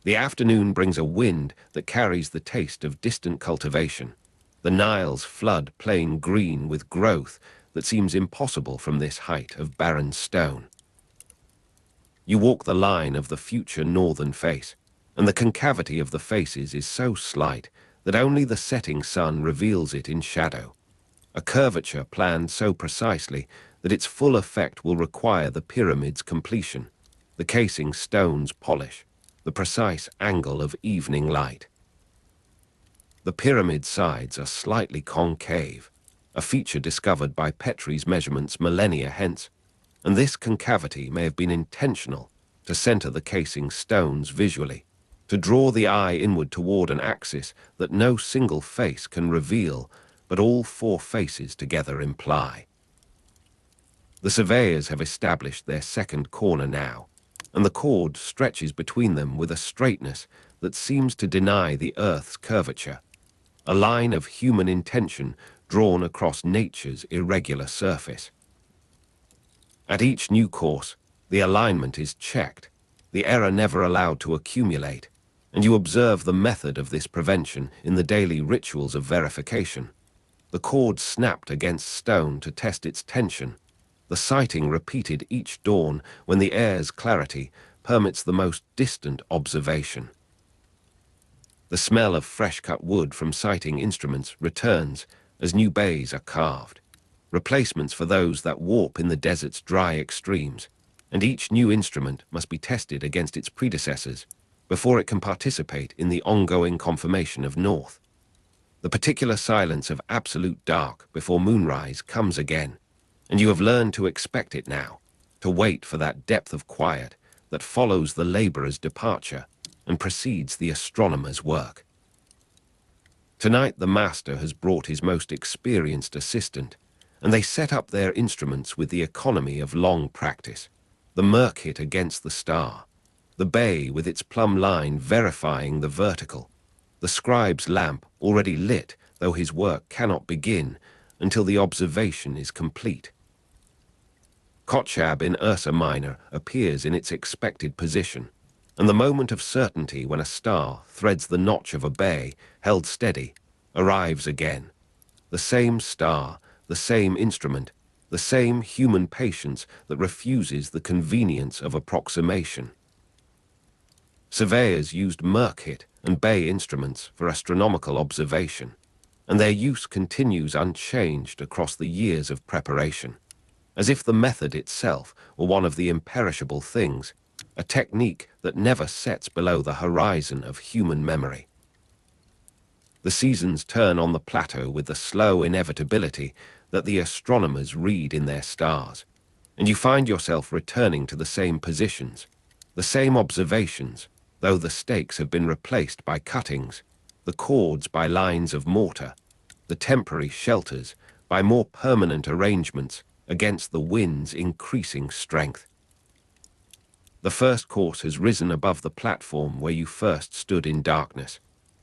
The afternoon brings a wind that carries the taste of distant cultivation, the Nile's flood plain green with growth that seems impossible from this height of barren stone. You walk the line of the future northern face, and the concavity of the faces is so slight that only the setting sun reveals it in shadow, a curvature planned so precisely that its full effect will require the pyramid's completion, the casing stone's polish, the precise angle of evening light. The pyramid sides are slightly concave, a feature discovered by Petrie's measurements millennia hence, and this concavity may have been intentional to center the casing stones visually, to draw the eye inward toward an axis that no single face can reveal, but all four faces together imply. The surveyors have established their second corner now, and the cord stretches between them with a straightness that seems to deny the Earth's curvature, a line of human intention drawn across nature's irregular surface. At each new course, the alignment is checked, the error never allowed to accumulate, and you observe the method of this prevention in the daily rituals of verification. The cord snapped against stone to test its tension, the sighting repeated each dawn when the air's clarity permits the most distant observation. The smell of fresh-cut wood from sighting instruments returns as new bays are carved, replacements for those that warp in the desert's dry extremes, and each new instrument must be tested against its predecessors before it can participate in the ongoing confirmation of north. The particular silence of absolute dark before moonrise comes again, and you have learned to expect it now, to wait for that depth of quiet that follows the laborer's departure and precedes the astronomer's work. Tonight the master has brought his most experienced assistant, and they set up their instruments with the economy of long practice, the Merkit against the star, the bay with its plumb line verifying the vertical, the scribe's lamp already lit, though his work cannot begin until the observation is complete. Kotchab in Ursa Minor appears in its expected position, and the moment of certainty when a star threads the notch of a bay held steady arrives again. The same star, the same instrument, the same human patience that refuses the convenience of approximation. Surveyors used Merkit and bay instruments for astronomical observation, and their use continues unchanged across the years of preparation, as if the method itself were one of the imperishable things, a technique that never sets below the horizon of human memory. The seasons turn on the plateau with the slow inevitability that the astronomers read in their stars, and you find yourself returning to the same positions, the same observations, though the stakes have been replaced by cuttings, the cords by lines of mortar, the temporary shelters by more permanent arrangements against the wind's increasing strength. The first course has risen above the platform where you first stood in darkness,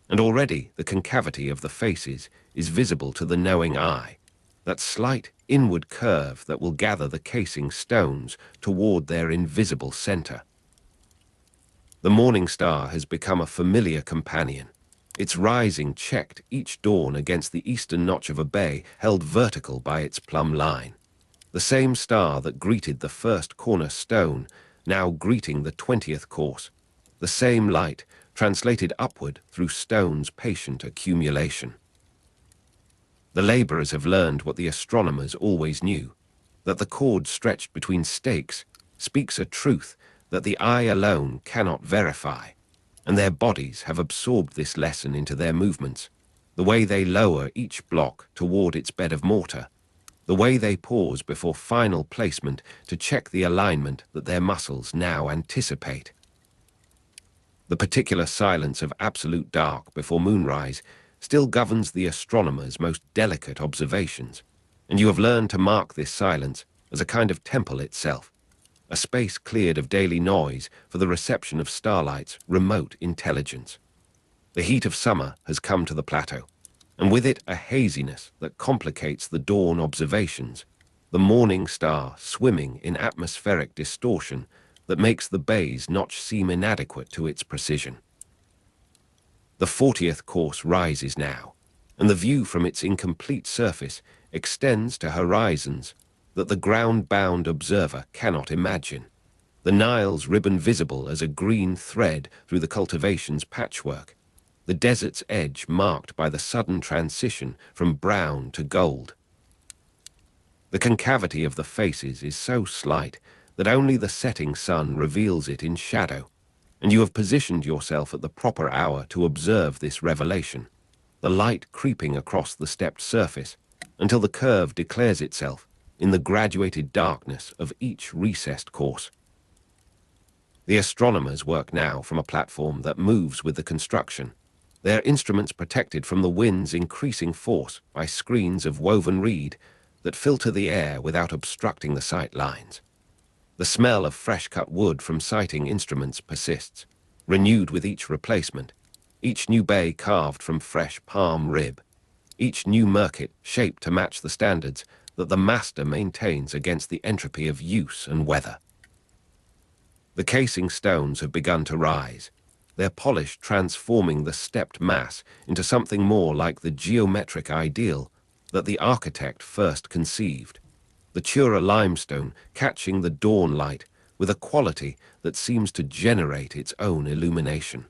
and already the concavity of the faces is visible to the knowing eye, that slight inward curve that will gather the casing stones toward their invisible center. The morning star has become a familiar companion, its rising checked each dawn against the eastern notch of a bay held vertical by its plumb line. The same star that greeted the first corner stone, now greeting the 20th course. The same light, translated upward through stone's patient accumulation. The laborers have learned what the astronomers always knew, that the cord stretched between stakes speaks a truth that the eye alone cannot verify, and their bodies have absorbed this lesson into their movements, the way they lower each block toward its bed of mortar, the way they pause before final placement to check the alignment that their muscles now anticipate. The particular silence of absolute dark before moonrise still governs the astronomer's most delicate observations, and you have learned to mark this silence as a kind of temple itself, a space cleared of daily noise for the reception of starlight's remote intelligence. The heat of summer has come to the plateau, and with it a haziness that complicates the dawn observations, the morning star swimming in atmospheric distortion that makes the bay's notch seem inadequate to its precision. The 40th course rises now, and the view from its incomplete surface extends to horizons that the ground-bound observer cannot imagine. The Nile's ribbon visible as a green thread through the cultivation's patchwork, the desert's edge marked by the sudden transition from brown to gold. The concavity of the faces is so slight that only the setting sun reveals it in shadow, and you have positioned yourself at the proper hour to observe this revelation, the light creeping across the stepped surface until the curve declares itself in the graduated darkness of each recessed course. The astronomers work now from a platform that moves with the construction, their instruments protected from the wind's increasing force by screens of woven reed that filter the air without obstructing the sight lines. The smell of fresh-cut wood from sighting instruments persists, renewed with each replacement, each new bay carved from fresh palm rib, each new murket shaped to match the standards that the master maintains against the entropy of use and weather. The casing stones have begun to rise, their polish transforming the stepped mass into something more like the geometric ideal that the architect first conceived, the Tura limestone catching the dawn light with a quality that seems to generate its own illumination.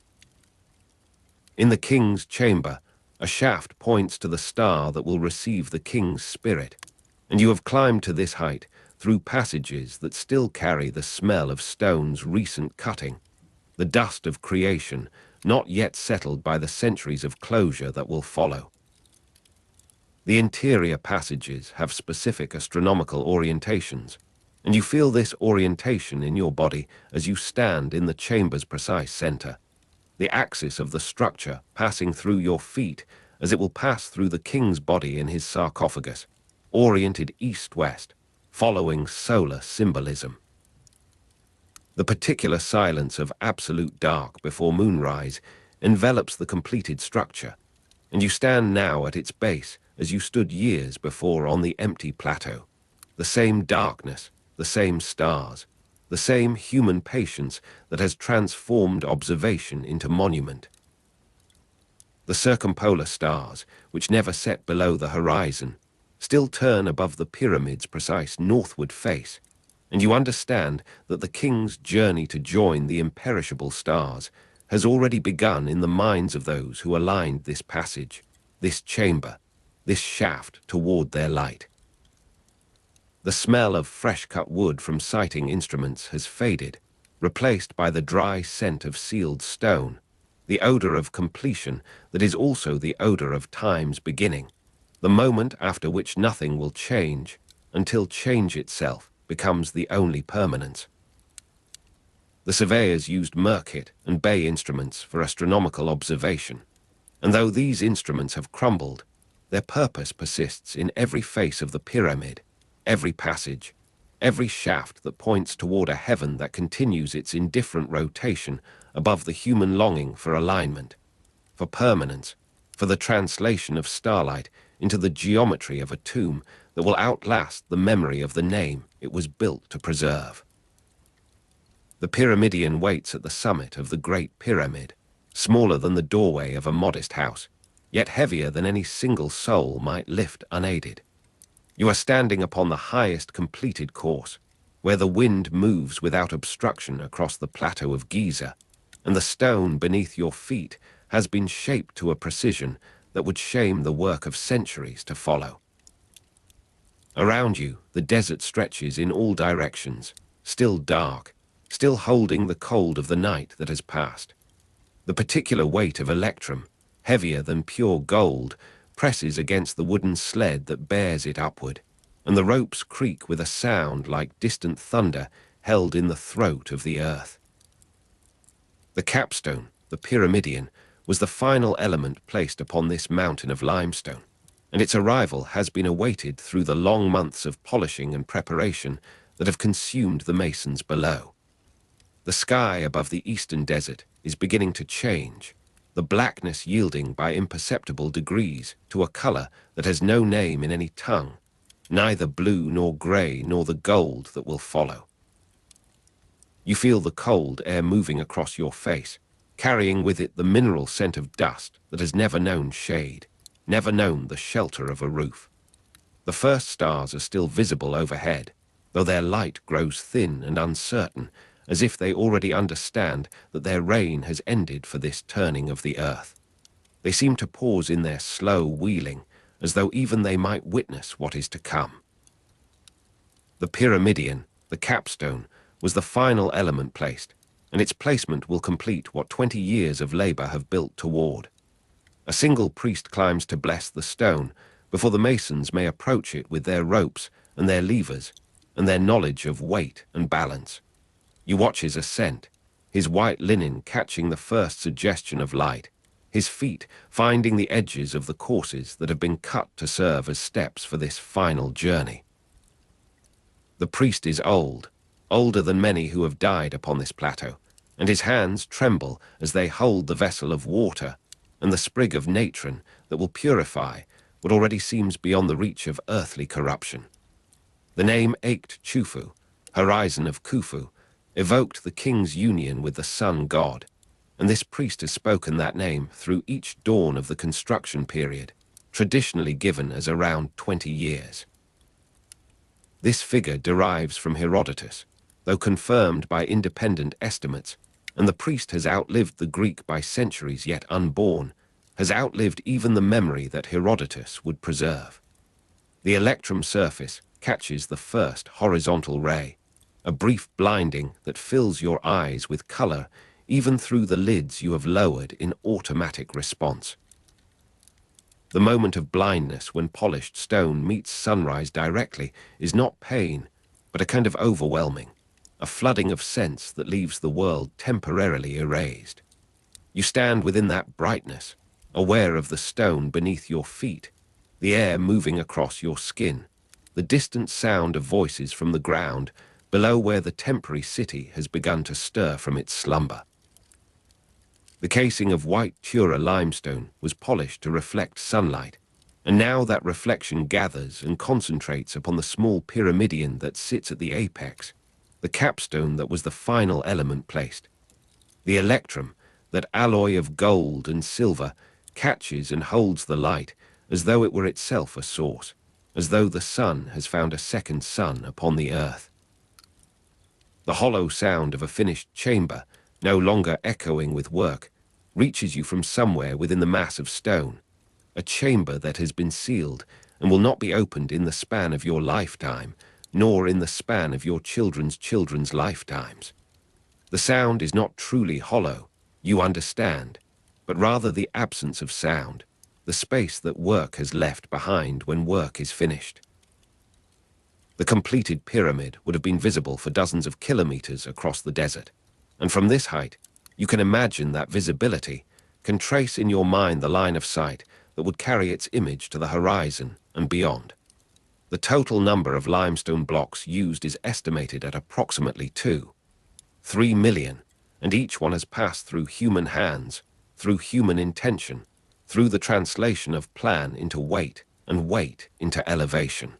In the king's chamber, a shaft points to the star that will receive the king's spirit, and you have climbed to this height through passages that still carry the smell of stone's recent cutting, the dust of creation not yet settled by the centuries of closure that will follow. The interior passages have specific astronomical orientations, and you feel this orientation in your body as you stand in the chamber's precise center, the axis of the structure passing through your feet as it will pass through the king's body in his sarcophagus, oriented east-west, following solar symbolism. The particular silence of absolute dark before moonrise envelops the completed structure, and you stand now at its base as you stood years before on the empty plateau. The same darkness, the same stars, the same human patience that has transformed observation into monument. The circumpolar stars, which never set below the horizon, still turn above the pyramid's precise northward face, and you understand that the king's journey to join the imperishable stars has already begun in the minds of those who aligned this passage, this chamber, this shaft toward their light. The smell of fresh-cut wood from sighting instruments has faded, replaced by the dry scent of sealed stone, the odor of completion that is also the odor of time's beginning, the moment after which nothing will change until change itself becomes the only permanence. The surveyors used Merkit and Bay instruments for astronomical observation, and though these instruments have crumbled, their purpose persists in every face of the pyramid, every passage, every shaft that points toward a heaven that continues its indifferent rotation above the human longing for alignment, for permanence, for the translation of starlight into the geometry of a tomb that will outlast the memory of the name it was built to preserve. The pyramidion waits at the summit of the Great Pyramid, smaller than the doorway of a modest house, yet heavier than any single soul might lift unaided. You are standing upon the highest completed course, where the wind moves without obstruction across the plateau of Giza, and the stone beneath your feet has been shaped to a precision that would shame the work of centuries to follow. Around you, the desert stretches in all directions, still dark, still holding the cold of the night that has passed. The particular weight of electrum, heavier than pure gold, presses against the wooden sled that bears it upward, and the ropes creak with a sound like distant thunder held in the throat of the earth. The capstone, the pyramidion, was the final element placed upon this mountain of limestone, and its arrival has been awaited through the long months of polishing and preparation that have consumed the masons below. The sky above the eastern desert is beginning to change, the blackness yielding by imperceptible degrees to a color that has no name in any tongue, neither blue nor gray nor the gold that will follow. You feel the cold air moving across your face, carrying with it the mineral scent of dust that has never known shade, never known the shelter of a roof. The first stars are still visible overhead, though their light grows thin and uncertain, as if they already understand that their reign has ended for this turning of the earth. They seem to pause in their slow wheeling, as though even they might witness what is to come. The pyramidion, the capstone, was the final element placed, and its placement will complete what 20 years of labor have built toward. A single priest climbs to bless the stone before the masons may approach it with their ropes and their levers and their knowledge of weight and balance. You watch his ascent, his white linen catching the first suggestion of light, his feet finding the edges of the courses that have been cut to serve as steps for this final journey. The priest is old, older than many who have died upon this plateau, and his hands tremble as they hold the vessel of water and the sprig of natron that will purify what already seems beyond the reach of earthly corruption. The name Akht Chufu, horizon of Khufu, evoked the king's union with the sun god, and this priest has spoken that name through each dawn of the construction period, traditionally given as around 20 years. This figure derives from Herodotus, though confirmed by independent estimates, and the priest has outlived the Greek by centuries yet unborn, has outlived even the memory that Herodotus would preserve. The electrum surface catches the first horizontal ray, a brief blinding that fills your eyes with color even through the lids you have lowered in automatic response. The moment of blindness when polished stone meets sunrise directly is not pain, but a kind of overwhelming, a flooding of sense that leaves the world temporarily erased. You stand within that brightness, aware of the stone beneath your feet, the air moving across your skin, the distant sound of voices from the ground below where the temporary city has begun to stir from its slumber. The casing of white Tura limestone was polished to reflect sunlight, and now that reflection gathers and concentrates upon the small pyramidion that sits at the apex, the capstone that was the final element placed. The electrum, that alloy of gold and silver, catches and holds the light as though it were itself a source, as though the sun has found a second sun upon the earth. The hollow sound of a finished chamber, no longer echoing with work, reaches you from somewhere within the mass of stone, a chamber that has been sealed and will not be opened in the span of your lifetime, nor in the span of your children's children's lifetimes. The sound is not truly hollow, you understand, but rather the absence of sound, the space that work has left behind when work is finished. The completed pyramid would have been visible for dozens of kilometers across the desert, and from this height, you can imagine that visibility, can trace in your mind the line of sight that would carry its image to the horizon and beyond. The total number of limestone blocks used is estimated at approximately 2-3 million, and each one has passed through human hands, through human intention, through the translation of plan into weight and weight into elevation.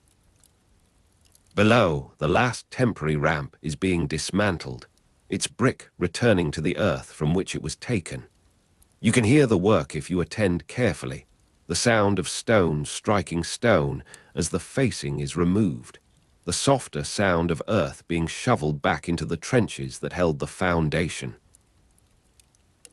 Below, the last temporary ramp is being dismantled, its brick returning to the earth from which it was taken. You can hear the work if you attend carefully, the sound of stone striking stone as the facing is removed, the softer sound of earth being shoveled back into the trenches that held the foundation.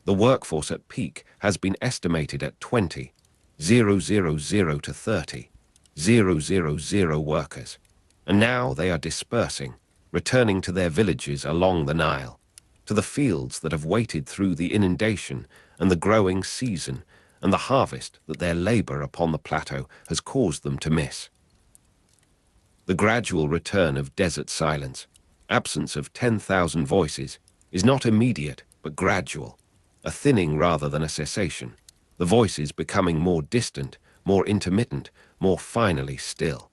The workforce at peak has been estimated at 20,000 to 30,000 workers, and now they are dispersing, returning to their villages along the Nile, to the fields that have waited through the inundation and the growing season and the harvest that their labor upon the plateau has caused them to miss. The gradual return of desert silence, absence of 10,000 voices, is not immediate but gradual, a thinning rather than a cessation, the voices becoming more distant, more intermittent, more finally still.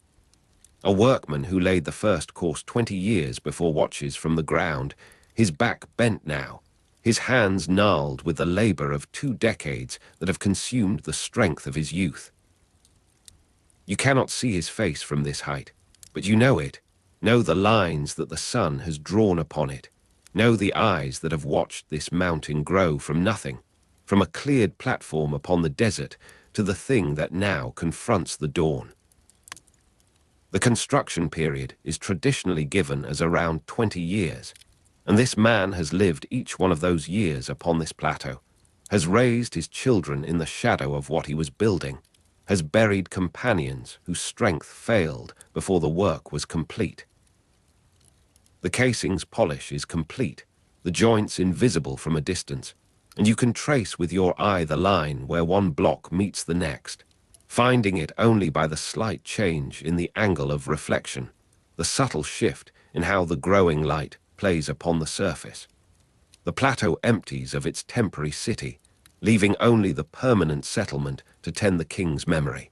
A workman who laid the first course 20 years before watches from the ground, his back bent now, his hands gnarled with the labor of 2 decades that have consumed the strength of his youth. You cannot see his face from this height, but you know it, know the lines that the sun has drawn upon it, know the eyes that have watched this mountain grow from nothing, from a cleared platform upon the desert to the thing that now confronts the dawn. The construction period is traditionally given as around 20 years, and this man has lived each one of those years upon this plateau, has raised his children in the shadow of what he was building, has buried companions whose strength failed before the work was complete. The casing's polish is complete, the joints invisible from a distance, and you can trace with your eye the line where one block meets the next, finding it only by the slight change in the angle of reflection, the subtle shift in how the growing light plays upon the surface. The plateau empties of its temporary city, leaving only the permanent settlement to tend the king's memory.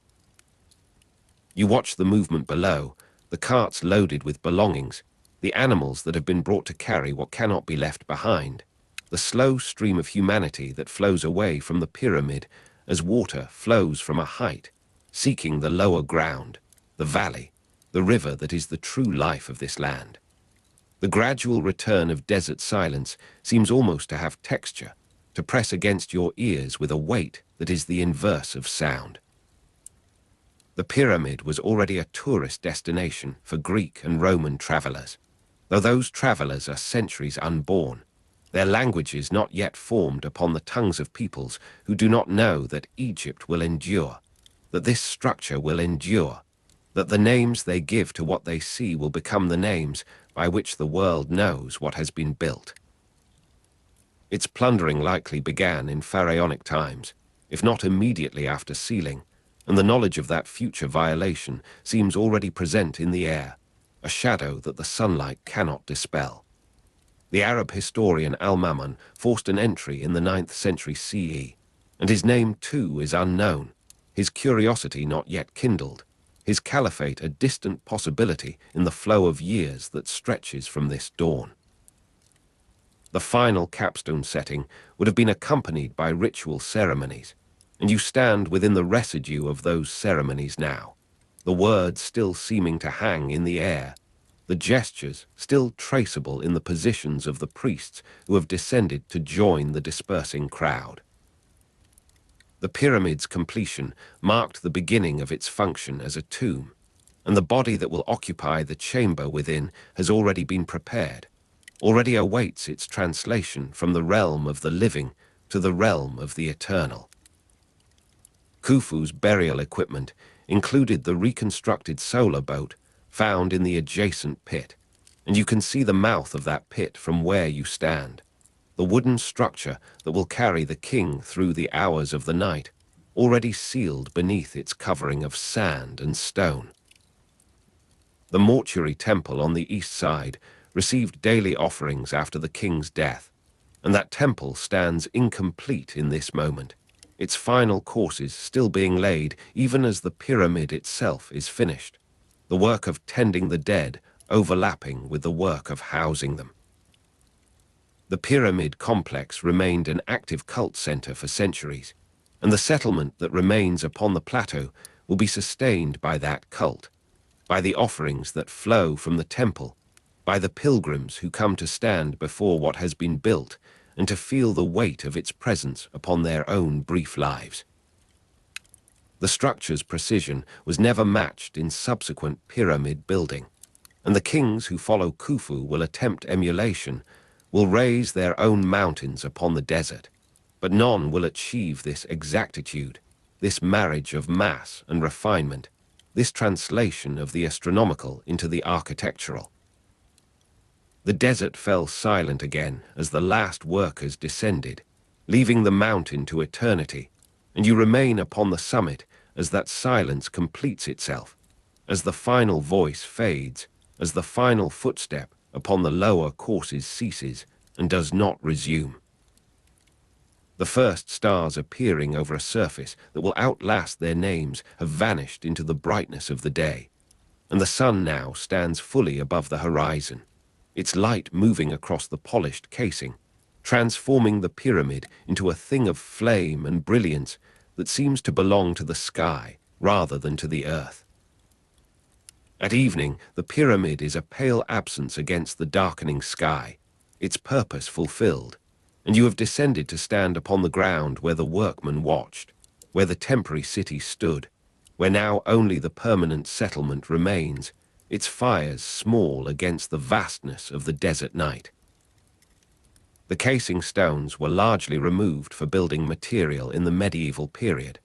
You watch the movement below, the carts loaded with belongings, the animals that have been brought to carry what cannot be left behind, the slow stream of humanity that flows away from the pyramid as water flows from a height, seeking the lower ground, the valley, the river that is the true life of this land. The gradual return of desert silence seems almost to have texture, to press against your ears with a weight that is the inverse of sound. The pyramid was already a tourist destination for Greek and Roman travelers, though those travelers are centuries unborn, their languages not yet formed upon the tongues of peoples who do not know that Egypt will endure, that this structure will endure, that the names they give to what they see will become the names by which the world knows what has been built. Its plundering likely began in pharaonic times, if not immediately after sealing, and the knowledge of that future violation seems already present in the air, a shadow that the sunlight cannot dispel. The Arab historian Al-Mamun forced an entry in the 9th century CE, and his name too is unknown, his curiosity not yet kindled, his caliphate a distant possibility in the flow of years that stretches from this dawn. The final capstone setting would have been accompanied by ritual ceremonies, and you stand within the residue of those ceremonies now, the words still seeming to hang in the air, the gestures still traceable in the positions of the priests who have descended to join the dispersing crowd. The pyramid's completion marked the beginning of its function as a tomb, and the body that will occupy the chamber within has already been prepared, already awaits its translation from the realm of the living to the realm of the eternal. Khufu's burial equipment included the reconstructed solar boat found in the adjacent pit, and you can see the mouth of that pit from where you stand, the wooden structure that will carry the king through the hours of the night, already sealed beneath its covering of sand and stone. The mortuary temple on the east side received daily offerings after the king's death, and that temple stands incomplete in this moment, its final courses still being laid even as the pyramid itself is finished, the work of tending the dead overlapping with the work of housing them. The pyramid complex remained an active cult center for centuries, and the settlement that remains upon the plateau will be sustained by that cult, by the offerings that flow from the temple, by the pilgrims who come to stand before what has been built and to feel the weight of its presence upon their own brief lives. The structure's precision was never matched in subsequent pyramid building, and the kings who follow Khufu will attempt emulation, will raise their own mountains upon the desert, but none will achieve this exactitude, this marriage of mass and refinement, this translation of the astronomical into the architectural. The desert fell silent again as the last workers descended, leaving the mountain to eternity, and you remain upon the summit as that silence completes itself, as the final voice fades, as the final footstep upon the lower courses ceases and does not resume. The first stars appearing over a surface that will outlast their names have vanished into the brightness of the day, and the sun now stands fully above the horizon, its light moving across the polished casing, transforming the pyramid into a thing of flame and brilliance that seems to belong to the sky rather than to the earth. At evening, the pyramid is a pale absence against the darkening sky, its purpose fulfilled, and you have descended to stand upon the ground where the workmen watched, where the temporary city stood, where now only the permanent settlement remains, its fires small against the vastness of the desert night. The casing stones were largely removed for building material in the medieval period,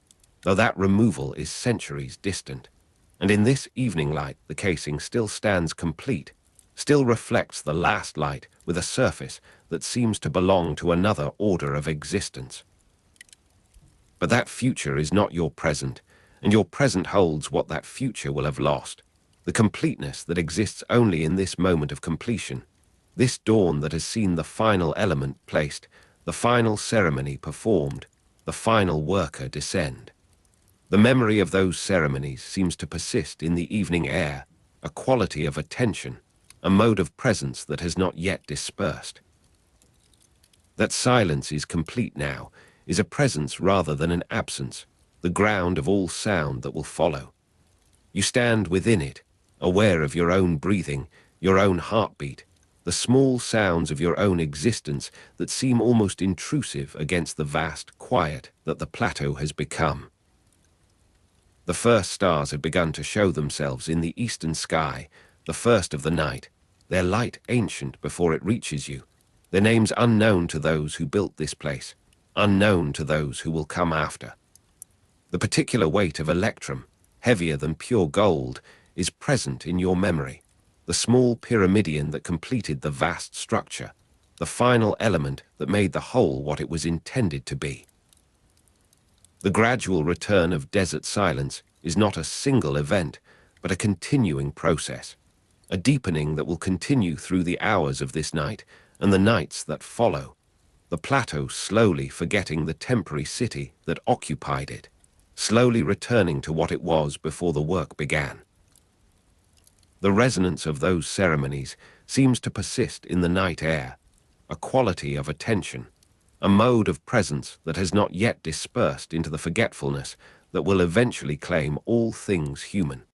though that removal is centuries distant, and in this evening light the casing still stands complete, still reflects the last light with a surface that seems to belong to another order of existence. But that future is not your present, and your present holds what that future will have lost, the completeness that exists only in this moment of completion, this dawn that has seen the final element placed, the final ceremony performed, the final worker descend. The memory of those ceremonies seems to persist in the evening air, a quality of attention, a mode of presence that has not yet dispersed. That silence is complete now, is a presence rather than an absence, the ground of all sound that will follow. You stand within it, aware of your own breathing, your own heartbeat, the small sounds of your own existence that seem almost intrusive against the vast quiet that the plateau has become. The first stars have begun to show themselves in the eastern sky, the first of the night, their light ancient before it reaches you, their names unknown to those who built this place, unknown to those who will come after. The particular weight of electrum, heavier than pure gold, is present in your memory, the small pyramidion that completed the vast structure, the final element that made the whole what it was intended to be. The gradual return of desert silence is not a single event, but a continuing process, a deepening that will continue through the hours of this night and the nights that follow, the plateau slowly forgetting the temporary city that occupied it, slowly returning to what it was before the work began. The resonance of those ceremonies seems to persist in the night air, a quality of attention, a mode of presence that has not yet dispersed into the forgetfulness that will eventually claim all things human.